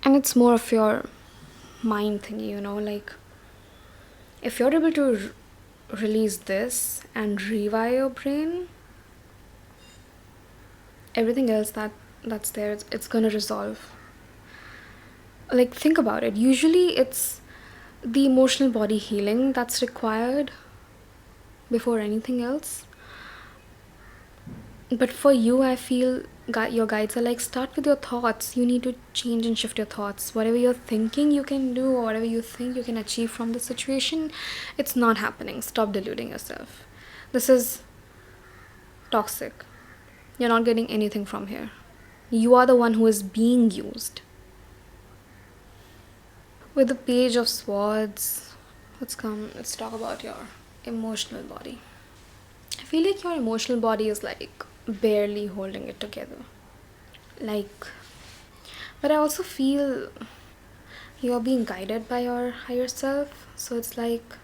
And it's more of your mind thingy, like, if you're able to release this and rewire your brain, everything else that's there, it's gonna resolve. Like, think about it. Usually it's the emotional body healing that's required before anything else. But for you, I feel your guides are like, start with your thoughts. You need to change and shift your thoughts. Whatever you're thinking you can do, or whatever you think you can achieve from the situation, it's not happening. Stop deluding yourself. This is toxic. You're not getting anything from here. You are the one who is being used. With the Page of Swords, let's talk about your emotional body. I feel like your emotional body is like barely holding it together. But I also feel you're being guided by your higher self. So it's like,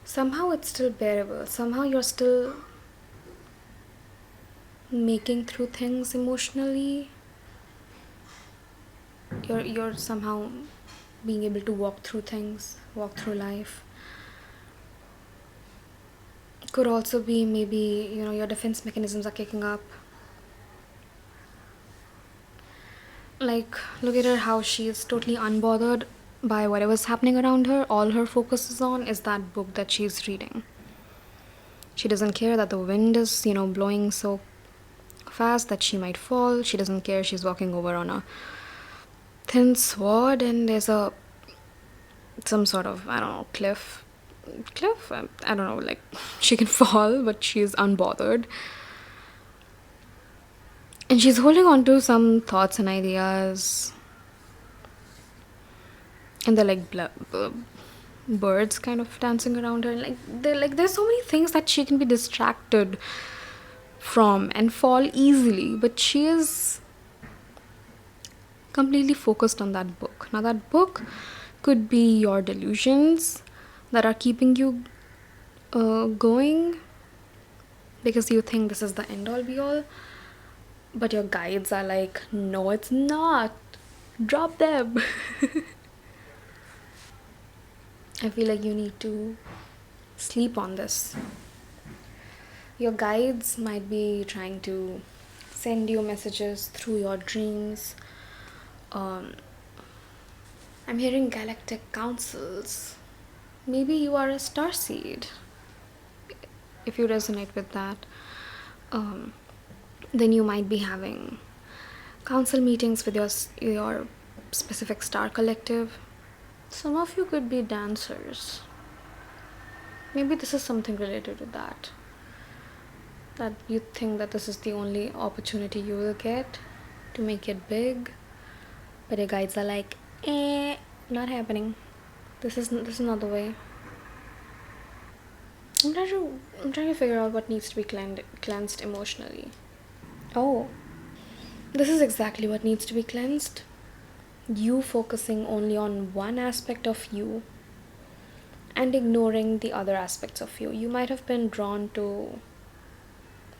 somehow it's still bearable. Somehow you're still making through things emotionally. You're somehow being able to walk through things, walk through life. Could also be maybe, your defense mechanisms are kicking up. Like, look at her, how she is totally unbothered by whatever's happening around her. All her focus is on is that book that she's reading. She doesn't care that the wind is, blowing so fast that she might fall. She doesn't care she's walking over on a thin sword, and there's a some sort of, I don't know, cliff, I don't know, like she can fall, but she's unbothered, and she's holding on to some thoughts and ideas, and they're like birds kind of dancing around her, and there's so many things that she can be distracted from and fall easily, but she is completely focused on that book. Now that book could be your delusions that are keeping you going because you think this is the end all be all, but your guides are like, no, it's not, drop them. I feel like you need to sleep on this. Your guides might be trying to send you messages through your dreams. um, I'm hearing galactic councils. Maybe you are a starseed. If you resonate with that, um, then you might be having council meetings with your specific star collective. Some of you could be dancers. Maybe this is something related to that. That you think that this is the only opportunity you will get to make it big, but your guides are like, not happening. This is not the way. I'm trying to figure out what needs to be cleansed emotionally. Oh, this is exactly what needs to be cleansed. You focusing only on one aspect of you and ignoring the other aspects of you. You might have been drawn to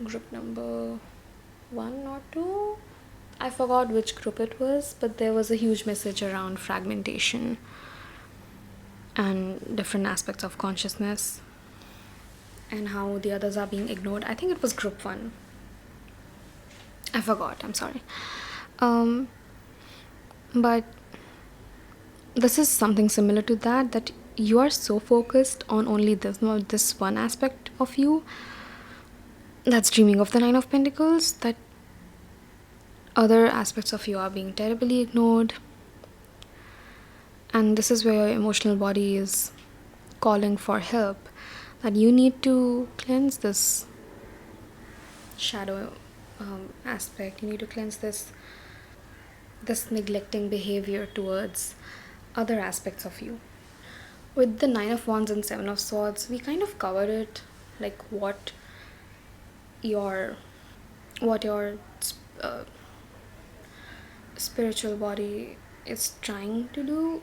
group number 1 or 2. I forgot which group it was, but there was a huge message around fragmentation and different aspects of consciousness and how the others are being ignored. I think it was group 1. I forgot, I'm sorry. But this is something similar to that you are so focused on only this one aspect of you that's dreaming of the 9 of Pentacles, that other aspects of you are being terribly ignored. And this is where your emotional body is calling for help, that you need to cleanse this shadow aspect. You need to cleanse this neglecting behavior towards other aspects of you. With the 9 of Wands and 7 of Swords, we kind of covered it, like what your spiritual body is trying to do.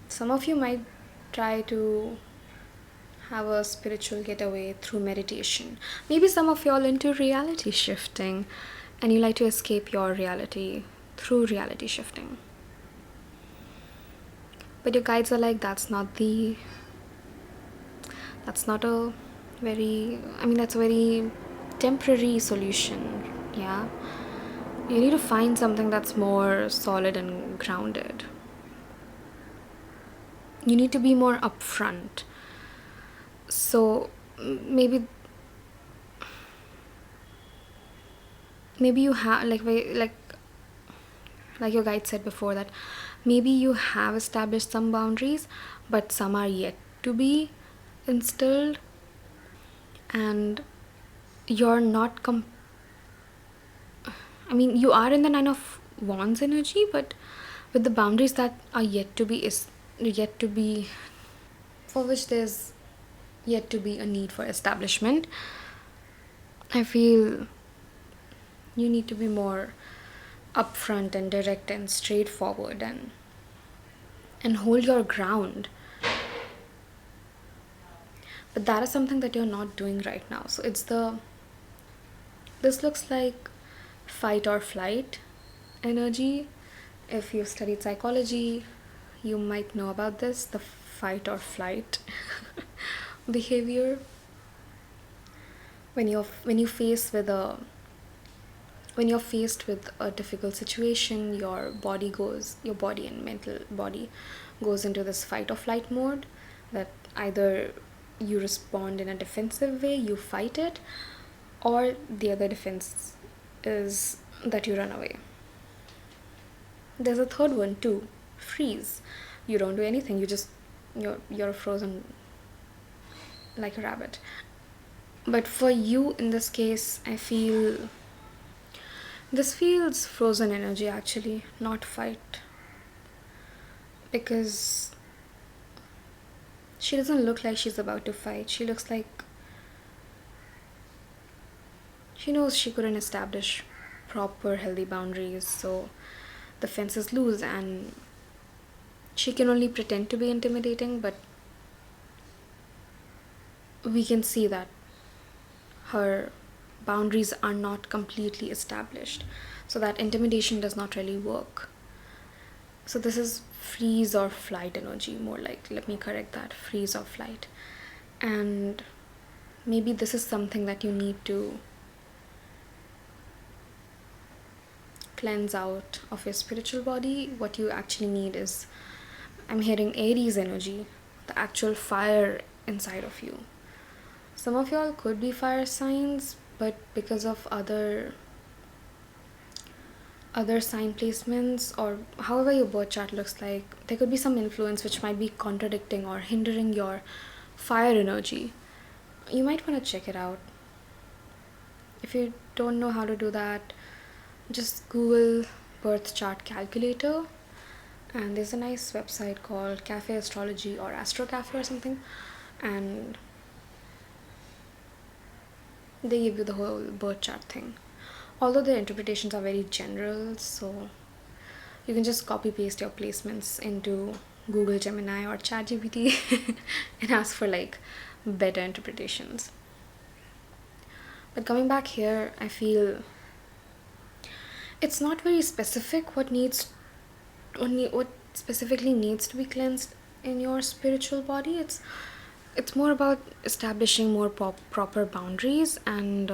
Some of you might try to have a spiritual getaway through meditation. Maybe some of y'all into reality shifting, and you like to escape your reality through reality shifting. But your guides are like, that's a very temporary solution. Yeah, you need to find something that's more solid and grounded. You need to be more upfront. So maybe you have like your guide said before, that maybe you have established some boundaries, but some are yet to be instilled, and you're not you are in the 9 of Wands energy, but with the boundaries that are yet to be for which there's yet to be a need for establishment. I feel you need to be more upfront and direct and straightforward and hold your ground. But that is something that you're not doing right now. So this looks like fight or flight energy. If you've studied psychology, you might know about this, the fight or flight behavior. When you're faced with a difficult situation, your body and mental body goes into this fight or flight mode, that either you respond in a defensive way, you fight it, or the other defense is that you run away. There's a third one too, freeze. You don't do anything, you're frozen like a rabbit. But for you in this case, I feel this feels frozen energy actually, not fight. Because she doesn't look like she's about to fight. She looks like she knows she couldn't establish proper healthy boundaries, so the fence is loose and she can only pretend to be intimidating, but we can see that her boundaries are not completely established, so that intimidation does not really work. So this is freeze or flight energy, more like, let me correct that, freeze or flight. And maybe this is something that you need to cleanse out of your spiritual body. What you actually need is, I'm hearing Aries energy, the actual fire inside of you. Some of y'all could be fire signs, but because of other sign placements or however your birth chart looks like, there could be some influence which might be contradicting or hindering your fire energy. You might want to check it out. If you don't know how to do that, just Google birth chart calculator, and there's a nice website called Cafe Astrology or Astro Cafe or something, and they give you the whole birth chart thing. Although their interpretations are very general, so you can just copy paste your placements into Google Gemini or ChatGPT and ask for like better interpretations. But coming back here, I feel it's not very specific what specifically needs to be cleansed in your spiritual body. It's more about establishing more proper boundaries, and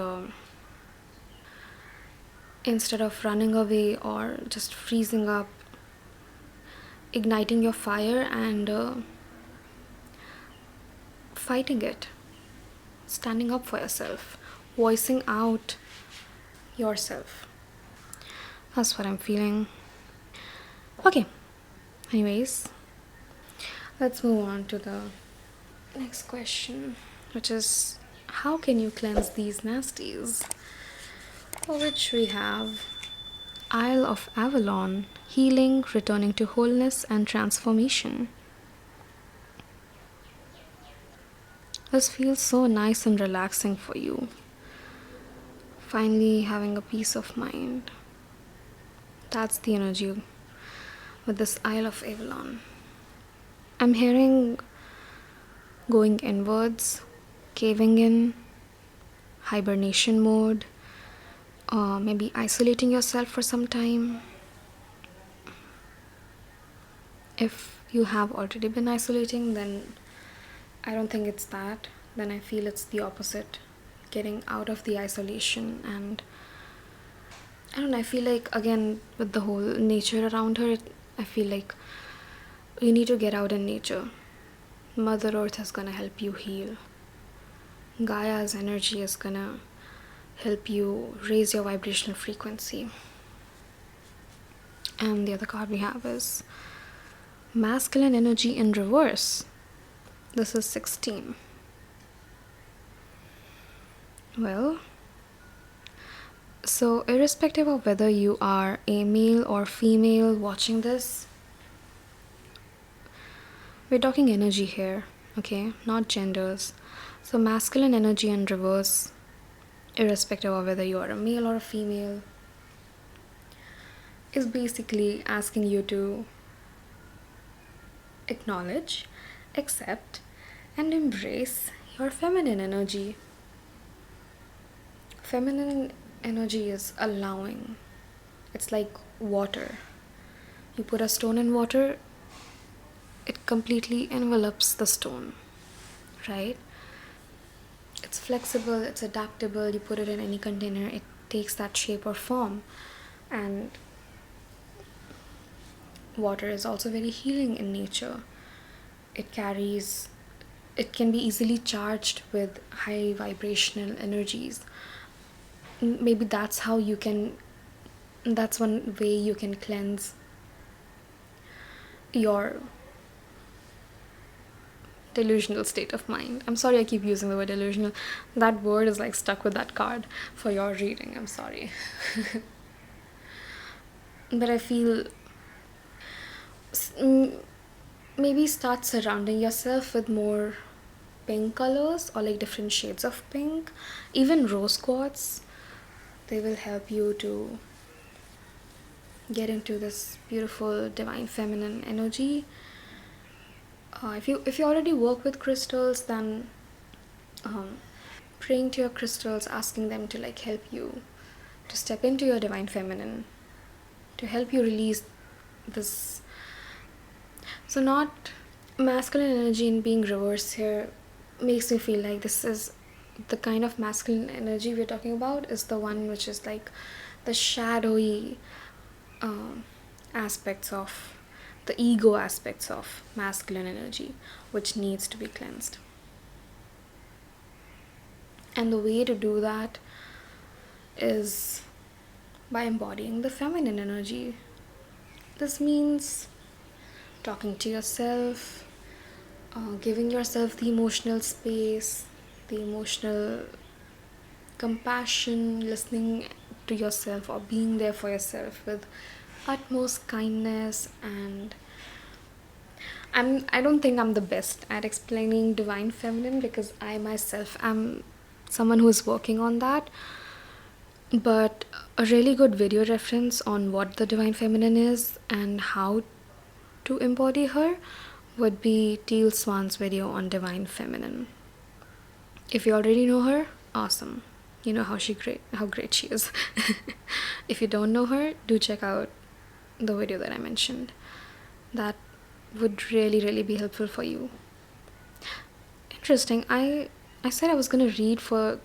instead of running away or just freezing up, igniting your fire and fighting it, standing up for yourself, voicing out yourself. That's what I'm feeling. Okay, anyways, let's move on to the next question, which is, how can you cleanse these nasties? For which we have Isle of Avalon, healing, returning to wholeness and transformation. This feels so nice and relaxing for you. Finally having a peace of mind. That's the energy with this Isle of Avalon. I'm hearing going inwards, caving in, hibernation mode, or maybe isolating yourself for some time. If you have already been isolating, then I don't think it's that. Then I feel it's the opposite, getting out of the isolation. And I don't know, I feel like, again, with the whole nature around her, I feel like you need to get out in nature. Mother Earth is gonna help you heal. Gaia's energy is gonna help you raise your vibrational frequency. And the other card we have is masculine energy in reverse. This is 16. Well, so irrespective of whether you are a male or female watching this, we're talking energy here, okay? Not genders. So masculine energy in reverse, irrespective of whether you are a male or a female, is basically asking you to acknowledge, accept, and embrace your feminine energy. Feminine energy is allowing. It's like water. You put a stone in water, it completely envelops the stone, right? It's flexible, it's adaptable. You put it in any container, it takes that shape or form. And water is also very healing in nature. It can be easily charged with high vibrational energies. Maybe that's one way you can cleanse your delusional state of mind. I'm sorry I keep using the word delusional. That word is like stuck with that card for your reading. I'm sorry. But I feel maybe start surrounding yourself with more pink colors or like different shades of pink. Even rose quartz, they will help you to get into this beautiful divine feminine energy. If you already work with crystals, then praying to your crystals, asking them to like help you to step into your divine feminine, to help you release this. So not masculine energy in being reversed here makes me feel like this is the kind of masculine energy we're talking about is the one which is like the shadowy aspects of the ego aspects of masculine energy, which needs to be cleansed. And the way to do that is by embodying the feminine energy. This means talking to yourself, giving yourself the emotional space, the emotional compassion, listening to yourself or being there for yourself with utmost kindness. And I don't think I'm the best at explaining divine feminine because I myself am someone who is working on that. But a really good video reference on what the divine feminine is and how to embody her would be Teal Swan's video on divine feminine. If you already know her, awesome. You know how great she is. If you don't know her, do check out the video that I mentioned. That would really be helpful for you. Interesting. I said I was gonna read for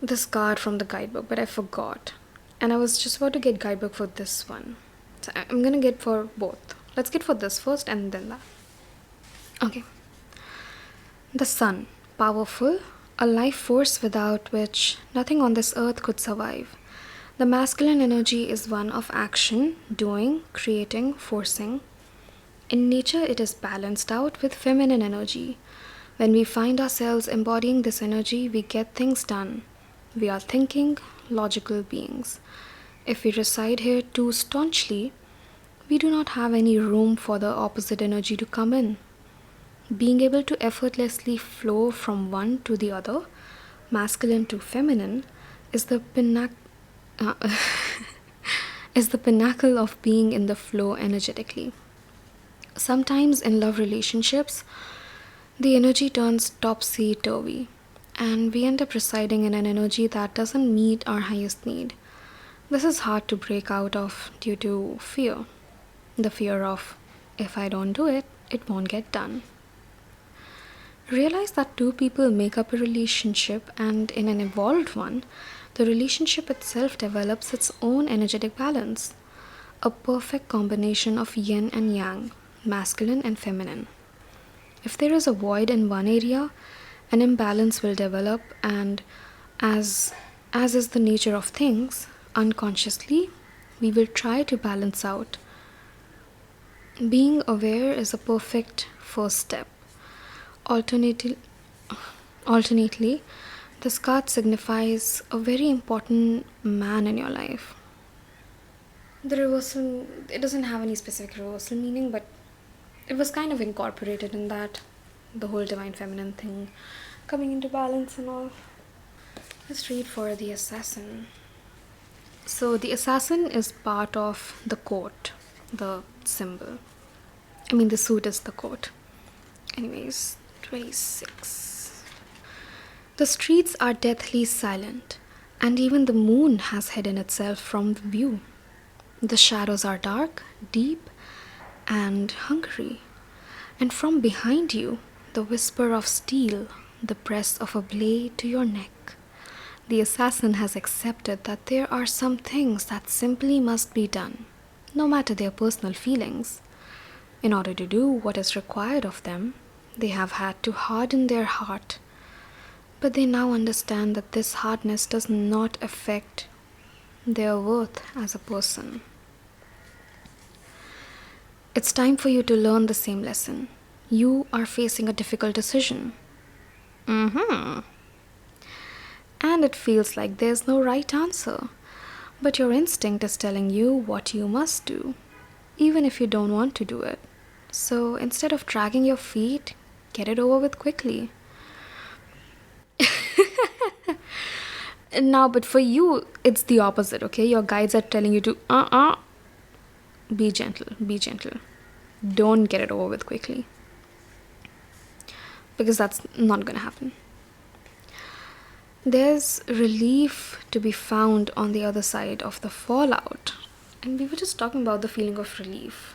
this card from the guidebook, but I forgot. And I was just about to get guidebook for this one. So I'm gonna get for both. Let's get for this first and then that. Okay. The sun, powerful, a life force without which nothing on this earth could survive. The masculine energy is one of action, doing, creating, forcing. In nature, it is balanced out with feminine energy. When we find ourselves embodying this energy, we get things done. We are thinking, logical beings. If we reside here too staunchly, we do not have any room for the opposite energy to come in. Being able to effortlessly flow from one to the other, masculine to feminine, is the pinnacle of being in the flow energetically. Sometimes in love relationships, the energy turns topsy-turvy, and we end up residing in an energy that doesn't meet our highest need. This is hard to break out of due to fear. The fear of, if I don't do it, it won't get done. Realize that two people make up a relationship, and in an evolved one, the relationship itself develops its own energetic balance, a perfect combination of yin and yang, masculine and feminine. If there is a void in one area, an imbalance will develop, and as is the nature of things, unconsciously, we will try to balance out. Being aware is a perfect first step. Alternately, this card signifies a very important man in your life. The reversal, it doesn't have any specific reversal meaning, but it was kind of incorporated in that, the whole divine feminine thing coming into balance and all. Let's read for the assassin. So the assassin is part of the court, the symbol. The suit is the court. Anyways, 26. The streets are deathly silent, and even the moon has hidden itself from the view. The shadows are dark, deep, and hungry. And from behind you, the whisper of steel, the press of a blade to your neck. The assassin has accepted that there are some things that simply must be done, no matter their personal feelings. In order to do what is required of them, they have had to harden their heart. But they now understand that this hardness does not affect their worth as a person. It's time for you to learn the same lesson. You are facing a difficult decision. Mm-hmm. And it feels like there's no right answer. But your instinct is telling you what you must do, even if you don't want to do it. So instead of dragging your feet, get it over with quickly. Now, but for you, it's the opposite, okay? Your guides are telling you to, be gentle, be gentle. Don't get it over with quickly. Because that's not gonna happen. There's relief to be found on the other side of the fallout. And we were just talking about the feeling of relief.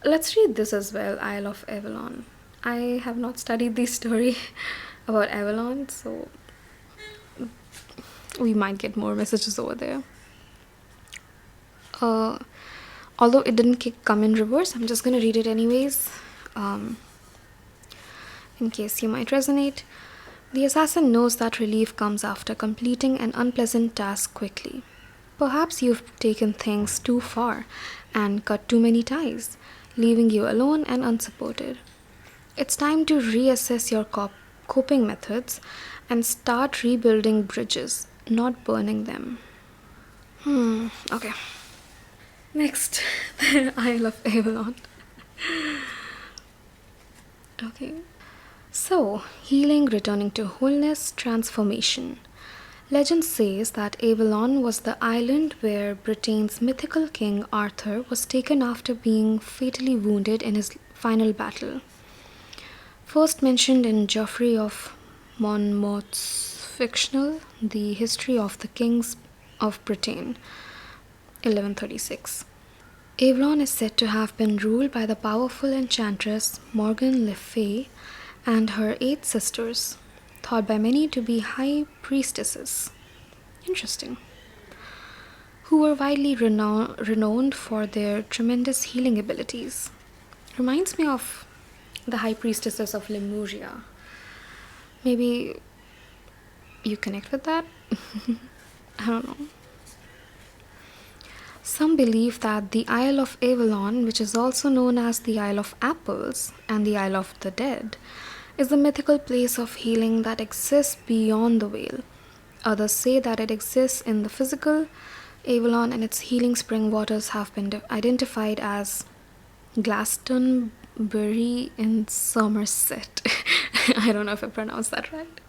Let's read this as well, Isle of Avalon. I have not studied the story about Avalon, so we might get more messages over there. Although it didn't come in reverse, I'm just gonna read it anyways, in case you might resonate. The assassin knows that relief comes after completing an unpleasant task quickly. Perhaps you've taken things too far and cut too many ties, leaving you alone and unsupported. It's time to reassess your coping methods and start rebuilding bridges, not burning them. Okay. Next, the Isle of Avalon. Okay. So, healing, returning to wholeness, transformation. Legend says that Avalon was the island where Britain's mythical king Arthur was taken after being fatally wounded in his final battle. First mentioned in Geoffrey of Monmouth's fictional The History of the Kings of Britain, 1136. Avalon is said to have been ruled by the powerful enchantress Morgan Le Fay and her 8 sisters, thought by many to be high priestesses. Interesting. Who were widely renowned for their tremendous healing abilities. Reminds me of the high priestesses of Lemuria. Maybe you connect with that? I don't know. Some believe that the Isle of Avalon, which is also known as the Isle of Apples and the Isle of the Dead, is a mythical place of healing that exists beyond the veil. Others say that it exists in the physical. Avalon and its healing spring waters have been identified as Glastonbury in Somerset. I don't know if I pronounced that right.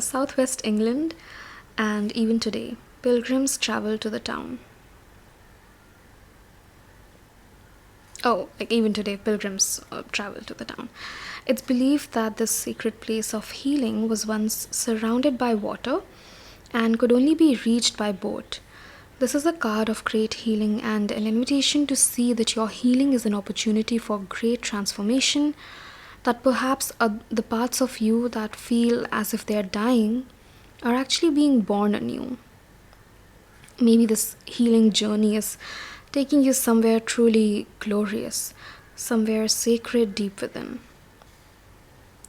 Southwest England, and even today, pilgrims travel to the town. Even today, pilgrims travel to the town. It's believed that this sacred place of healing was once surrounded by water and could only be reached by boat. This is a card of great healing and an invitation to see that your healing is an opportunity for great transformation, that perhaps the parts of you that feel as if they're dying are actually being born anew. Maybe this healing journey is taking you somewhere truly glorious, somewhere sacred deep within.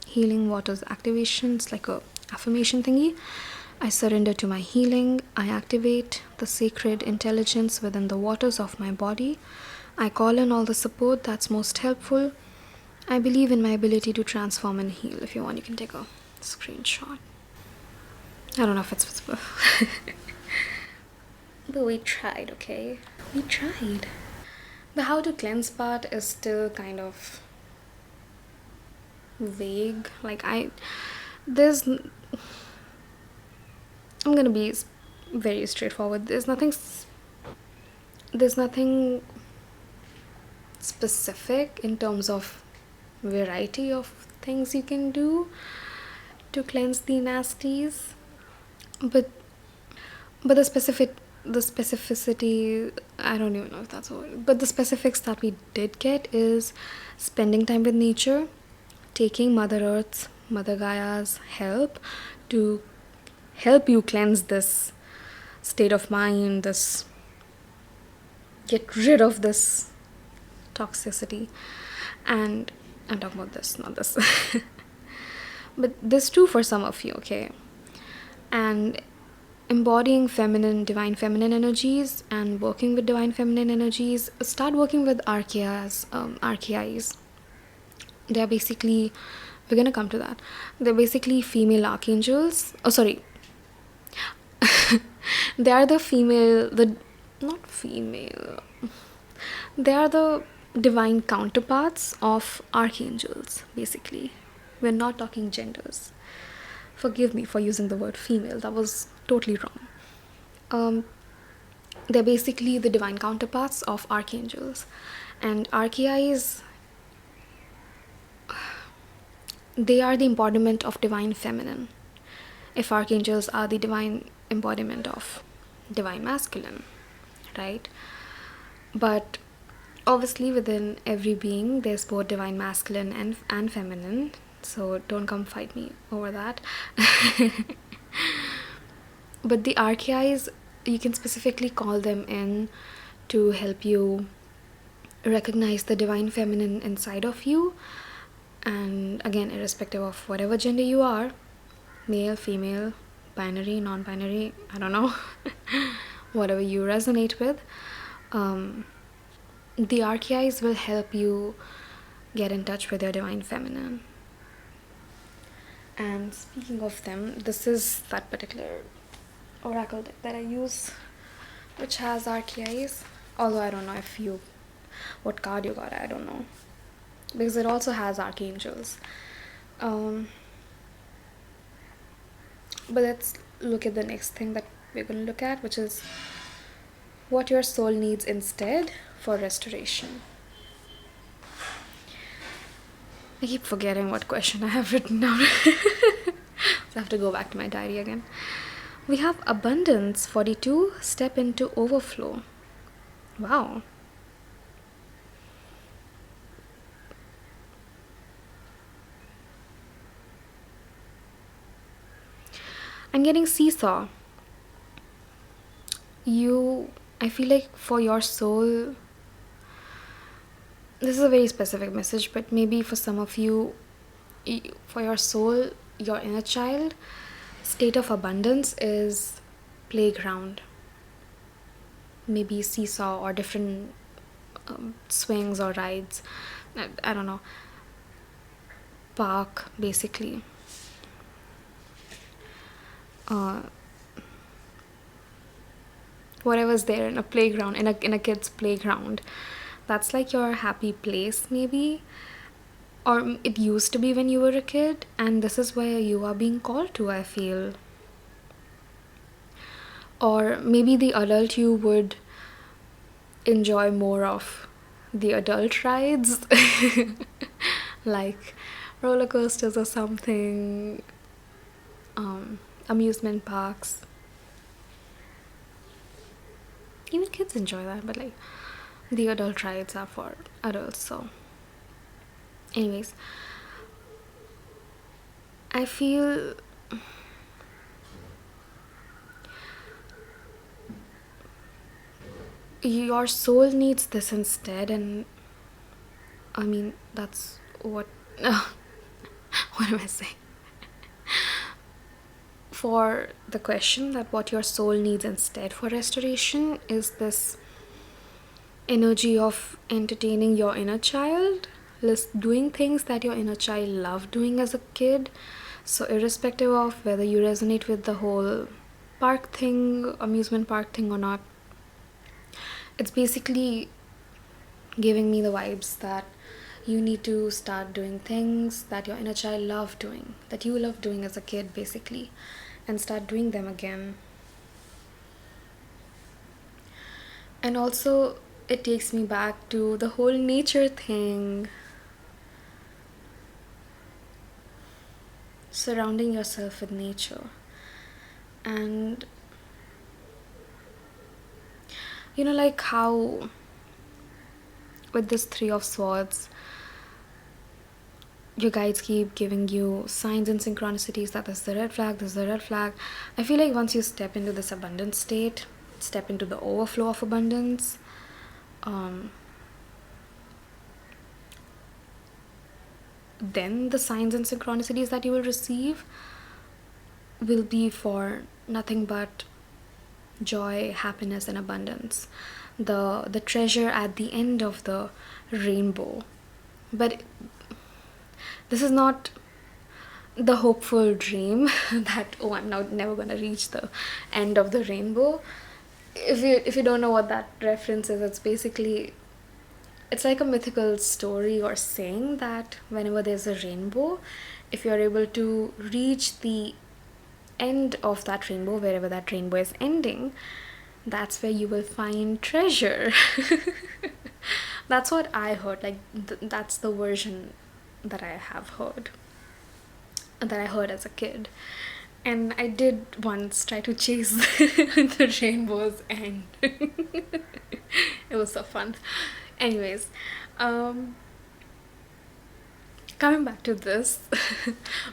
Healing waters activation, it's like a affirmation thingy. I surrender to my healing. I activate the sacred intelligence within the waters of my body. I call in all the support that's most helpful. I believe in my ability to transform and heal. If you want, you can take a screenshot. I don't know if it's visible. But we tried, okay? We tried. The how to cleanse part is still kind of vague. I'm gonna be very straightforward. There's nothing specific in terms of variety of things you can do to cleanse the nasties, but the specificity, I don't even know if that's a word, but the specifics that we did get is spending time with nature, taking Mother Earth's, Mother Gaia's help to help you cleanse this state of mind, get rid of this toxicity. And I'm talking about this, not this. But this too for some of you, okay? And embodying divine feminine energies and working with divine feminine energies, start working with archeais. They're basically, we're gonna come to that. They're basically female archangels. Oh, sorry. They are the female, not female. They are the divine counterparts of archangels, basically. We're not talking genders. Forgive me for using the word female, that was totally wrong. They're basically the divine counterparts of archangels. And archeais, they are the embodiment of divine feminine, if archangels are the divine embodiment of divine masculine, right? But obviously within every being there's both divine masculine and feminine, so don't come fight me over that. But the archeais, you can specifically call them in to help you recognize the divine feminine inside of you. And again, irrespective of whatever gender you are, male, female, binary, non-binary, I don't know, whatever you resonate with, the archeais will help you get in touch with your divine feminine. And speaking of them, this is that particular oracle deck that I use, which has archeais, although I don't know what card you got, I don't know, because it also has archangels. But let's look at the next thing that we're going to look at, which is what your soul needs instead for restoration. I keep forgetting what question I have written down. So I have to go back to my diary again. We have abundance 42, step into overflow. Wow. I'm getting seesaw. I feel like for your soul, this is a very specific message, but maybe for some of you, for your soul, your inner child, state of abundance is playground. Maybe seesaw or different swings or rides. I don't know. Park, basically. Whatever's there in a playground, in a kid's playground, that's like your happy place, maybe, or it used to be when you were a kid, and this is where you are being called to, I feel. Or maybe the adult you would enjoy more of the adult rides, like roller coasters or something, amusement parks. Even kids enjoy that, but like the adult rides are for adults. So anyways, I feel your soul needs this instead. And I mean, that's what what am I saying? For the question that what your soul needs instead for restoration is this energy of entertaining your inner child, doing things that your inner child loved doing as a kid. So irrespective of whether you resonate with the whole park thing, amusement park thing or not, it's basically giving me the vibes that you need to start doing things that your inner child loved doing, that you loved doing as a kid, basically, and start doing them again. And also, it takes me back to the whole nature thing. Surrounding yourself with nature. And you know, like how with this 3 of Swords, your guides keep giving you signs and synchronicities that this is the red flag, this is the red flag. I feel like once you step into this abundant state, step into the overflow of abundance, then the signs and synchronicities that you will receive will be for nothing but joy, happiness, and abundance. The treasure at the end of the rainbow. But this is not the hopeful dream that, oh, I'm now never gonna reach the end of the rainbow. If you don't know what that reference is, it's like a mythical story or saying that whenever there's a rainbow, if you're able to reach the end of that rainbow, wherever that rainbow is ending, that's where you will find treasure. That's what I heard. Like, that's the version that I have heard, that I heard as a kid. And I did once try to chase the rainbow's end. It was so fun. Anyways, coming back to this,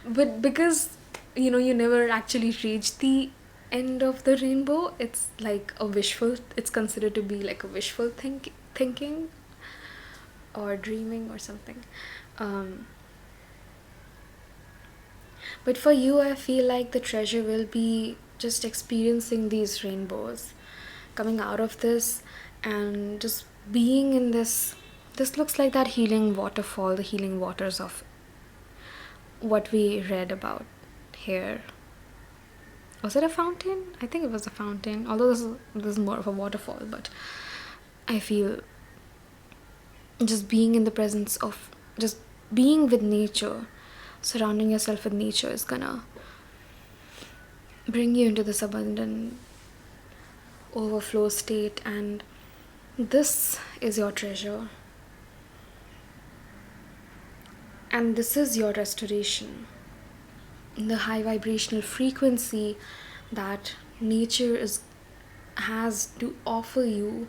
but because you never actually reach the end of the rainbow, it's like it's considered to be like a wishful thinking or dreaming or something. But for you, I feel like the treasure will be just experiencing these rainbows, coming out of this, and just being in this. This looks like that healing waterfall, the healing waters of what we read about here. Was it a fountain? I think it was a fountain, although this is more of a waterfall. But I feel just being in the presence of, just being with nature, surrounding yourself with nature, is gonna bring you into this abundant overflow state, and this is your treasure, and this is your restoration. The high vibrational frequency that nature has to offer you,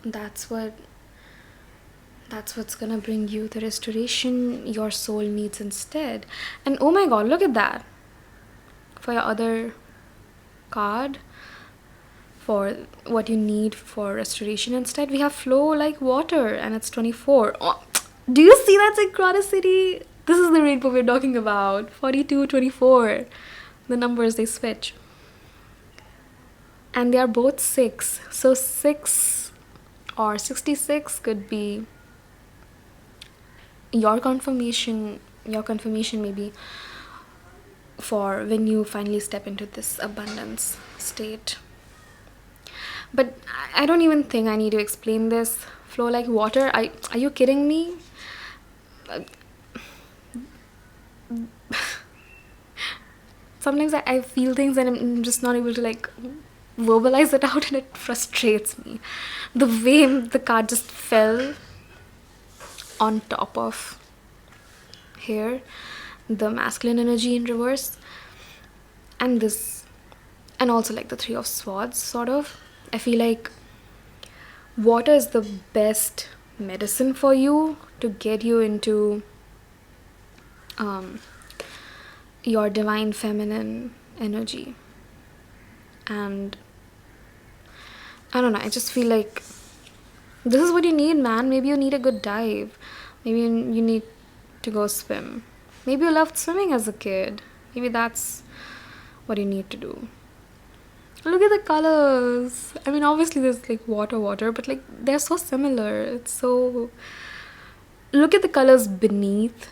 that's what's gonna bring you the restoration your soul needs instead. And oh my god, look at that. For your other card, for what you need for restoration instead, we have flow like water, and it's 24. Oh, do you see that synchronicity? This is the rainbow we're talking about. 42, 24. The numbers, they switch. And they are both 6. So 6 or 66 could be your confirmation maybe for when you finally step into this abundance state. But I don't even think I need to explain this. Flow like water. Are you kidding me? Sometimes I feel things and I'm just not able to like verbalize it out, and it frustrates me. The way the card just fell on top of here, the masculine energy in reverse, and this, and also like the 3 of swords, sort of. I feel like water is the best medicine for you to get you into your divine feminine energy. And I don't know, I just feel like this is what you need, man. Maybe you need a good dive. Maybe you need to go swim. Maybe you loved swimming as a kid. Maybe that's what you need to do. Look at the colors. I mean, obviously there's like water, but like they're so similar. It's so... Look at the colors beneath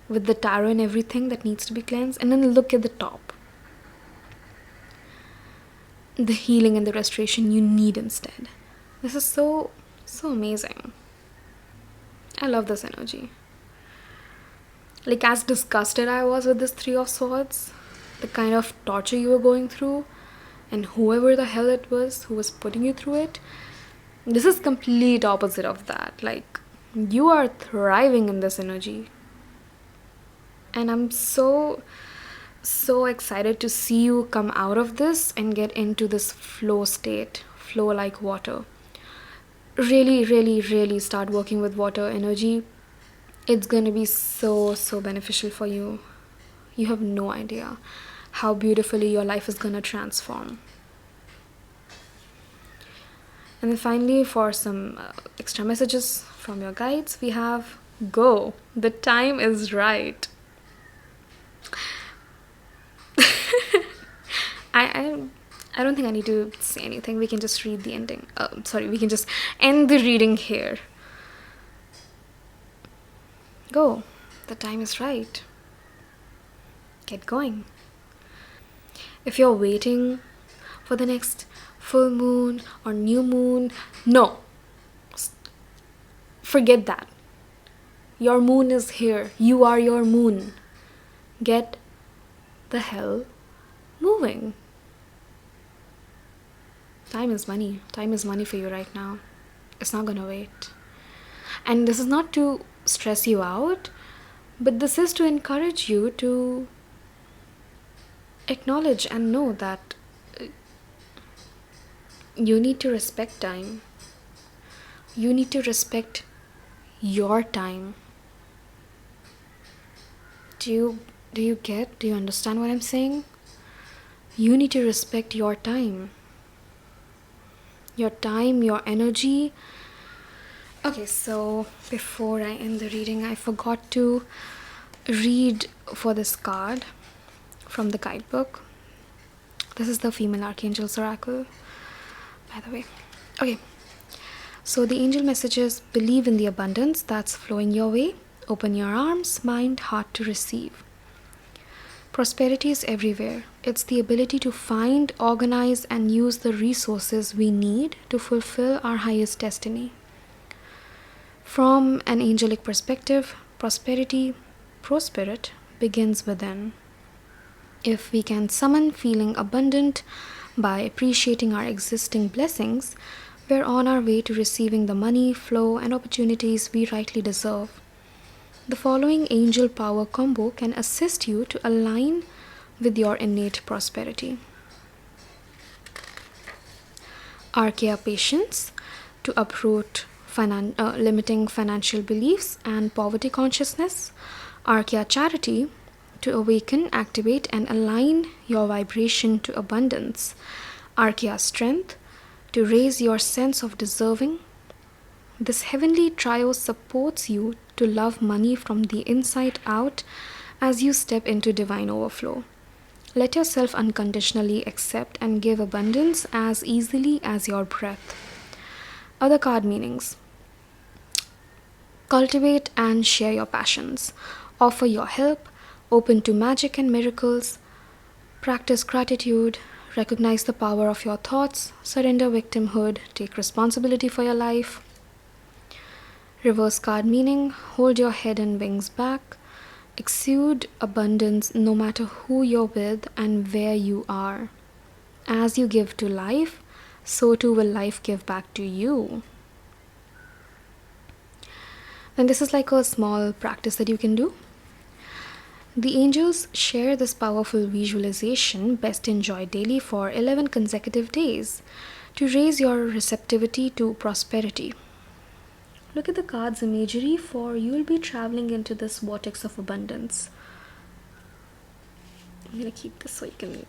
with the tarot and everything that needs to be cleansed, and then look at the top. The healing and the restoration you need instead. This is so amazing. I love this energy. Like, as disgusted I was with this 3 of swords, the kind of torture you were going through, and whoever the hell it was who was putting you through it, this is complete opposite of that. Like, you are thriving in this energy. And I'm so excited to see you come out of this and get into this flow state, flow like water. Really, really, really start working with water energy. It's going to be so beneficial for you. You have no idea how beautifully your life is going to transform. And then finally, for some extra messages from your guides, we have go. The time is right. I don't think I need to say anything. We can just read the ending. We can just end the reading here. Go. The time is right. Get going. If you're waiting for the next full moon or new moon, no. Forget that. Your moon is here. You are your moon. Get the hell moving. Time is money. Time is money for you right now. It's not gonna wait. And this is not to stress you out, but this is to encourage you to acknowledge and know that you need to respect time. You need to respect your time. Do you understand what I'm saying? You need to respect your time. Your time, your energy. Okay, so before I end the reading, I forgot to read for this card from the guidebook. This is the Female Archangel's Oracle, by the way. Okay, so the angel messages: believe in the abundance that's flowing your way. Open your arms, mind, heart to receive. Prosperity is everywhere. It's the ability to find, organize, and use the resources we need to fulfill our highest destiny. From an angelic perspective, prosperity begins within. If we can summon feeling abundant by appreciating our existing blessings, we're on our way to receiving the money, flow, and opportunities we rightly deserve. The following angel power combo can assist you to align with your innate prosperity. Archaea Patience to uproot limiting financial beliefs and poverty consciousness. Archaea Charity to awaken, activate, and align your vibration to abundance. Archaea Strength to raise your sense of deserving. This heavenly trio supports you to love money from the inside out as you step into divine overflow. Let yourself unconditionally accept and give abundance as easily as your breath. Other card meanings: cultivate and share your passions. Offer your help. Open to magic and miracles. Practice gratitude. Recognize the power of your thoughts. Surrender victimhood. Take responsibility for your life. Reverse card meaning: hold your head and wings back. Exude abundance no matter who you're with and where you are. As you give to life, so too will life give back to you. And this is like a small practice that you can do. The angels share this powerful visualization best enjoyed daily for 11 consecutive days to raise your receptivity to prosperity. Look at the card's imagery, for you will be traveling into this vortex of abundance. I'm going to keep this so you can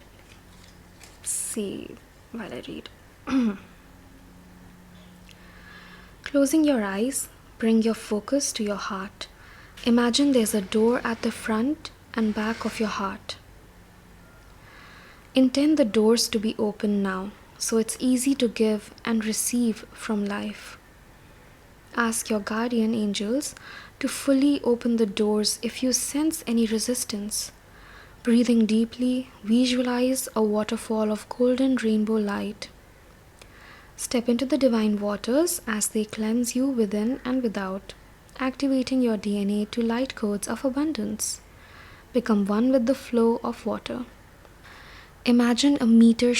see while I read. Closing your eyes, bring your focus to your heart. Imagine there's a door at the front and back of your heart. Intend the doors to be open now, so it's easy to give and receive from life. Ask your guardian angels to fully open the doors if you sense any resistance. Breathing deeply, visualize a waterfall of golden rainbow light. Step into the divine waters as they cleanse you within and without, activating your DNA to light codes of abundance. Become one with the flow of water. Imagine a meter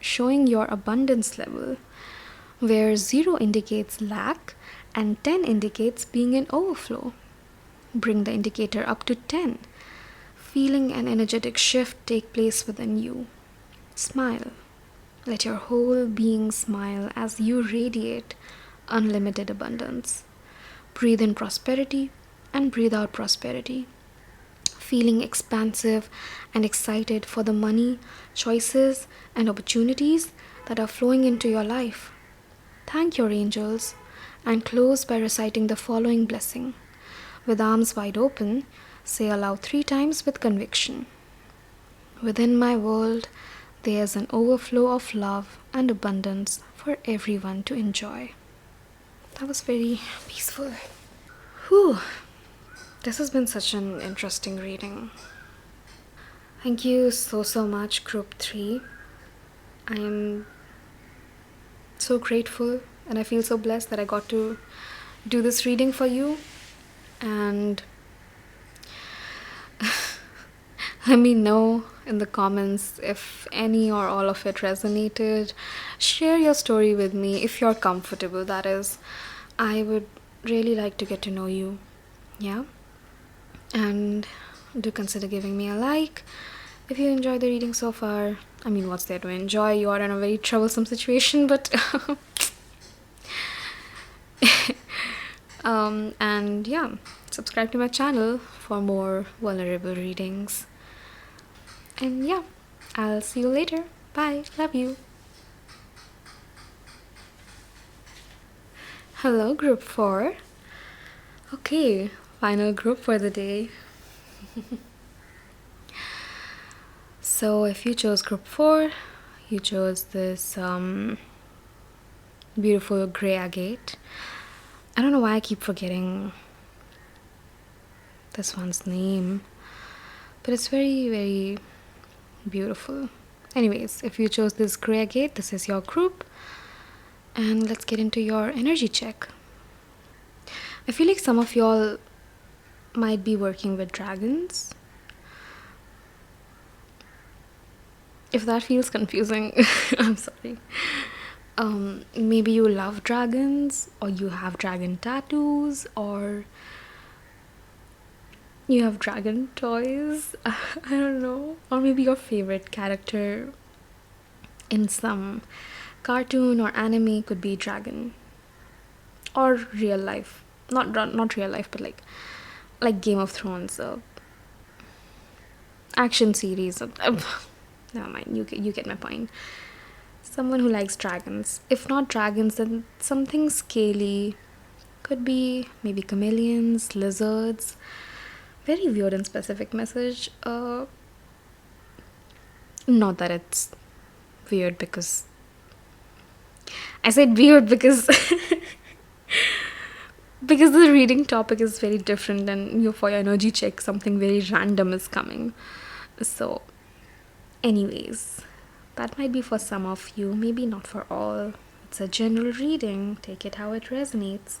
showing your abundance level, where 0 indicates lack and 10 indicates being in overflow. Bring the indicator up to 10, feeling an energetic shift take place within you. Smile. Let your whole being smile as you radiate unlimited abundance. Breathe in prosperity and breathe out prosperity, feeling expansive and excited for the money, choices, and opportunities that are flowing into your life. Thank your angels and close by reciting the following blessing. With arms wide open, Say aloud 3 times with conviction. Within my world, there's an overflow of love and abundance for everyone to enjoy. That was very peaceful. Whew. This has been such an interesting reading. Thank you so much, Group 3. I am so grateful and I feel so blessed that I got to do this reading for you. And let me know in the comments if any or all of it resonated. Share your story with me if you're comfortable, that is. I would really like to get to know you. Yeah? And do consider giving me a like if you enjoyed the reading so far. I mean, what's there to enjoy? You are in a very troublesome situation, but and yeah, subscribe to my channel for more vulnerable readings. And yeah, I'll see you later. Bye. Love you. Hello, Group 4. Okay, final group for the day. So if you chose Group 4, you chose this beautiful grey agate. I don't know why I keep forgetting this one's name, but it's very, very beautiful. Anyways, if you chose this grey agate, this is your group. And let's get into your energy check. I feel like some of y'all might be working with dragons. If that feels confusing, I'm sorry. Maybe you love dragons, or you have dragon tattoos, or you have dragon toys. I don't know. Or maybe your favorite character in some cartoon or anime could be dragon. Or real life. Not real life, but like Game of Thrones, action series. Never mind, you get my point. Someone who likes dragons. If not dragons, then something scaly. Could be maybe chameleons, lizards. Very weird and specific message. Not that it's weird because... I said weird because... because the reading topic is very different, and for your energy check, something very random is coming. So, anyways, that might be for some of you, maybe not for all. It's a general reading. Take it how it resonates.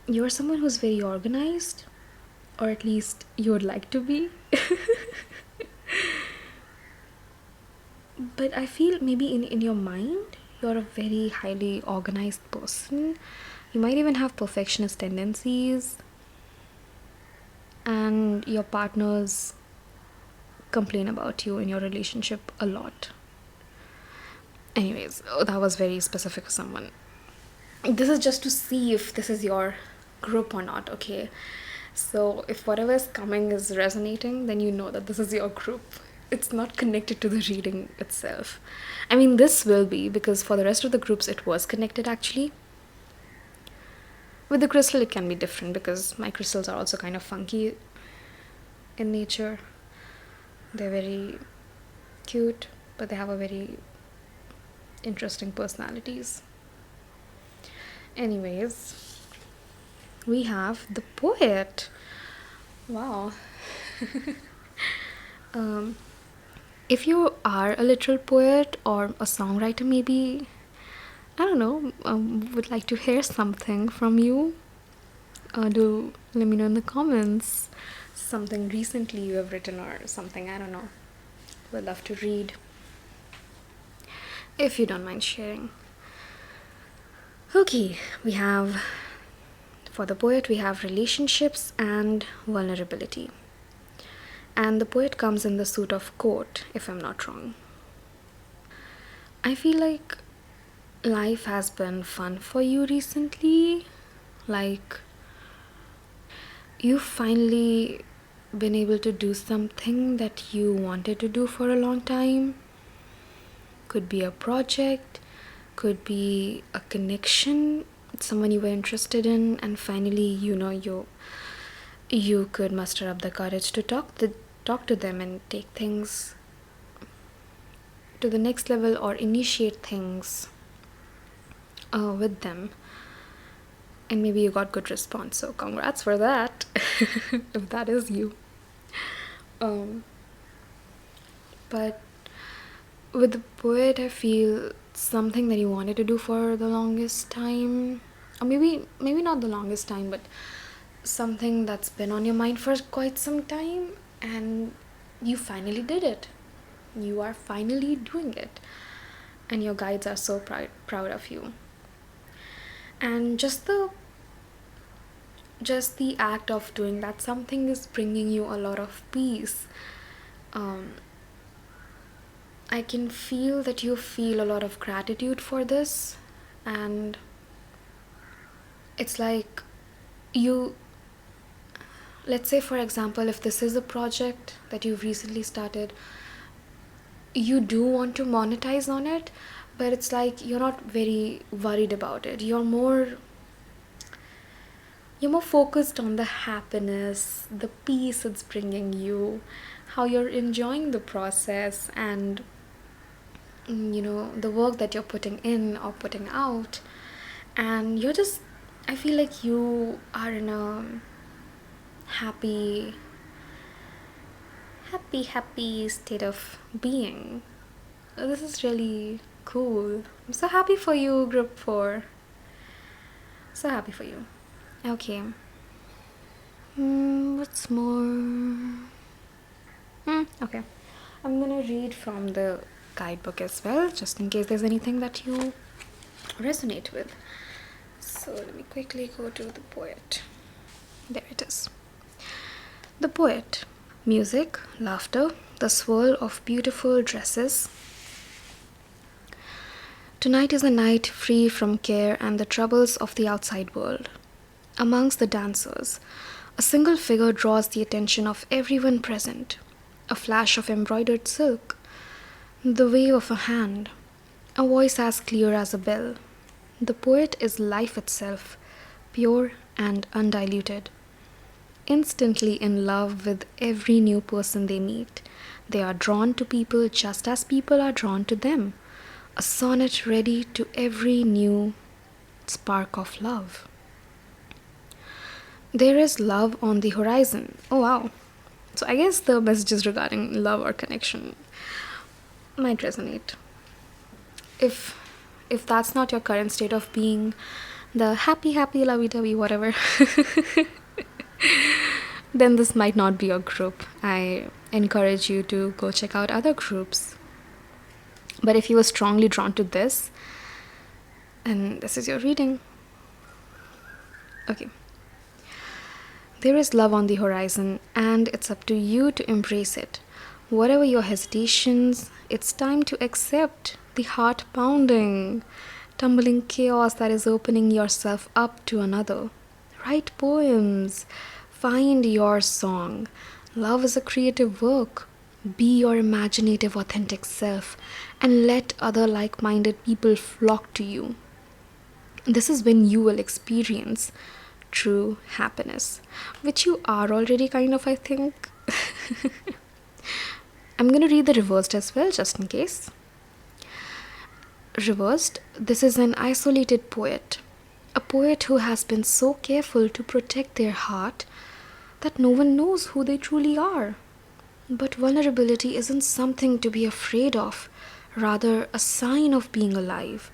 You're someone who's very organized, or at least you would like to be. But I feel maybe in your mind, you're a very highly organized person. You might even have perfectionist tendencies, and your partners complain about you in your relationship a lot. Anyways, that was very specific for someone. This is just to see if this is your group or not, okay? So if whatever is coming is resonating, then you know that this is your group. It's not connected to the reading itself. I mean, this will be, because for the rest of the groups it was connected actually. With the crystal it can be different, because my crystals are also kind of funky in nature. They're very cute, but they have a very interesting personalities. Anyways, we have the poet. Wow. If you are a literal poet or a songwriter, maybe, I don't know, would like to hear something from you, do let me know in the comments. Something recently you have written or something, I don't know. Would love to read, if you don't mind sharing. Okay, we have, for the poet, we have relationships and vulnerability. And the poet comes in the suit of coat, if I'm not wrong. I feel like life has been fun for you recently. Like, you've finally been able to do something that you wanted to do for a long time. Could be a project, could be a connection met someone you were interested in, and finally, you could muster up the courage to talk to them and take things to the next level or initiate things with them, and maybe you got good response, so congrats for that. If that is you. But with the poet, I feel something that you wanted to do for the longest time, or maybe not the longest time, but something that's been on your mind for quite some time, and you finally did it. You are finally doing it, and your guides are so proud of you. And just the act of doing that something is bringing you a lot of peace. I can feel that you feel a lot of gratitude for this, and it's like you, let's say for example, if this is a project that you've recently started, you do want to monetize on it, but it's like you're not very worried about it. You're more focused on the happiness, the peace it's bringing you, how you're enjoying the process, and the work that you're putting in or putting out. And I feel like you are in a happy state of being. This is really cool. I'm so happy for you, group 4. So happy for you. Okay. What's more? Okay. I'm gonna read from the guidebook as well, just in case there's anything that you resonate with. So let me quickly go to the poet. There it is. The poet. Music, laughter, the swirl of beautiful dresses. Tonight is a night free from care and the troubles of the outside world. Amongst the dancers, a single figure draws the attention of everyone present. A flash of embroidered silk, the wave of a hand, a voice as clear as a bell. The poet is life itself, pure and undiluted. Instantly in love with every new person they meet, they are drawn to people just as people are drawn to them. A sonnet ready to every new spark of love. There is love on the horizon. Oh wow. So I guess the messages regarding love or connection might resonate. If that's not your current state of being, the happy lovey-dovey whatever, then this might not be your group. I encourage you to go check out other groups. But if you were strongly drawn to this, and this is your reading. Okay. There is love on the horizon, and it's up to you to embrace it. Whatever your hesitations, it's time to accept the heart-pounding, tumbling chaos that is opening yourself up to another. Write poems. Find your song. Love is a creative work. Be your imaginative, authentic self, and let other like-minded people flock to you. This is when you will experience true happiness, which you are already kind of, I think. I'm going to read the reversed as well, just in case. Reversed, this is an isolated poet. A poet who has been so careful to protect their heart that no one knows who they truly are. But vulnerability isn't something to be afraid of, rather a sign of being alive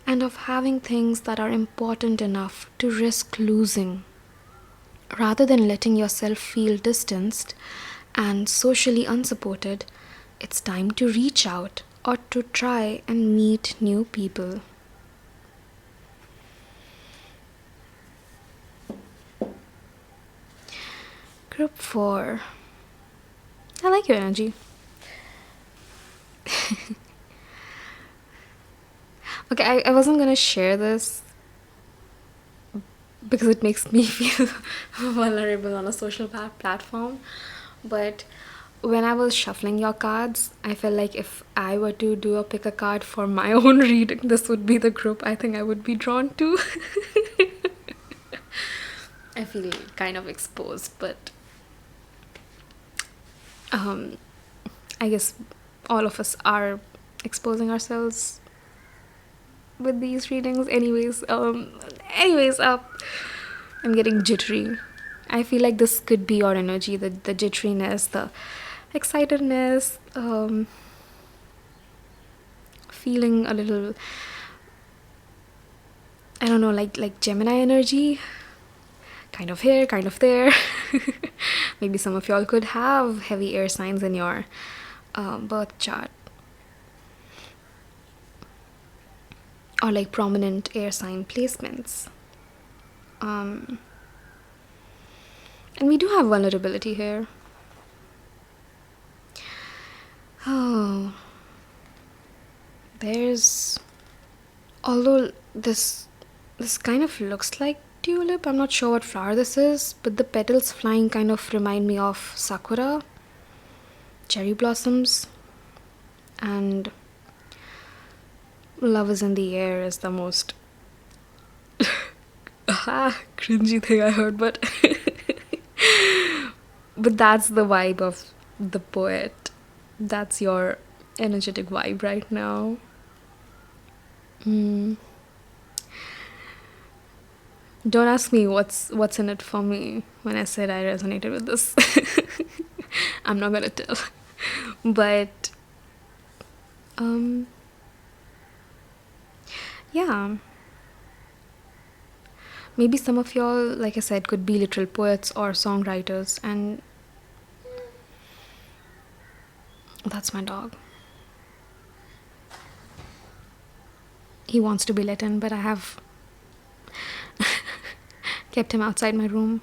and of having things that are important enough to risk losing. Rather than letting yourself feel distanced and socially unsupported, it's time to reach out or to try and meet new people. Group 4. I like your energy. Okay, I wasn't gonna share this because it makes me feel vulnerable on a social platform, but when I was shuffling your cards, I felt like if I were to do a pick a card for my own reading, this would be the group I think I would be drawn to. I feel kind of exposed, but I guess all of us are exposing ourselves with these readings. I'm getting jittery. I feel like this could be your energy, the jitteriness, the excitedness, feeling a little, I don't know, like Gemini energy, kind of here, kind of there. Maybe some of y'all could have heavy air signs in your birth chart, or like prominent air sign placements. And we do have vulnerability here. Oh, although this kind of looks like tulip, I'm not sure what flower this is, but the petals flying kind of remind me of sakura, cherry blossoms, and love is in the air is the most cringy thing I heard, but but that's the vibe of the poet. That's your energetic vibe right now. Don't ask me what's in it for me when I said I resonated with this. I'm not gonna tell. But yeah. Maybe some of y'all, like I said, could be literal poets or songwriters, and that's my dog. He wants to be let in, but I have kept him outside my room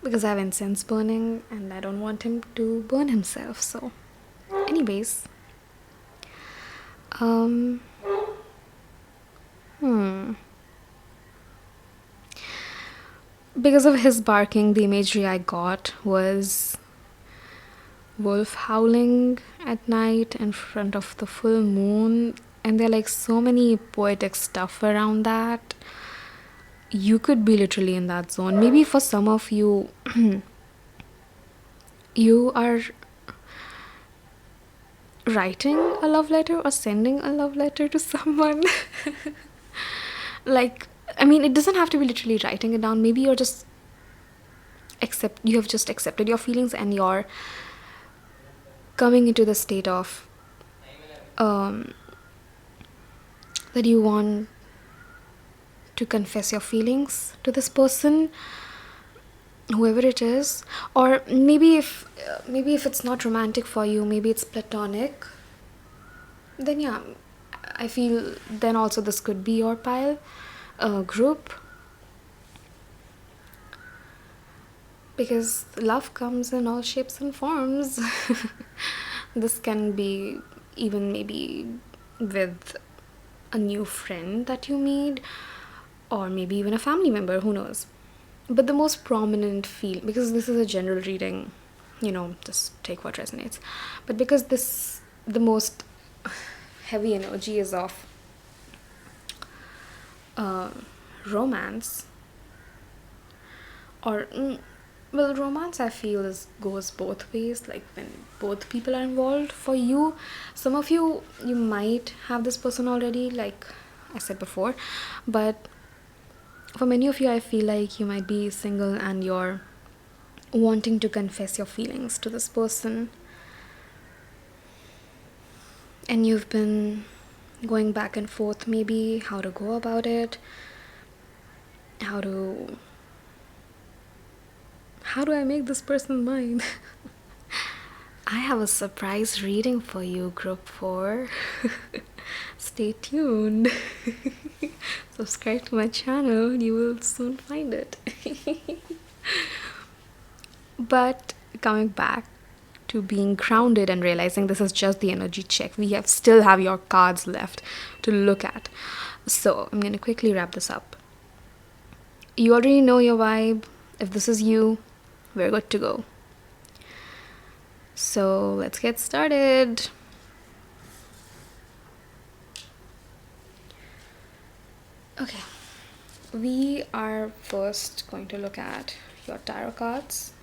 because I have incense burning and I don't want him to burn himself. So anyways, because of his barking, the imagery I got was wolf howling at night in front of the full moon, and there are like so many poetic stuff around that. You could be literally in that zone. Maybe for some of you, you are writing a love letter or sending a love letter to someone. Like, I mean, it doesn't have to be literally writing it down. Maybe you have just accepted your feelings, and you're coming into the state of that you want to confess your feelings to this person, whoever it is. Or maybe if it's not romantic for you, maybe it's platonic, then yeah, I feel then also this could be your pile group, because love comes in all shapes and forms. This can be even maybe with a new friend that you meet, or maybe even a family member, who knows. But the most prominent feel, because this is a general reading, just take what resonates, but because the most heavy energy is of romance, or well, romance I feel goes both ways, like when both people are involved. For you, some of you might have this person already, like I said before, but for many of you, I feel like you might be single and you're wanting to confess your feelings to this person, and you've been going back and forth, maybe how to go about it, how do I make this person mine? I have a surprise reading for you, group 4. Stay tuned. Subscribe to my channel, you will soon find it. But coming back to being grounded and realizing this is just the energy check, we still have your cards left to look at. So I'm going to quickly wrap this up. You already know your vibe. If this is you, we're good to go. So let's get started. Okay, we are first going to look at your tarot cards,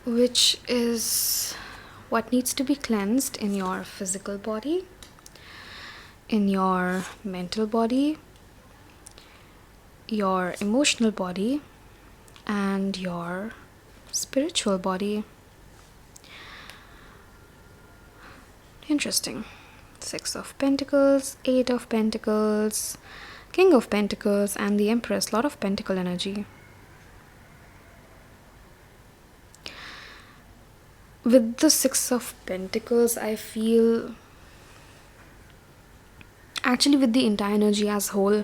which is what needs to be cleansed in your physical body, in your mental body, your emotional body, and your spiritual body. Interesting. 6 of Pentacles, 8 of Pentacles, King of Pentacles, and the Empress. Lot of pentacle energy. With the 6 of Pentacles, I feel, actually with the entire energy as whole,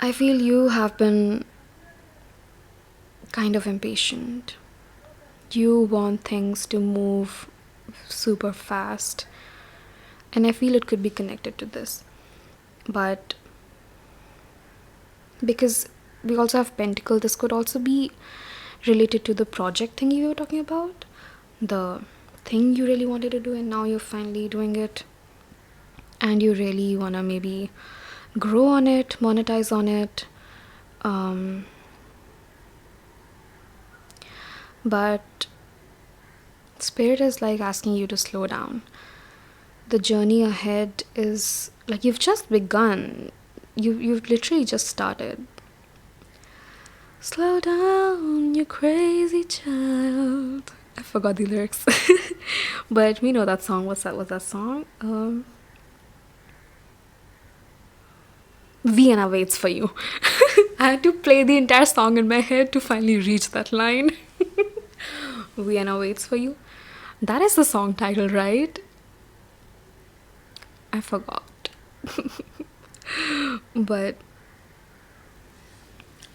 I feel you have been kind of impatient. You want things to move super fast, and I feel it could be connected to this. But because we also have Pentacle, this could also be related to the project thing you were talking about, the thing you really wanted to do and now you're finally doing it, and you really want to maybe grow on it, monetize on it, but Spirit is like asking you to slow down. The journey ahead is like you've just begun. You've literally just started. Slow down, you crazy child. I forgot the lyrics. But we know that song. What's that song? Vienna waits for you. I had to play the entire song in my head to finally reach that line. Vienna waits for you. That is the song title, right? I forgot. But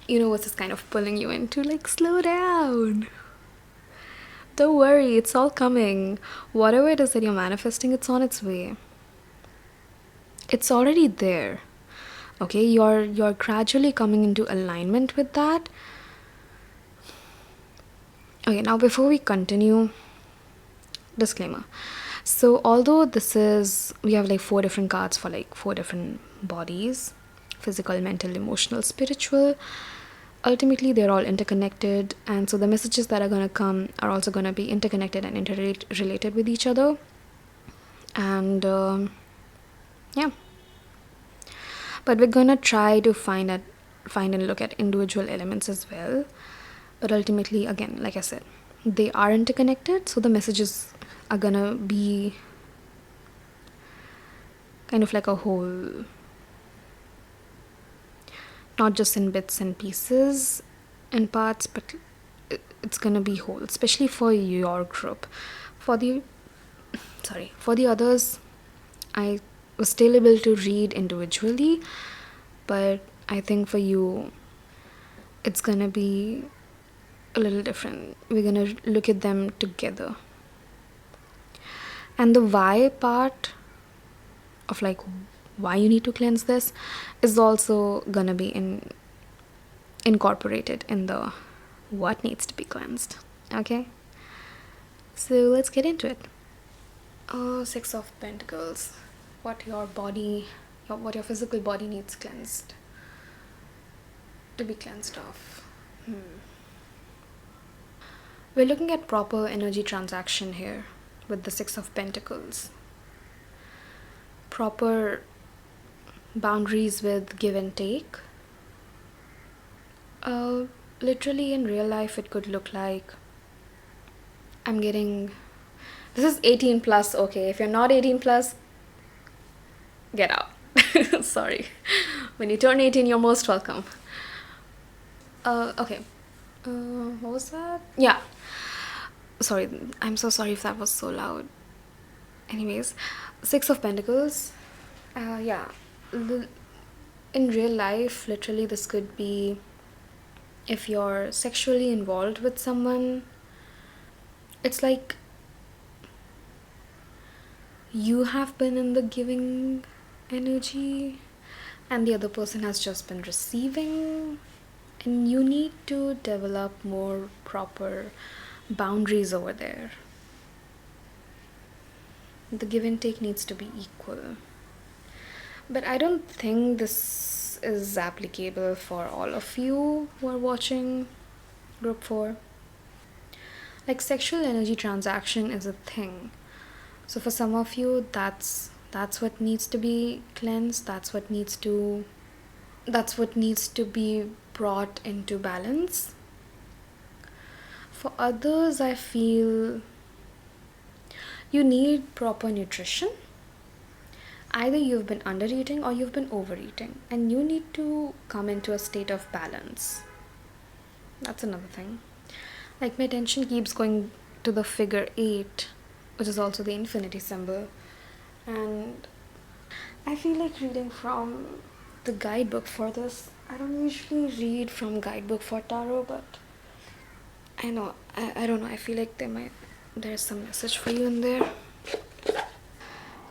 you know what's just kind of pulling you into, like, slow down. Don't worry, it's all coming. Whatever it is that you're manifesting, it's on its way. It's already there. Okay, you're gradually coming into alignment with that. Okay, now before we continue, disclaimer. So although we have like 4 different cards for like 4 different bodies, physical, mental, emotional, spiritual, ultimately they're all interconnected, and so the messages that are going to come are also going to be interconnected and interrelated with each other. And yeah, but we're going to try to find and look at individual elements as well. But ultimately, again, like I said, they are interconnected, so the messages are gonna be kind of like a whole, not just in bits and pieces and parts, but it's gonna be whole, especially for your group. For the others, I was still able to read individually, but I think for you it's gonna be a little different. We're gonna look at them together. And the why part of like why you need to cleanse this is also gonna be incorporated in the what needs to be cleansed. Okay, so let's get into it. 6 of Pentacles. What your physical body needs cleansed, to be cleansed of. We're looking at proper energy transaction here with the 6 of Pentacles. Proper boundaries with give and take. Literally in real life it could look like, this is 18 plus, okay? If you're not 18 plus, get out. Sorry. When you turn 18, you're most welcome. Okay. What was that? Yeah. Sorry, I'm so sorry if that was so loud. Anyways, 6 of Pentacles. Yeah. In real life, literally this could be if you're sexually involved with someone. It's like you have been in the giving energy and the other person has just been receiving, and you need to develop more proper boundaries over there. the give and take needs to be equal. But I don't think this is applicable for all of you who are watching group 4. Like, sexual energy transaction is a thing. So for some of you, that's what needs to be cleansed. That's what needs to be brought into balance. For others, I feel you need proper nutrition. Either you've been under eating or you've been overeating, and you need to come into a state of balance. That's another thing. Like, my attention keeps going to the figure 8, which is also the infinity symbol, and I feel like reading from the guidebook for this. I don't usually read from guidebook for tarot, but I know, I don't know, I feel like there's some message for you in there.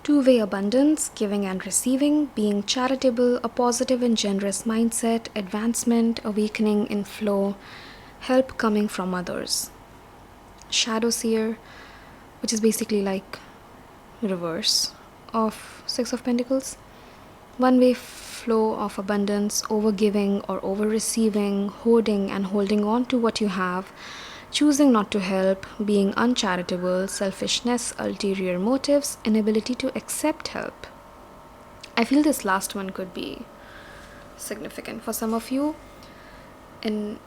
Two-way abundance, giving and receiving, being charitable, a positive and generous mindset, advancement, awakening in flow, help coming from others. Shadow seer, which is basically like reverse of Six of Pentacles. One-way flow of abundance, over-giving or over-receiving, hoarding and holding on to what you have, choosing not to help, being uncharitable, selfishness, ulterior motives, inability to accept help. I feel this last one could be significant for some of you. And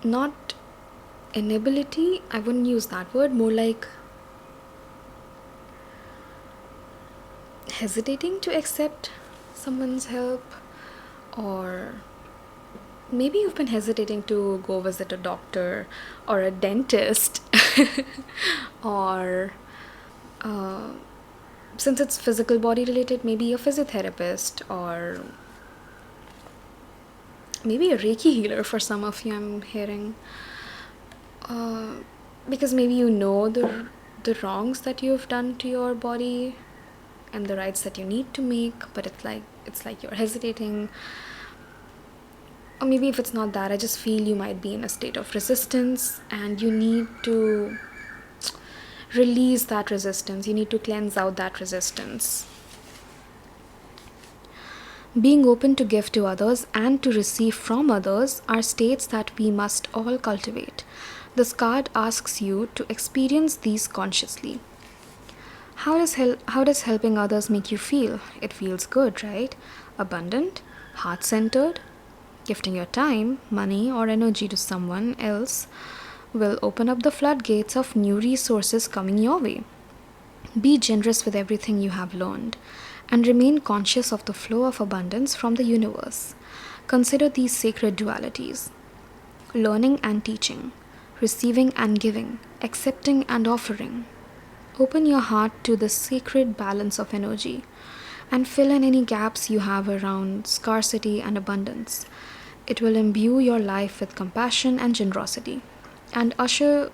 not inability, I wouldn't use that word, more like hesitating to accept someone's help, or maybe you've been hesitating to go visit a doctor or a dentist or since it's physical body related, maybe a physiotherapist or maybe a Reiki healer for some of you, I'm hearing, because maybe you know the wrongs that you've done to your body and the rights that you need to make, but it's like you're hesitating. Or maybe if it's not that, I just feel you might be in a state of resistance and you need to release that resistance. You need to cleanse out that resistance. Being open to give to others and to receive from others are states that we must all cultivate. This card asks you to experience these consciously. How does helping others make you feel? It feels good, right? Abundant, heart-centered. Gifting your time, money, or energy to someone else will open up the floodgates of new resources coming your way. Be generous with everything you have learned and remain conscious of the flow of abundance from the universe. Consider these sacred dualities: learning and teaching, receiving and giving, accepting and offering. Open your heart to the sacred balance of energy and fill in any gaps you have around scarcity and abundance. It will imbue your life with compassion and generosity and usher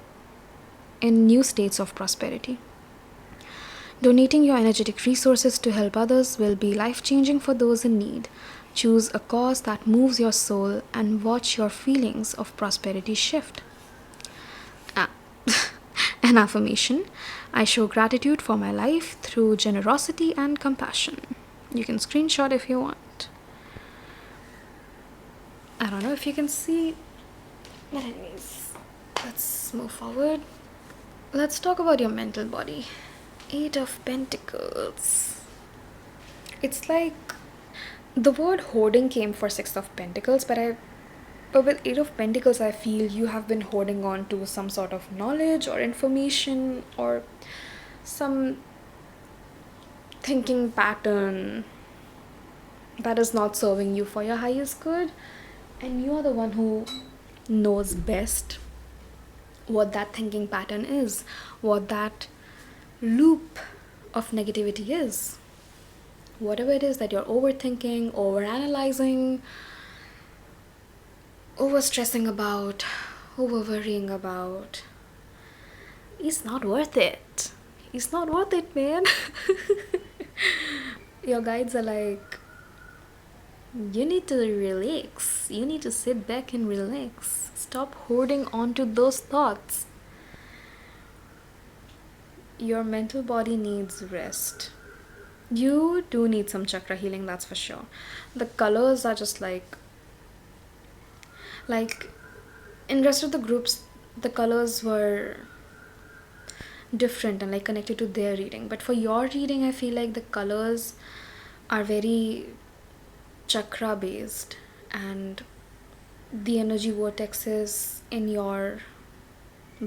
in new states of prosperity. Donating your energetic resources to help others will be life-changing for those in need. Choose a cause that moves your soul and watch your feelings of prosperity shift. An affirmation: I show gratitude for my life through generosity and compassion. You can screenshot if you want. I don't know if you can see, but anyways, let's move forward. Let's talk about your mental body. 8 of Pentacles. It's like the word hoarding came for 6 of Pentacles, but with 8 of Pentacles, I feel you have been holding on to some sort of knowledge or information or some thinking pattern that is not serving you for your highest good. And you are the one who knows best what that thinking pattern is, what that loop of negativity is. Whatever it is that you're overthinking, overanalyzing, overstressing about, over-worrying about, it's not worth it. It's not worth it, man. Your guides are like, you need to relax. You need to sit back and relax. Stop holding on to those thoughts. your mental body needs rest. You do need some chakra healing, that's for sure. The colors are just like in rest of the groups, the colors were different and like connected to their reading. But for your reading, I feel like the colors are very chakra based, and the energy vortexes in your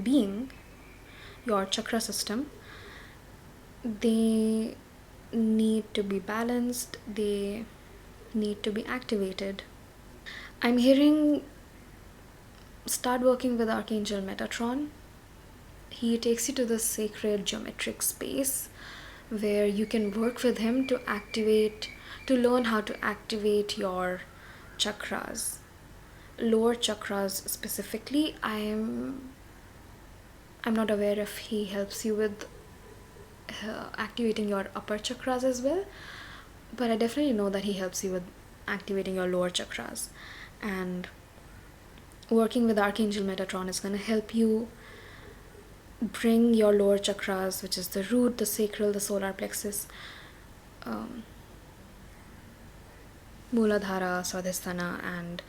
being, your chakra system, they need to be balanced, they need to be activated. I'm hearing start working with Archangel Metatron. He takes you to this sacred geometric space where you can work with him to learn how to activate your chakras, lower chakras specifically. I'm not aware if he helps you with activating your upper chakras as well, but I definitely know that he helps you with activating your lower chakras. And working with Archangel Metatron is going to help you bring your lower chakras, which is the root, the sacral, the solar plexus, Muladhara, Swadhisthana, and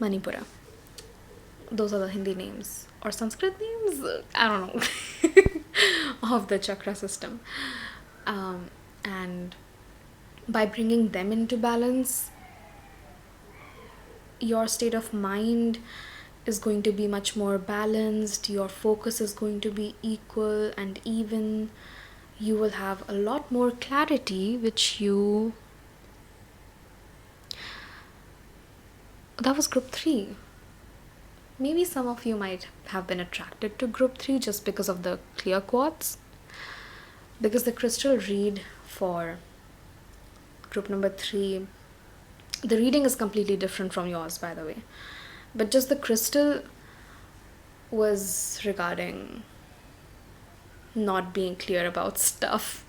Manipura. Those are the Hindi names or Sanskrit names, I don't know, of the chakra system. And by bringing them into balance, your state of mind is going to be much more balanced, your focus is going to be equal and even, you will have a lot more clarity, that was group 3. Maybe some of you might have been attracted to group 3 just because of the clear quartz, because the crystal read for group number 3, the reading is completely different from yours, by the way, but just the crystal was regarding not being clear about stuff.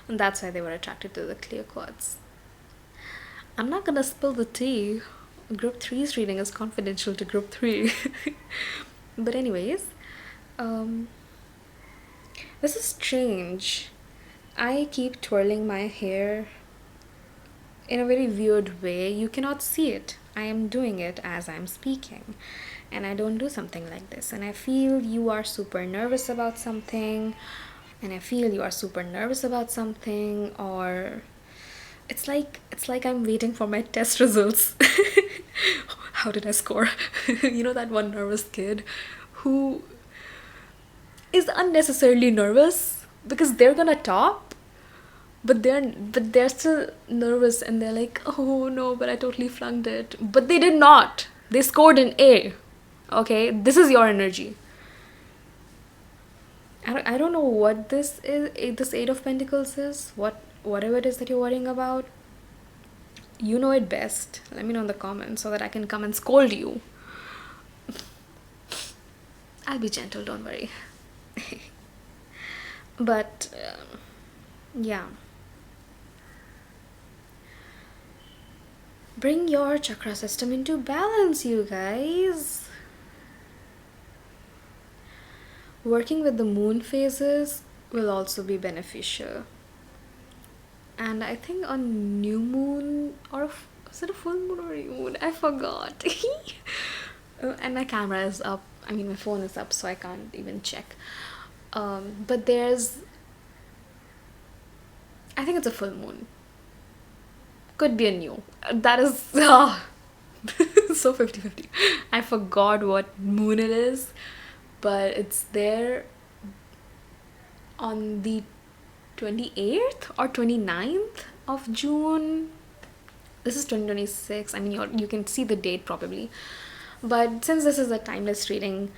And that's why they were attracted to the clear quartz. I'm not gonna spill the tea. Group 3's reading is confidential to group 3. But anyways, this is strange. I keep twirling my hair in a very weird way. You cannot see it. I am doing it as I'm speaking, and I don't do something like this. And I feel you are super nervous about something, or it's like I'm waiting for my test results. How did I score? You know, that one nervous kid who is unnecessarily nervous because they're gonna top, but they're still nervous and they're like, oh no, but I totally flunked it. But they did not. They scored an A. Okay, this is your energy. I don't know what this is. This 8 of Pentacles is. Whatever it is that you're worrying about, you know it best. Let me know in the comments so that I can come and scold you. I'll be gentle, don't worry. But yeah, bring your chakra system into balance, you guys. Working with the moon phases will also be beneficial. And I think on new moon, or was it a full moon or a new moon? I forgot. And my camera is up. I mean, my phone is up, so I can't even check. But I think it's a full moon. Could be a new. That is so 50-50. I forgot what moon it is, but it's there on the 28th or 29th of June. This is 2026. I mean, you can see the date probably. But since this is a timeless reading,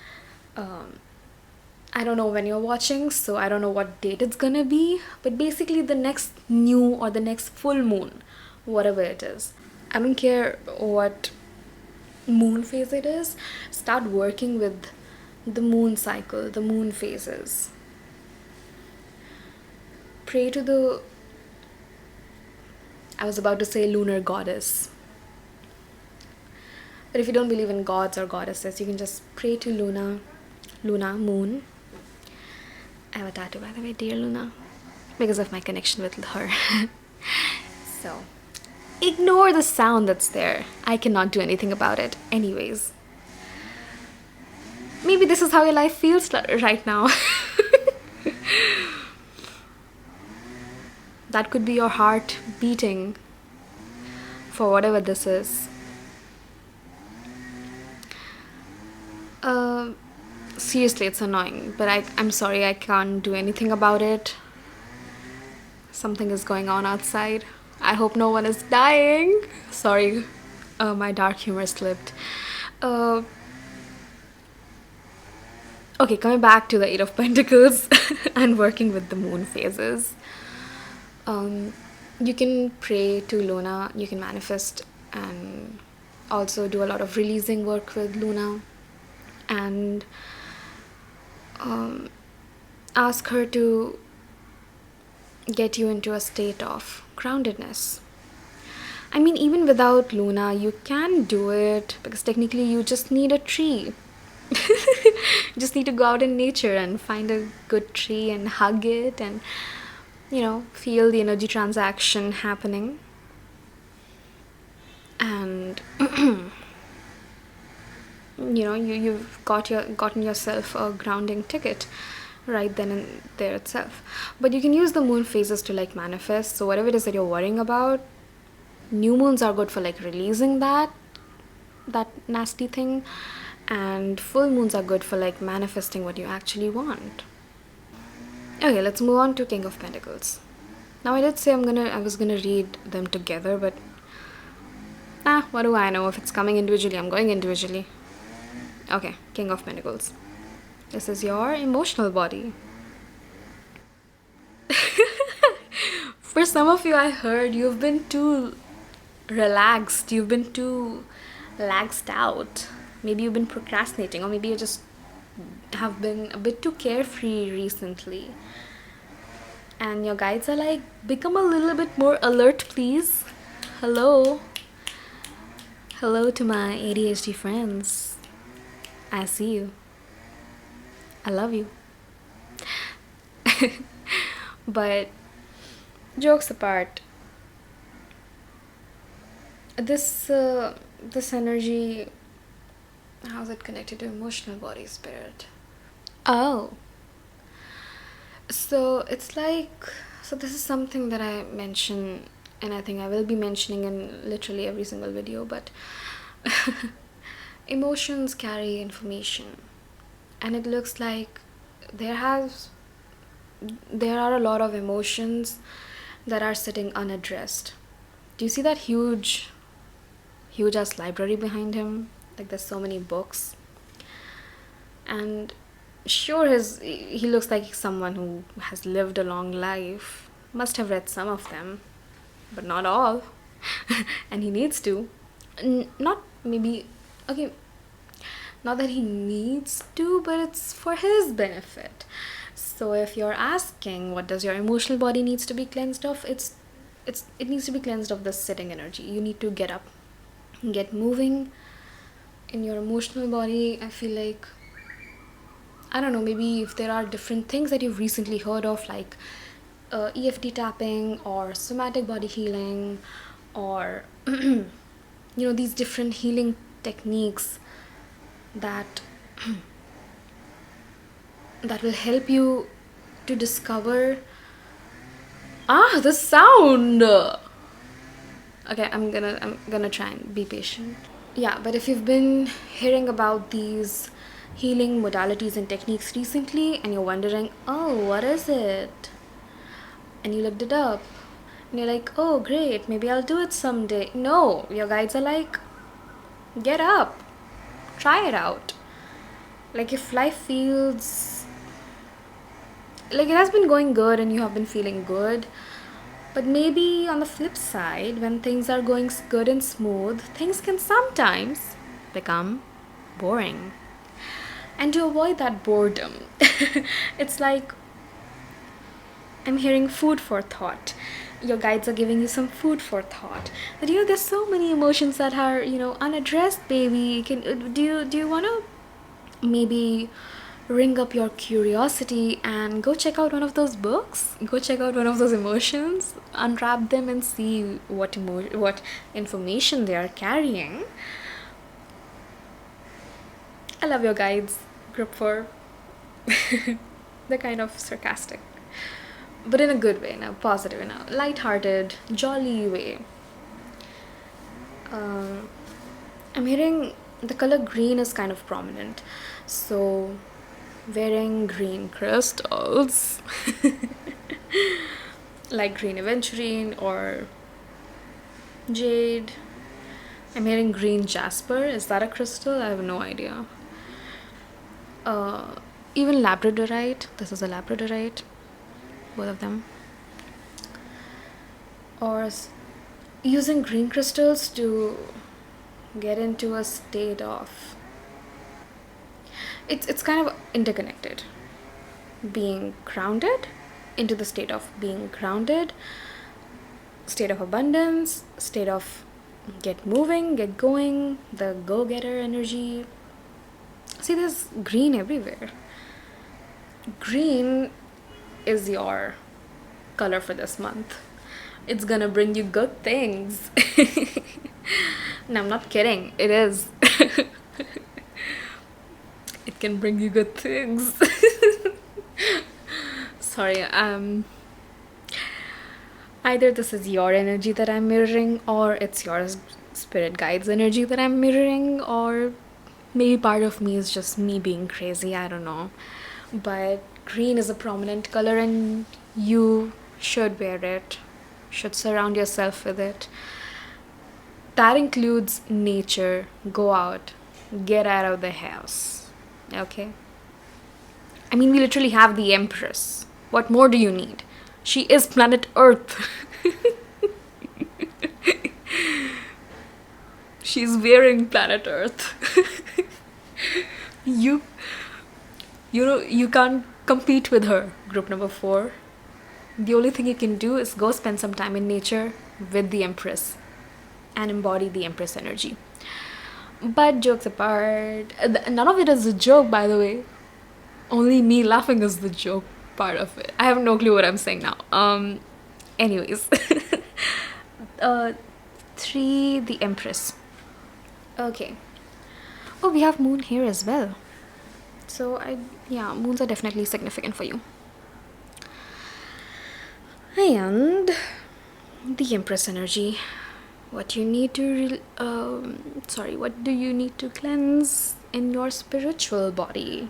I don't know when you're watching, so I don't know what date it's gonna be. But basically the next new or the next full moon, whatever it is. I don't care what moon phase it is. Start working with the moon cycle, the moon phases. Pray to I was about to say lunar goddess. But if you don't believe in gods or goddesses, you can just pray to Luna, moon. I have a tattoo, by the way, Dear Luna, because of my connection with her. So, ignore the sound that's there. I cannot do anything about it. Anyways. Maybe this is how your life feels right now. That could be your heart beating for whatever this is. Seriously, it's annoying, but I'm sorry, I can't do anything about it. Something is going on outside. I hope no one is dying. Sorry, my dark humor slipped. Okay, coming back to the Eight of Pentacles and working with the moon phases. You can pray to Luna, you can manifest, and also do a lot of releasing work with Luna, and ask her to get you into a state of groundedness. I mean, even without Luna, you can do it, because technically you just need a tree. You just need to go out in nature and find a good tree and hug it and, you know, feel the energy transaction happening. And you know, you've gotten yourself a grounding ticket right then and there itself. But you can use the moon phases to like manifest. So whatever it is that you're worrying about, new moons are good for like releasing that nasty thing, and full moons are good for like manifesting what you actually want. Okay, let's move on to King of Pentacles. Now I did say I was gonna read them together, but what do I know? If it's coming individually, I'm going individually. Okay, King of Pentacles. This is your emotional body. For some of you, I heard you've been too relaxed, you've been too laxed out. Maybe you've been procrastinating, or maybe you just have been a bit too carefree recently. And your guides are like, become a little bit more alert, please. Hello. Hello to my ADHD friends. I see you. I love you. But jokes apart, this energy, how's it connected to emotional body, spirit? Oh, so it's like, so this is something that I mention, and I think I will be mentioning in literally every single video, but emotions carry information, and it looks like there are a lot of emotions that are sitting unaddressed. Do you see that huge ass library behind him? Like, there's so many books, and sure, he looks like someone who has lived a long life, must have read some of them, but not all. And he needs to. Not maybe, okay, not that he needs to, but it's for his benefit. So if you're asking what does your emotional body needs to be cleansed of, it needs to be cleansed of the sitting energy. You need to get up, get moving in your emotional body. I feel like, I don't know, maybe if there are different things that you've recently heard of, like EFT tapping or somatic body healing, or you know, these different healing techniques that will help you to discover the sound. Okay, I'm gonna try and be patient. Yeah, but if you've been hearing about these healing modalities and techniques recently, and you're wondering, oh, what is it? And you looked it up, and you're like, oh, great, maybe I'll do it someday. No, your guides are like, get up, try it out. Like, if life feels like it has been going good and you have been feeling good, but maybe on the flip side, when things are going good and smooth, things can sometimes become boring. And to avoid that boredom, it's like, I'm hearing food for thought. Your guides are giving you some food for thought. That, you know, there's so many emotions that are, you know, unaddressed, baby. Do you want to maybe ring up your curiosity and go check out one of those books, go check out one of those emotions, unwrap them and see what information they are carrying. I love your guides, group 4. They're kind of sarcastic, but in a good way, in a positive, in a light-hearted, jolly way. I'm hearing the color green is kind of prominent, so wearing green crystals like green aventurine or jade. I'm hearing green jasper. Is that a crystal? I have no idea. Even labradorite. This is a labradorite, both of them. Or using green crystals to get into a state of, it's kind of interconnected. Being grounded, into the state of being grounded, state of abundance, state of get moving, get going, the go-getter energy. See, there's green everywhere. Green is your color for this month. It's gonna bring you good things. No, I'm not kidding. It is. It can bring you good things. Sorry, either this is your energy that I'm mirroring, or it's your spirit guide's energy that I'm mirroring, or maybe part of me is just me being crazy. I don't know. But green is a prominent color and you should wear it, should surround yourself with it. That includes nature. Go out, get out of the house. Okay? I mean, we literally have the Empress. What more do you need? She is planet Earth. She's wearing planet Earth. You can't compete with her, group number 4. The only thing you can do is go spend some time in nature with the Empress and embody the Empress energy. But jokes apart, none of it is a joke, by the way. Only me laughing is the joke part of it. I have no clue what I'm saying now. Anyways. 3, the Empress. Okay. Oh, we have moon here as well. So, moons are definitely significant for you. And the Empress energy. What do you need to cleanse in your spiritual body?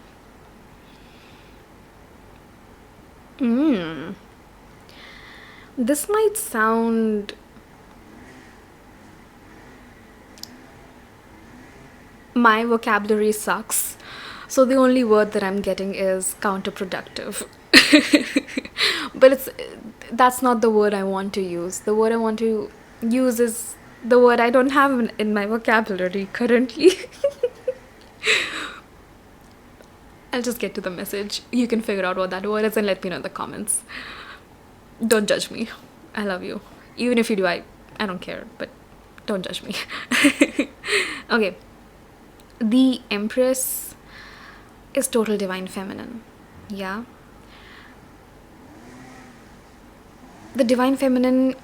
This might sound my vocabulary sucks, so the only word that I'm getting is counterproductive. But that's not the word I want to use. The word I want to use is the word I don't have in my vocabulary currently. I'll just get to the message. You can figure out what that word is and let me know in the comments. Don't judge me. I love you. Even if you do, I don't care, but don't judge me. Okay. The Empress is total divine feminine. Yeah. The divine feminine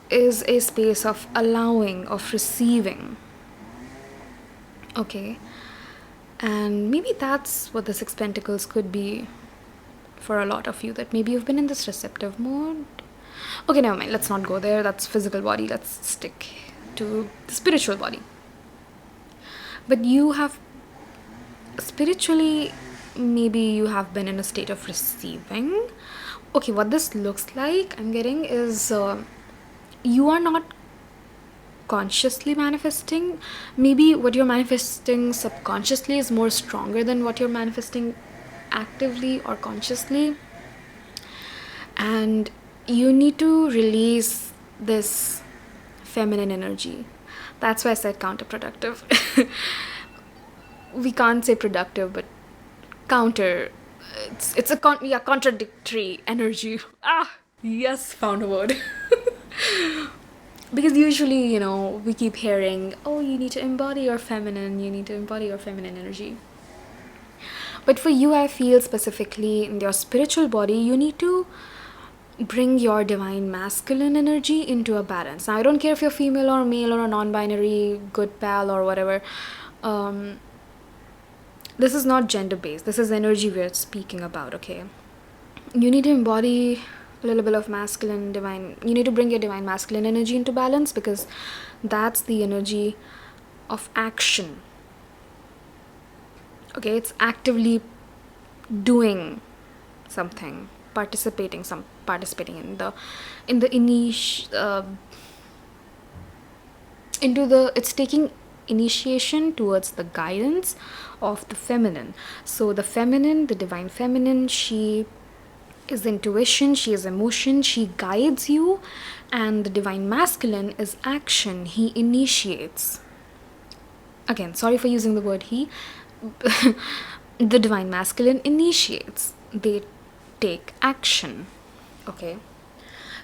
is a space of allowing, of receiving. Okay. And maybe that's what the 6 Pentacles could be for a lot of you, that maybe you've been in this receptive mode. Okay, never mind. Let's not go there. That's physical body. Let's stick to the spiritual body. But you have, spiritually, maybe you have been in a state of receiving. Okay, what this looks like, I'm getting, is you are not consciously manifesting. Maybe what you're manifesting subconsciously is more stronger than what you're manifesting actively or consciously. And you need to release this feminine energy. That's why I said counterproductive. We can't say productive, but counter. It's a contradictory energy. Yes, found a word. Because usually, we keep hearing, oh, you need to embody your feminine, you need to embody your feminine energy. But for you, I feel specifically in your spiritual body, you need to bring your divine masculine energy into a balance. Now, I don't care if you're female or male or a non-binary good pal or whatever. This is not gender based, this is energy we're speaking about, okay? You need to embody a little bit of masculine divine, you need to bring your divine masculine energy into balance, because that's the energy of action. Okay, it's actively doing something, participating in the it's taking initiation towards the guidance of the feminine. So the feminine, the divine feminine, she is intuition, she is emotion, she guides you, and the divine masculine is action, he initiates. Again, sorry for using the word he. The divine masculine initiates, they take action. Okay,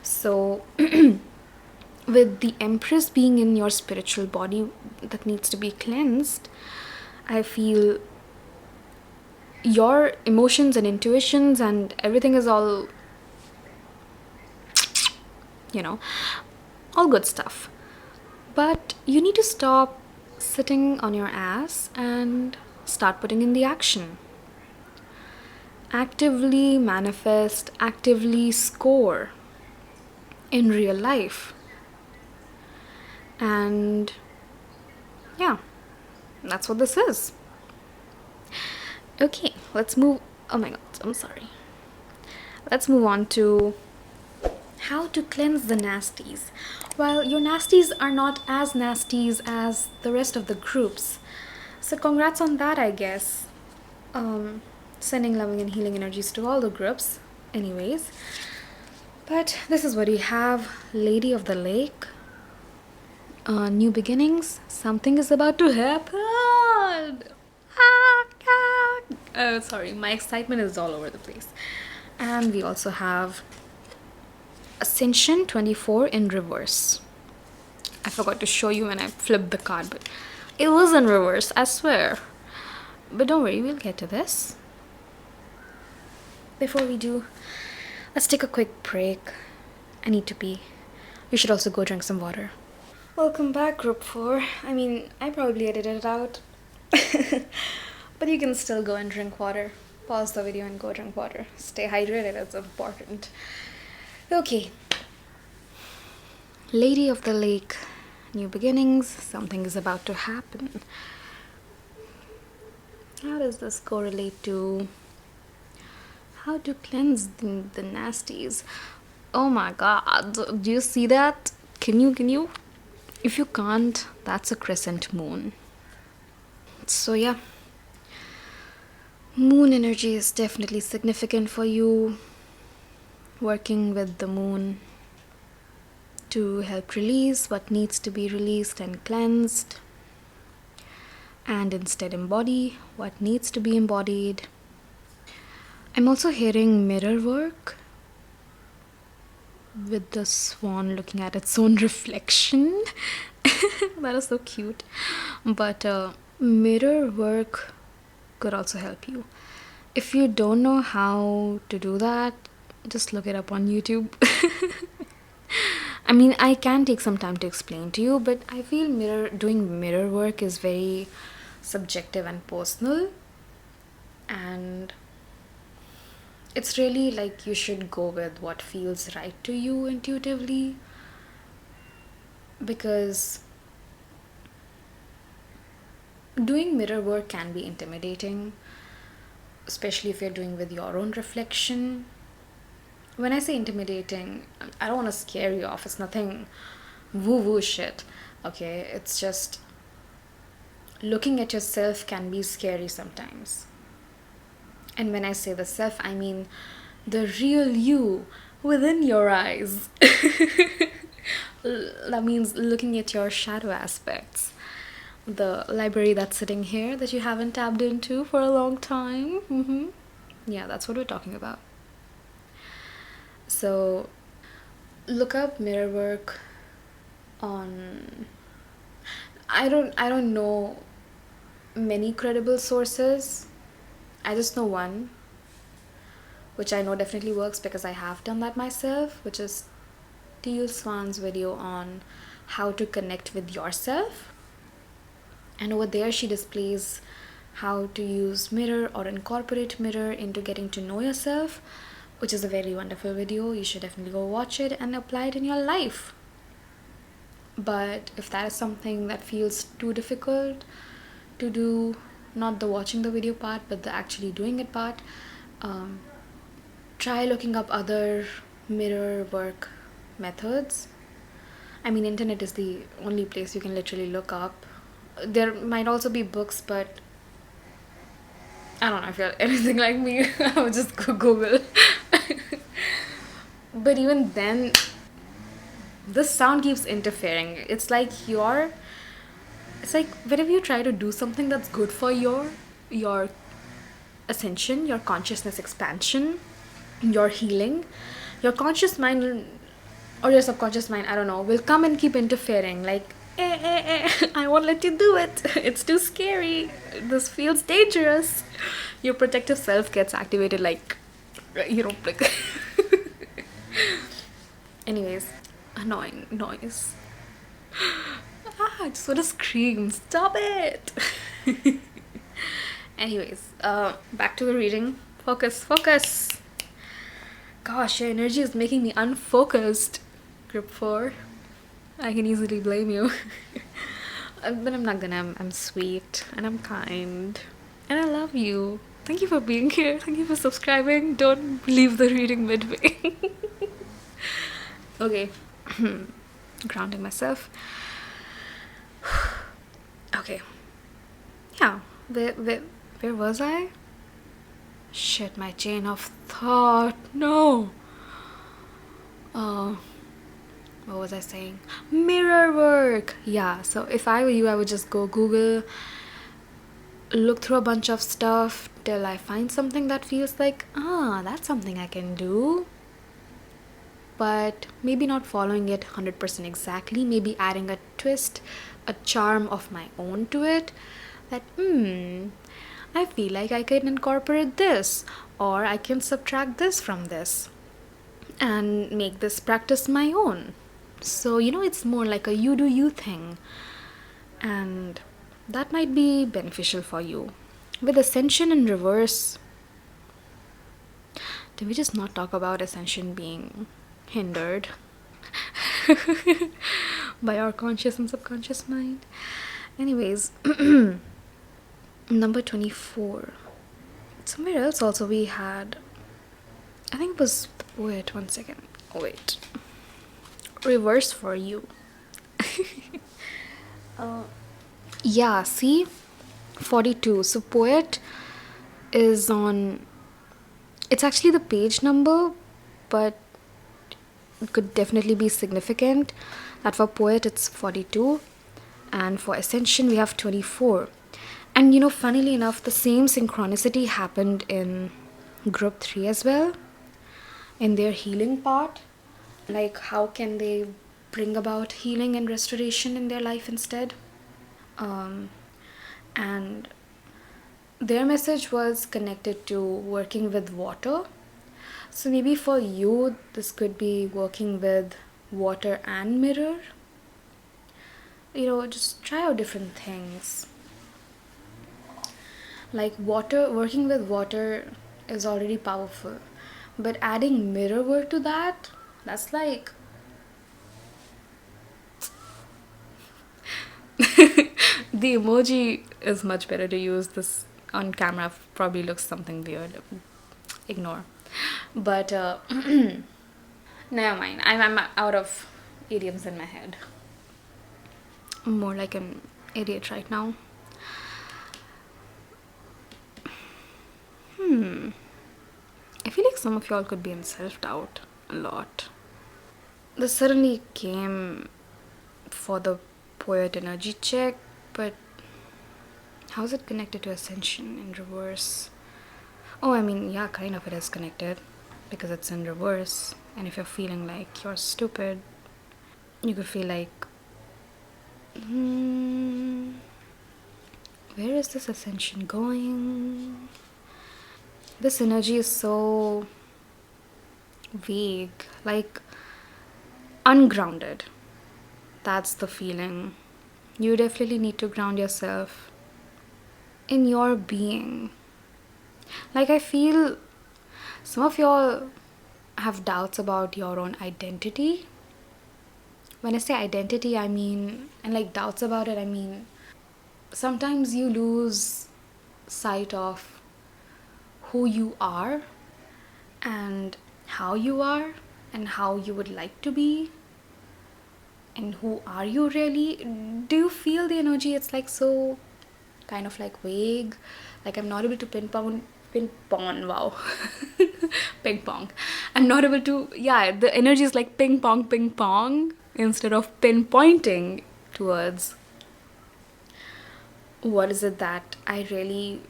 so with the Empress being in your spiritual body that needs to be cleansed, I feel your emotions and intuitions and everything is all, all good stuff. But you need to stop sitting on your ass and start putting in the action. Actively manifest, actively score in real life. And yeah, that's what this is. Okay, let's move. Oh my god, I'm sorry. Let's move on to how to cleanse the nasties. Well, your nasties are not as nasties as the rest of the groups. So congrats on that, I guess. Sending loving and healing energies to all the groups. Anyways. But this is what we have. Lady of the Lake. New beginnings. Something is about to happen. Oh, sorry. My excitement is all over the place. And we also have Ascension 24 in reverse. I forgot to show you when I flipped the card, but it was in reverse, I swear. But don't worry, we'll get to this. Before we do, let's take a quick break. I need to pee. You should also go drink some water. Welcome back, Group 4. I mean, I probably edited it out. But you can still go and drink water. Pause the video and go drink water. Stay hydrated, it's important. Okay. Lady of the Lake. New beginnings. Something is about to happen. How does this correlate to how to cleanse the nasties? Oh my god. Do you see that? Can you? If you can't, that's a crescent moon. So yeah. Moon energy is definitely significant for you. Working with the moon to help release what needs to be released and cleansed, and instead embody what needs to be embodied. I'm also hearing mirror work with the swan looking at its own reflection. That is so cute. But mirror work could also help you. If you don't know how to do that, just look it up on YouTube. I mean, I can take some time to explain to you, but I feel doing mirror work is very subjective and personal, and it's really like you should go with what feels right to you intuitively, because doing mirror work can be intimidating, especially if you're doing with your own reflection. When I say intimidating, I don't want to scare you off. It's nothing woo-woo shit, okay? It's just looking at yourself can be scary sometimes. And when I say the self, I mean the real you within your eyes. That means looking at your shadow aspects. The library that's sitting here that you haven't tapped into for a long time. Yeah, that's what we're talking about. So look up mirror work on, I don't know many credible sources. I just know one, which I know definitely works because I have done that myself, which is Teal Swan's video on how to connect with yourself. And over there she displays how to use mirror or incorporate mirror into getting to know yourself, which is a very wonderful video. You should definitely go watch it and apply it in your life. But if that is something that feels too difficult to do, not the watching the video part but the actually doing it part, try looking up other mirror work methods. I mean, internet is the only place you can literally look up. There might also be books, but I don't know if you're anything like me. I would just go Google. But even then, this sound keeps interfering. It's like whenever you try to do something that's good for your ascension, your consciousness expansion, your healing, your conscious mind or your subconscious mind, I don't know, will come and keep interfering. Like, I won't let you do it. It's too scary. This feels dangerous. Your protective self gets activated, like, like. Anyways, annoying noise. I just want to scream. Stop it. Anyways, back to the reading. Focus. Gosh, your energy is making me unfocused. Group 4. I can easily blame you. But I'm not gonna. I'm sweet and I'm kind and I love you. Thank you for being here. Thank you for subscribing. Don't leave the reading midway. Okay. Grounding myself. Okay. Yeah. Where was I? Shit, my chain of thought. No. What was I saying? Mirror work. Yeah, so if I were you, I would just go Google, look through a bunch of stuff till I find something that feels like, that's something I can do. But maybe not following it 100% exactly, maybe adding a twist, a charm of my own to it. That, I feel like I can incorporate this, or I can subtract this from this and make this practice my own. So, it's more like a you do you thing. And that might be beneficial for you. With ascension in reverse, did we just not talk about ascension being hindered by our conscious and subconscious mind? Anyways, number 24. Somewhere else also we had, I think it was the poet. One second. Oh, wait. Reverse for you. Yeah, see? 42. So poet is on, it's actually the page number, but it could definitely be significant that for poet it's 42 and for ascension we have 24. And funnily enough, the same synchronicity happened in group 3 as well, in their healing part. Like, how can they bring about healing and restoration in their life instead? And their message was connected to working with water. So maybe for you, this could be working with water and mirror. Just try out different things. Like working with water is already powerful. But adding mirror work to that, that's like... The emoji is much better to use. This on camera probably looks something weird. Ignore. But never mind. I'm out of idioms in my head. I'm more like an idiot right now. I feel like some of y'all could be in self-doubt a lot. This suddenly came for the poet energy check, but how's it connected to ascension in reverse? Oh, I mean, yeah, kind of it is connected because it's in reverse. And if you're feeling like you're stupid, you could feel like, where is this ascension going? This energy is so vague, like ungrounded. That's the feeling. You definitely need to ground yourself in your being. Like, I feel some of y'all have doubts about your own identity. When I say identity, I mean, and like doubts about it, I mean, sometimes you lose sight of who you are and how you are and how you would like to be and who are you really. Do you feel the energy? It's like so kind of like vague, like I'm not able to ping pong, wow. Ping pong, I'm not able to, yeah, the energy is like ping pong instead of pinpointing towards what is it that I really.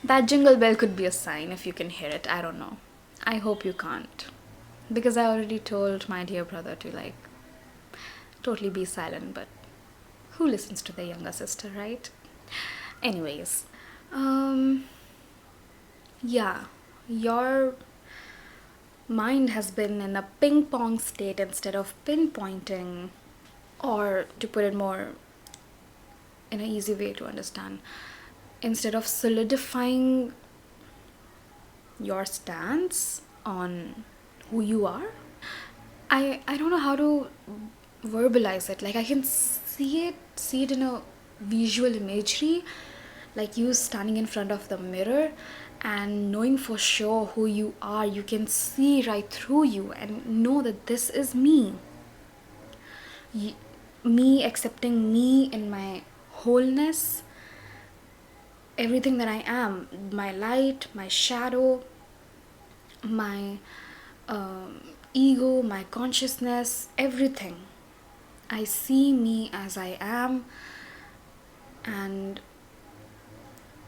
That jingle bell could be a sign if you can hear it. I don't know. I hope you can't. Because I already told my dear brother to like totally be silent, but who listens to their younger sister, right? Anyways, um, yeah, your mind has been in a ping pong state instead of pinpointing, or to put it more in an easy way to understand, instead of solidifying your stance on who you are. I don't know how to verbalize it. Like I can see it in a visual imagery, like you standing in front of the mirror and knowing for sure who you are. You can see right through you and know that this is me. Me accepting me in my wholeness, everything that I am, my light, my shadow, my ego, my consciousness, everything. I see me as I am and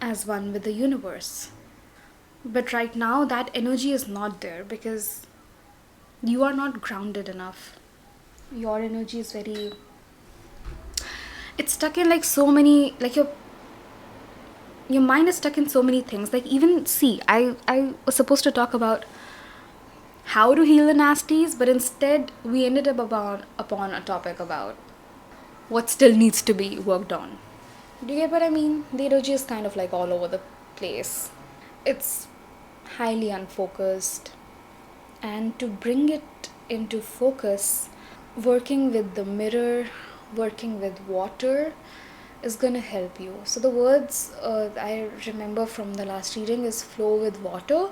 as one with the universe. But right now, that energy is not there because you are not grounded enough. Your energy is very. It's stuck in like so many. Like your mind is stuck in so many things. Like even see, I was supposed to talk about how to heal the nasties, but instead we ended up upon a topic about what still needs to be worked on. Do you get what I mean? The energy is kind of like all over the place. It's highly unfocused. And to bring it into focus, working with the mirror, working with water is gonna help you. So the words I remember from the last reading is flow with water,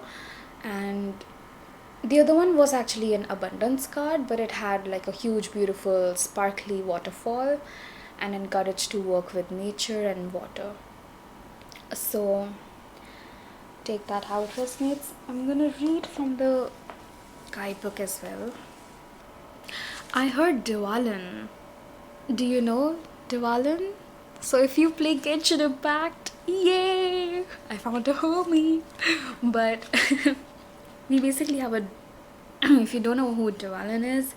and the other one was actually an abundance card, but it had like a huge, beautiful, sparkly waterfall and encouraged to work with nature and water. So take that how it resonates. I'm gonna read from the guidebook as well. I heard Diwalan. Do you know Diwalan? So if you play Genshin Impact, yay! I found a homie. But we basically have a. If you don't know who Diwalan is,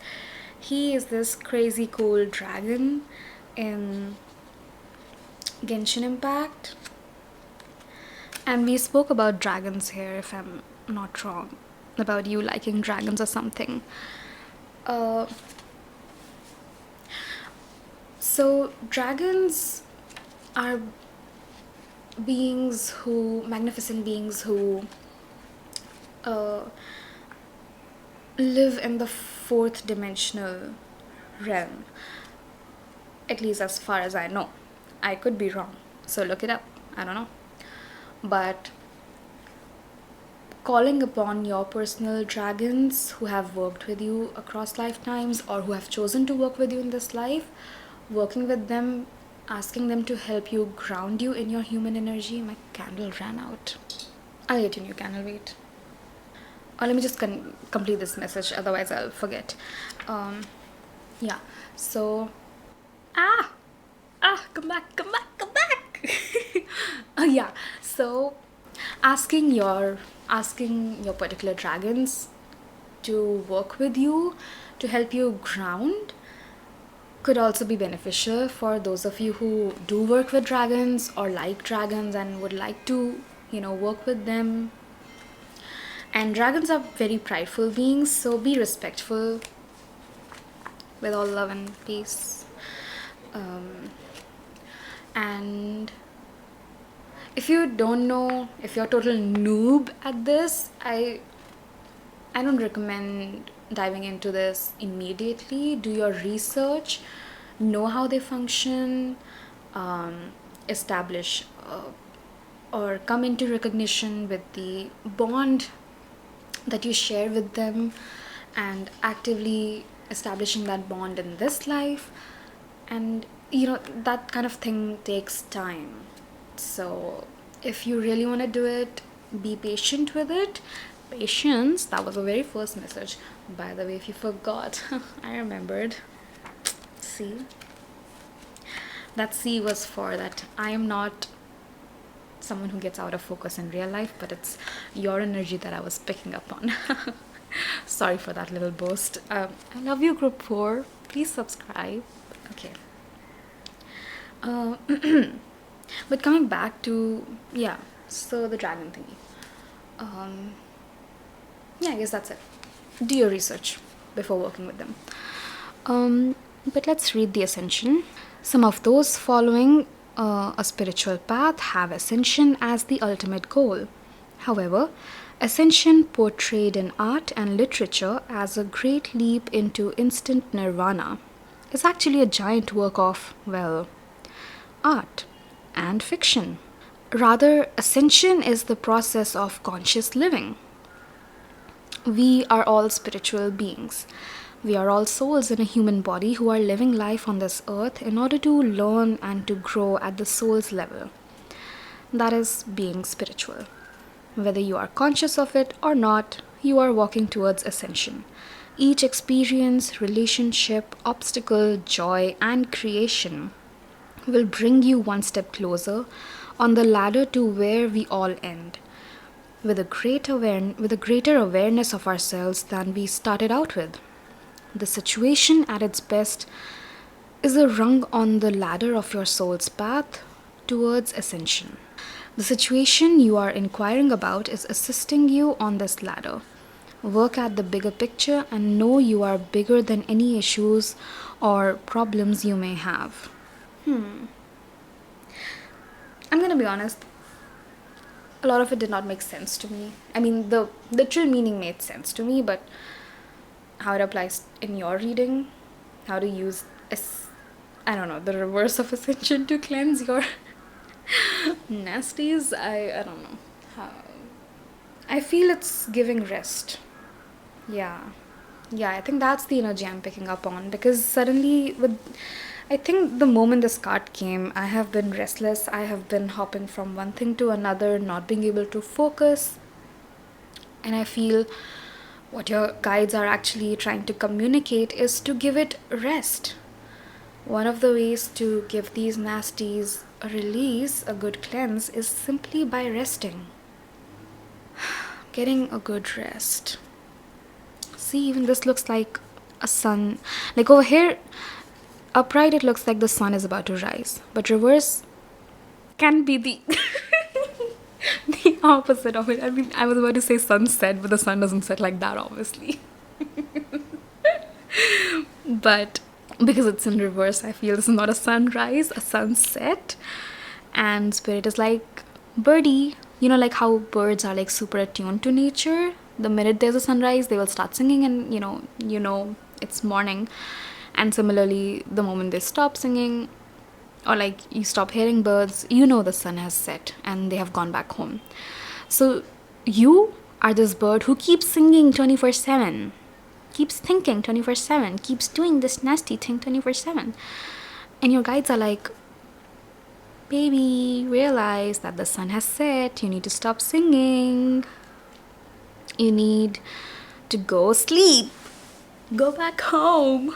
he is this crazy cool dragon in Genshin Impact. And we spoke about dragons here, if I'm not wrong, about you liking dragons or something. So dragons are magnificent beings who uh, live in the fourth dimensional realm, at least as far as I know. I could be wrong, so look it up. I don't know. But calling upon your personal dragons who have worked with you across lifetimes or who have chosen to work with you in this life, working with them, asking them to help you ground you in your human energy. My candle ran out. I'll get you a new candle, wait. Let me just complete this message, otherwise I'll forget. Yeah, so. Come back. Yeah, so asking your particular dragons to work with you to help you ground could also be beneficial for those of you who do work with dragons or like dragons and would like to, work with them. And dragons are very prideful beings, so be respectful with all love and peace. And if you don't know, if you're a total noob at this, I don't recommend diving into this immediately. Do your research, know how they function, establish or come into recognition with the bond that you share with them, and actively establishing that bond in this life. And that kind of thing takes time. So if you really want to do it, be patient with it. Patience, that was the very first message, by the way, if you forgot. I remembered. See, that C was for that I am not someone who gets out of focus in real life, but it's your energy that I was picking up on. Sorry for that little boast. I love you, group 4. Please subscribe. Okay. But coming back to, so the dragon thingy. I guess that's it. Do your research before working with them. But let's read the ascension. Some of those following a spiritual path have ascension as the ultimate goal. However, ascension portrayed in art and literature as a great leap into instant nirvana is actually a giant work of, art and fiction. Rather, ascension is the process of conscious living. We are all spiritual beings. We are all souls in a human body who are living life on this earth in order to learn and to grow at the soul's level. That is being spiritual. Whether you are conscious of it or not, you are walking towards ascension. Each experience, relationship, obstacle, joy, and creation will bring you one step closer on the ladder to where we all end, with a greater awareness of ourselves than we started out with. The situation at its best is a rung on the ladder of your soul's path towards ascension. The situation you are inquiring about is assisting you on this ladder. Work at the bigger picture and know you are bigger than any issues or problems you may have. I'm gonna be honest, a lot of it did not make sense to me. I mean, the literal meaning made sense to me, but how it applies in your reading, how to use, the reverse of ascension to cleanse your nasties, I don't know. I feel it's giving rest. Yeah, I think that's the energy I'm picking up on, because suddenly I think the moment this card came, I have been restless. I have been hopping from one thing to another, not being able to focus. And I feel what your guides are actually trying to communicate is to give it rest. One of the ways to give these nasties a release, a good cleanse, is simply by resting. Getting a good rest. See, even this looks like a sun. Like over here, upright, it looks like the sun is about to rise. But reverse can be the the opposite of it. I mean, I was about to say sunset, but the sun doesn't set like that, obviously. But because it's in reverse, I feel this is not a sunrise, a sunset. And spirit is like birdie. You know, like how birds are like super attuned to nature. The minute there's a sunrise, they will start singing, and you know it's morning. And similarly, the moment they stop singing, or like you stop hearing birds, the sun has set and they have gone back home. So you are this bird who keeps singing 24/7, keeps thinking 24/7, keeps doing this nasty thing 24/7. And your guides are like, baby, realize that the sun has set. You need to stop singing. You need to go sleep. Go back home.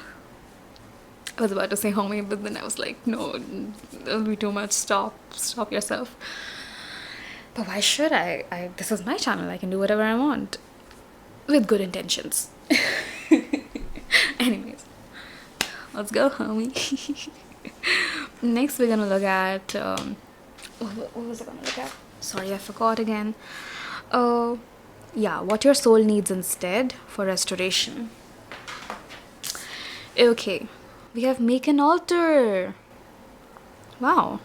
I was about to say homie, but then I was like, no, it'll be too much. Stop yourself. But why should I? This is my channel. I can do whatever I want with good intentions. Anyways, Let's go, homie. Next, we're gonna look at. What was I gonna look at? Sorry, I forgot again. Uh, yeah, what your soul needs instead for restoration. Okay, we have make an altar. Wow.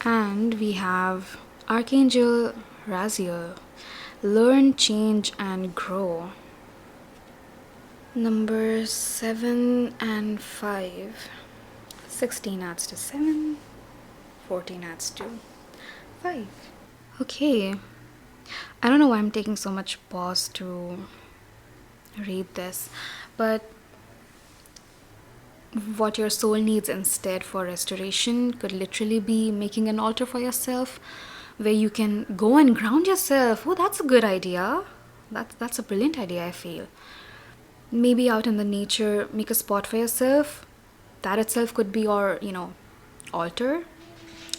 And we have Archangel Raziel. Learn, change, and grow. Number 7 and 5. 16 adds to 7. 14 adds to 5. Okay. I don't know why I'm taking so much pause to read this, but what your soul needs instead for restoration could literally be making an altar for yourself where you can go and ground yourself. Oh, that's a good idea. That's a brilliant idea, I feel. Maybe out in the nature, make a spot for yourself. That itself could be your, altar.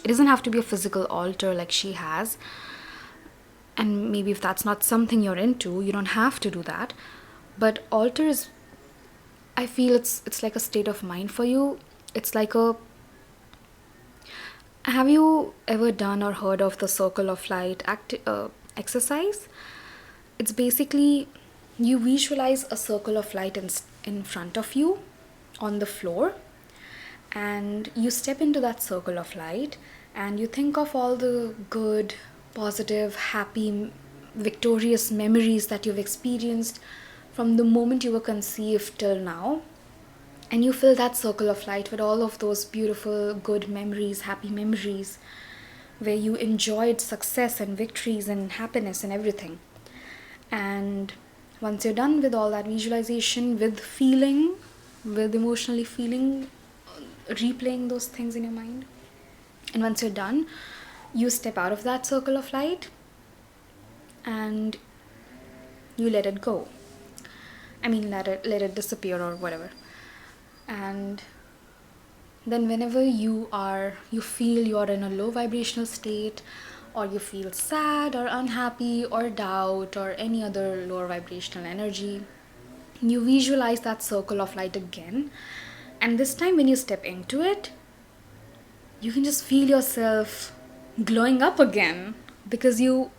It doesn't have to be a physical altar like she has. And maybe if that's not something you're into, you don't have to do that. But altar is, I feel it's like a state of mind for you. It's like a... Have you ever done or heard of the circle of light exercise? It's basically you visualize a circle of light in front of you on the floor, and you step into that circle of light and you think of all the good, positive, happy, victorious memories that you've experienced from the moment you were conceived till now. And you fill that circle of light with all of those beautiful, good memories, happy memories, where you enjoyed success and victories and happiness and everything. And once you're done with all that visualization, with feeling, with emotionally feeling, replaying those things in your mind, and once you're done, you step out of that circle of light and you let it go. I mean, let it disappear or whatever. And then whenever you feel you're in a low vibrational state, or you feel sad or unhappy or doubt or any other lower vibrational energy, you visualize that circle of light again. And this time when you step into it, you can just feel yourself glowing up again, because you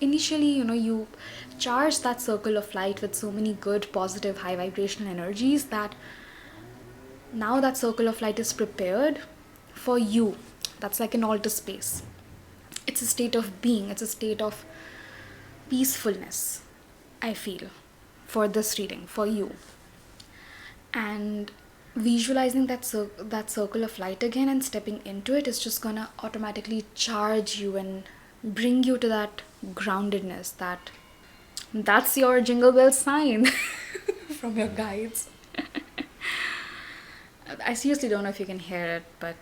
initially, you charge that circle of light with so many good, positive, high vibrational energies that now that circle of light is prepared for you. That's like an altar space. It's a state of being. It's a state of peacefulness, I feel, for this reading, for you. And visualizing that circle of light again and stepping into it is just gonna automatically charge you and bring you to that groundedness. That's your jingle bell sign from your guides. I seriously don't know if you can hear it, but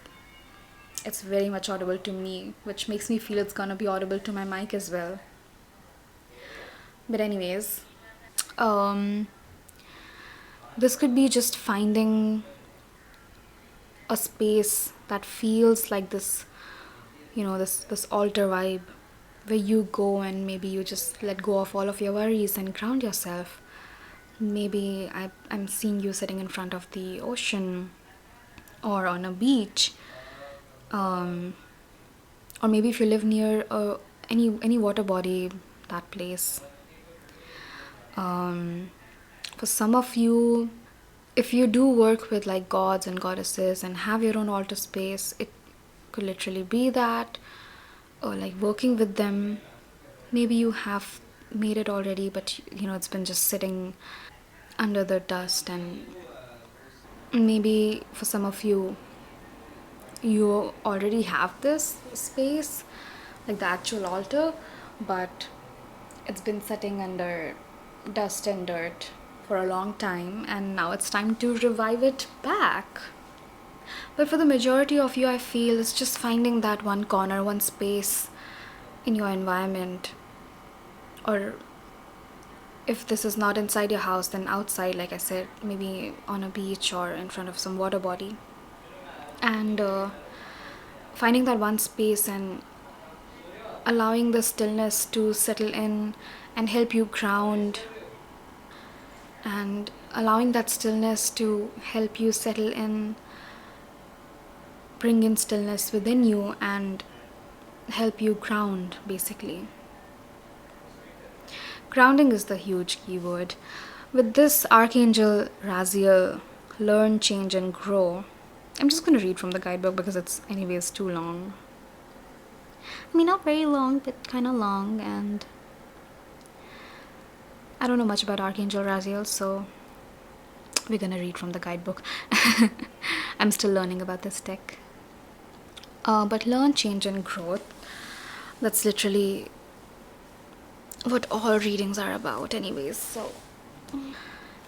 it's very much audible to me, which makes me feel it's gonna be audible to my mic as well. But anyways, this could be just finding a space that feels like this, this altar vibe, where you go and maybe you just let go of all of your worries and ground yourself. Maybe I'm seeing you sitting in front of the ocean or on a beach, or maybe if you live near any water body, that place. For some of you, if you do work with like gods and goddesses and have your own altar space, it could literally be that, or like working with them. Maybe you have made it already, but it's been just sitting under the dust. And maybe for some of you, you already have this space, like the actual altar, but it's been sitting under dust and dirt for a long time, and now it's time to revive it back. But for the majority of you, I feel it's just finding that one corner, one space in your environment, or if this is not inside your house, then outside, like I said, maybe on a beach or in front of some water body, and finding that one space and allowing the stillness to settle in and help you ground. and allowing that stillness to help you settle in, bring in stillness within you, and help you ground, basically. Grounding is the huge keyword. With this Archangel Raziel, learn, change, and grow. I'm just going to read from the guidebook because it's, anyways, too long. I mean, not very long, but kind of long, and I don't know much about Archangel Raziel, so we're gonna read from the guidebook. I'm still learning about this deck. But learn, change, and growth. That's literally what all readings are about, anyways. So,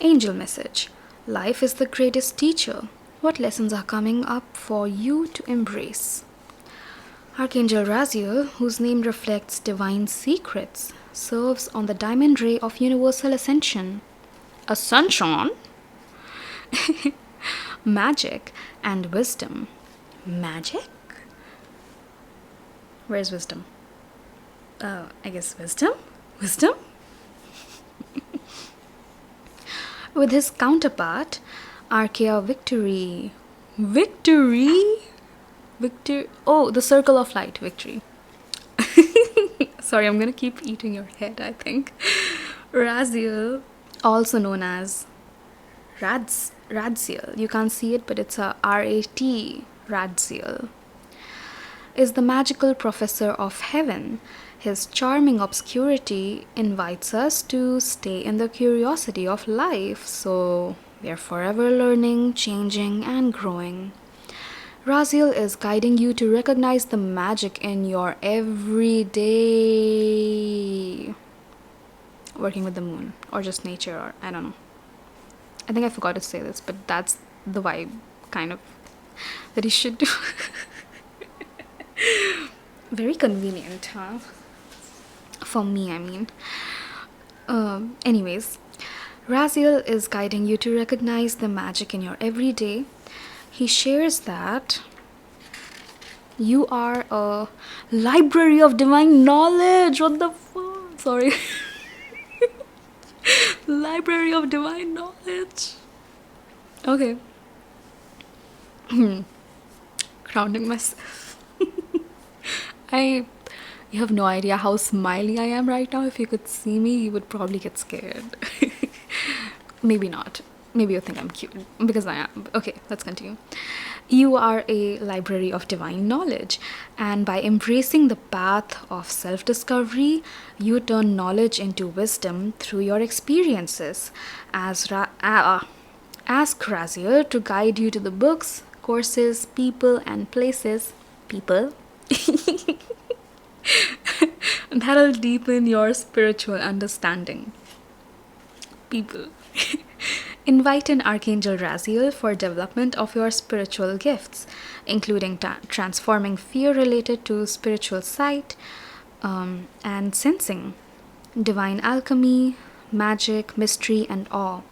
angel message. Life is the greatest teacher. What lessons are coming up for you to embrace? Archangel Raziel, whose name reflects divine secrets, serves on the diamond ray of universal ascension. Ascension? Magic and wisdom. Magic? Where's wisdom? I guess wisdom? Wisdom? With his counterpart, Archaea Victory. Victory? Oh, the Circle of Light. Victory. Sorry, I'm gonna keep eating your head, I think. Raziel, also known as Radziel. You can't see it, but it's a R-A-T, Radziel, is the magical professor of heaven. His charming obscurity invites us to stay in the curiosity of life, so we are forever learning, changing, and growing. Raziel is guiding you to recognize the magic in your everyday. Working with the moon, or just nature, or I don't know. I think I forgot to say this, but that's the vibe, kind of, that you should do. Very convenient, huh? For me, I mean. Anyways, Raziel is guiding you to recognize the magic in your everyday. He shares that you are a library of divine knowledge. What the fuck? Sorry. Library of divine knowledge. Okay. Grounding myself. You have no idea how smiley I am right now. If you could see me, you would probably get scared. Maybe not. Maybe you think I'm cute, because I am. Okay, let's continue. You are a library of divine knowledge, and by embracing the path of self-discovery, you turn knowledge into wisdom through your experiences. Ask Raziel to guide you to the books, courses, people, and places. People? That'll deepen your spiritual understanding. People. Invite in Archangel Raziel for development of your spiritual gifts, including transforming fear related to spiritual sight and sensing, divine alchemy, magic, mystery, and awe.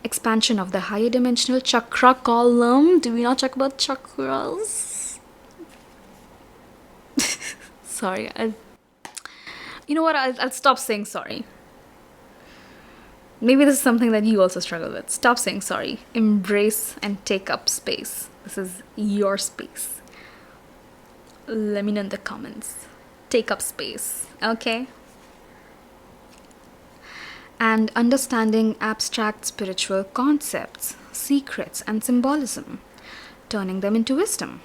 Expansion of the higher dimensional chakra column. Do we not talk about chakras? Sorry. You know what? I'll stop saying sorry. Maybe this is something that you also struggle with. Stop saying sorry. Embrace and take up space. This is your space. Let me know in the comments. Take up space, okay? And understanding abstract spiritual concepts, secrets, and symbolism, turning them into wisdom.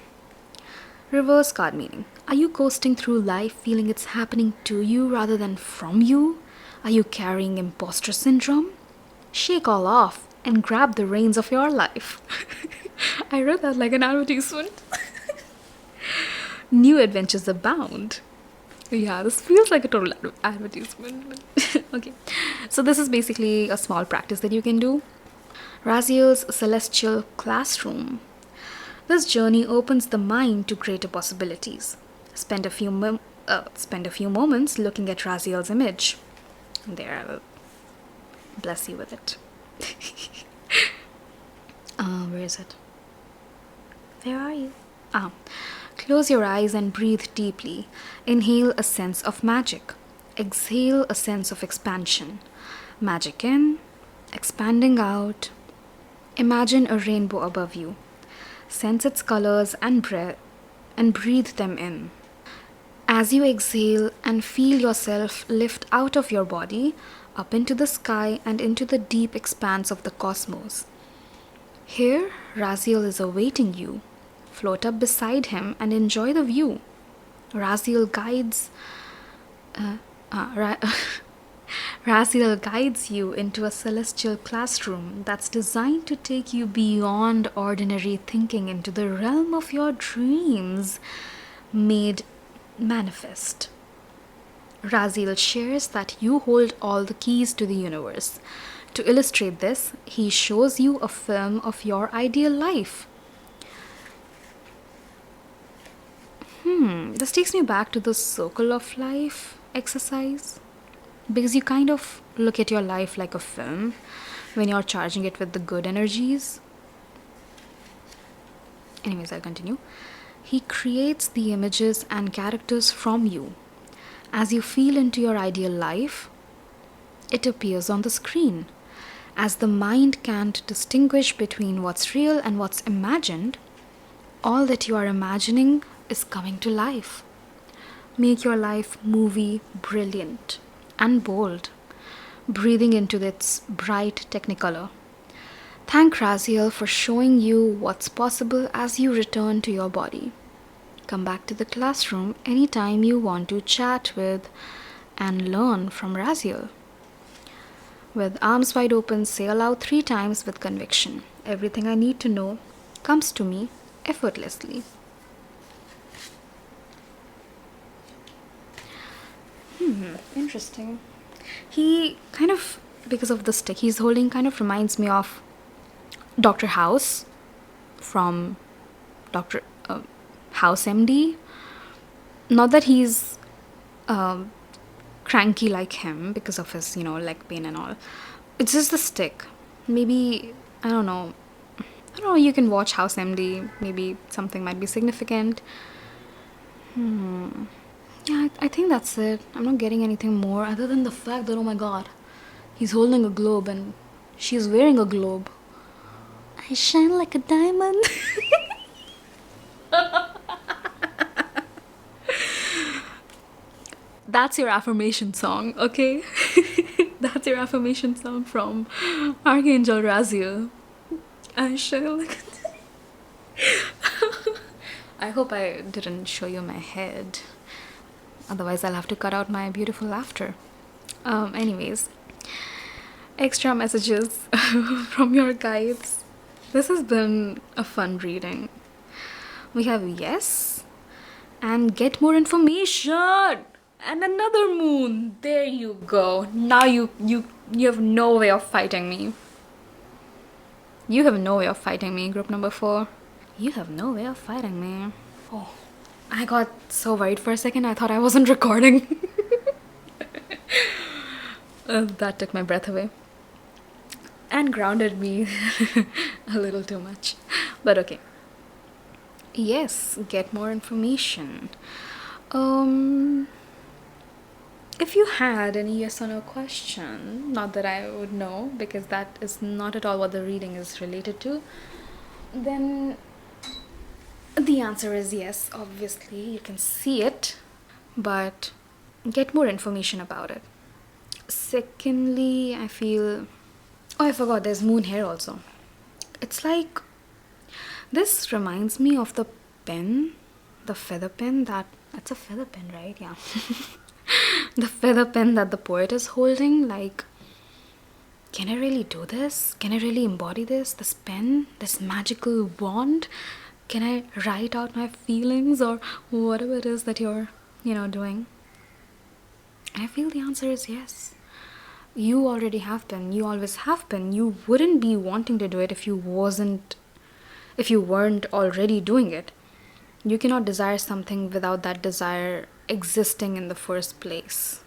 Reverse card meaning. Are you coasting through life feeling it's happening to you rather than from you? Are you carrying imposter syndrome? Shake all off and grab the reins of your life. I read that like an advertisement. New adventures abound. Yeah, this feels like a total advertisement. Okay. So this is basically a small practice that you can do. Raziel's Celestial Classroom. This journey opens the mind to greater possibilities. Spend a few moments looking at Raziel's image. There, I will bless you with it. Where is it? Where are you? Close your eyes and breathe deeply. Inhale a sense of magic. Exhale a sense of expansion. Magic in, expanding out. Imagine a rainbow above you. Sense its colors and breathe them in. As you exhale and feel yourself lift out of your body, up into the sky and into the deep expanse of the cosmos. Here, Raziel is awaiting you. Float up beside him and enjoy the view. Raziel guides uh, Ra- Raziel guides you into a celestial classroom that's designed to take you beyond ordinary thinking into the realm of your dreams made manifest. Raziel shares that you hold all the keys to the universe. To illustrate this, he shows you a film of your ideal life. This takes me back to the circle of life exercise. Because you kind of look at your life like a film when you're charging it with the good energies. Anyways, I'll continue. He creates the images and characters from you. As you feel into your ideal life, it appears on the screen. As the mind can't distinguish between what's real and what's imagined, all that you are imagining is coming to life. Make your life movie brilliant and bold, breathing into its bright technicolor. Thank Raziel for showing you what's possible as you return to your body. Come back to the classroom anytime you want to chat with and learn from Raziel. With arms wide open, say aloud 3 times with conviction. Everything I need to know comes to me effortlessly. Interesting. He kind of, because of the stick he's holding, kind of reminds me of Dr. House from Dr. House MD. Not that he's cranky like him because of his, leg pain and all. It's just the stick. Maybe, I don't know, you can watch House MD. Maybe something might be significant. Yeah, I think that's it. I'm not getting anything more other than the fact that, oh my god, he's holding a globe and she's wearing a globe. I shine like a diamond. That's your affirmation song, okay? That's your affirmation song from Archangel Raziel. I shine like a I hope I didn't show you my head. Otherwise, I'll have to cut out my beautiful laughter. Anyways, extra messages from your guides. This has been a fun reading. We have yes and get more information and another moon. There you go. Now you have no way of fighting me. You have no way of fighting me, group number 4. You have no way of fighting me. Oh, I got so worried for a second. I thought I wasn't recording. That took my breath away. And grounded me a little too much. But okay. Yes, get more information. If you had any yes or no question, not that I would know, because that is not at all what the reading is related to, then the answer is yes, obviously. You can see it, but get more information about it. Secondly, I feel... Oh, I forgot, there's moon here also. It's like... This reminds me of the pen, the feather pen that... That's a feather pen, right? Yeah. The feather pen that the poet is holding, like... Can I really do this? Can I really embody this? This pen? This magical wand? Can I write out my feelings or whatever it is that you're, doing? And I feel the answer is yes. You already have been. You always have been. You wouldn't be wanting to do it if you weren't already doing it. You cannot desire something without that desire existing in the first place.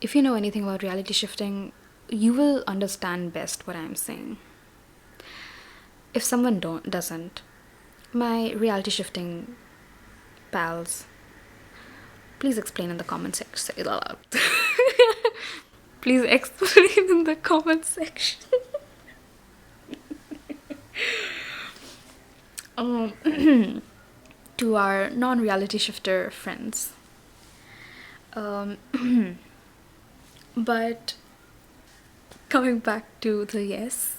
If you know anything about reality shifting, you will understand best what I'm saying. If someone doesn't, my reality shifting pals, please explain in the comment section. Please explain in the comment section. um, to our non-reality shifter friends. Um, but coming back to the yes,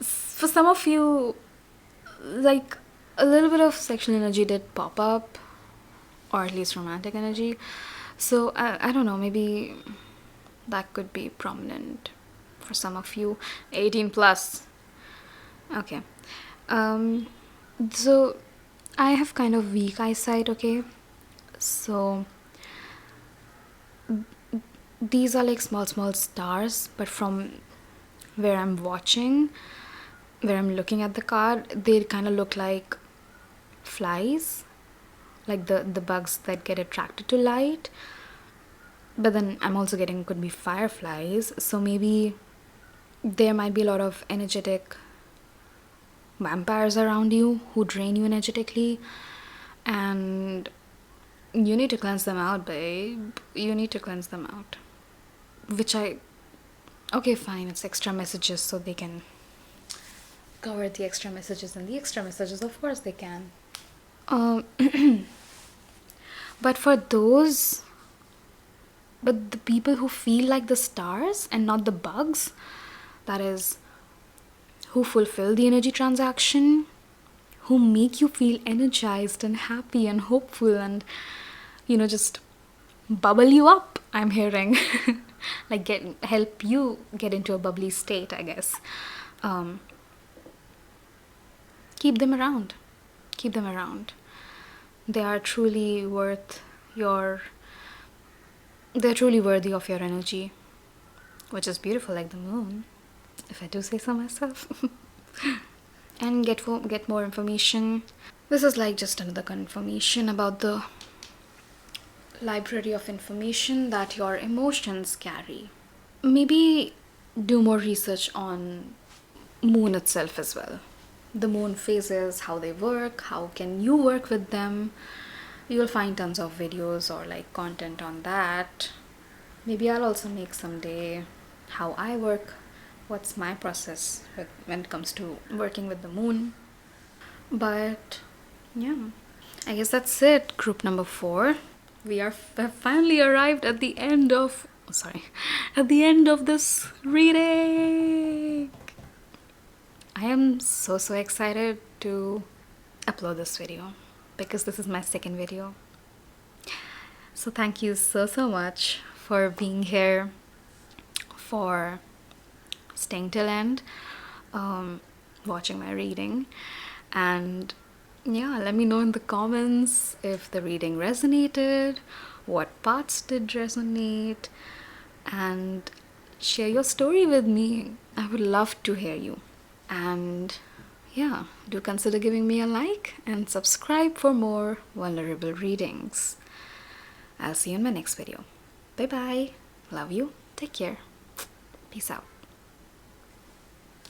for some of you, like a little bit of sexual energy did pop up, or at least romantic energy. So I don't know, maybe that could be prominent for some of you. 18 plus. Okay. Um, so I have kind of weak eyesight, okay? So these are like small stars, but from where I'm watching, where I'm looking at the card, they kind of look like flies, like the bugs that get attracted to light. But then I'm also getting could be fireflies, so maybe there might be a lot of energetic vampires around you who drain you energetically, and you need to cleanse them out, babe. You need to cleanse them out. Okay, fine, it's extra messages, so they can cover the extra messages, and the extra messages, of course they can. But the people who feel like the stars and not the bugs, that is, who fulfill the energy transaction, who make you feel energized and happy and hopeful and, just bubble you up, I'm hearing. Like help you get into a bubbly state, I guess. Keep them around. Keep them around. They are truly they're truly worthy of your energy, which is beautiful like the moon, if I do say so myself. And get more information. This is like just another confirmation about the library of information that your emotions carry. Maybe do more research on moon itself as well. The moon phases, how they work, how can you work with them. You'll find tons of videos or like content on that. Maybe I'll also make someday how I work, what's my process when it comes to working with the moon. But yeah, I guess that's it. Group number 4. We have finally arrived at the end of this reading. I am so excited to upload this video because this is my second video. So thank you so much for being here, for staying till end, watching my reading, and yeah, let me know in the comments if the reading resonated, what parts did resonate, and share your story with me. I would love to hear you. And yeah, do consider giving me a like and subscribe for more vulnerable readings. I'll see you in my next video. Bye bye. Love you. Take care. Peace out.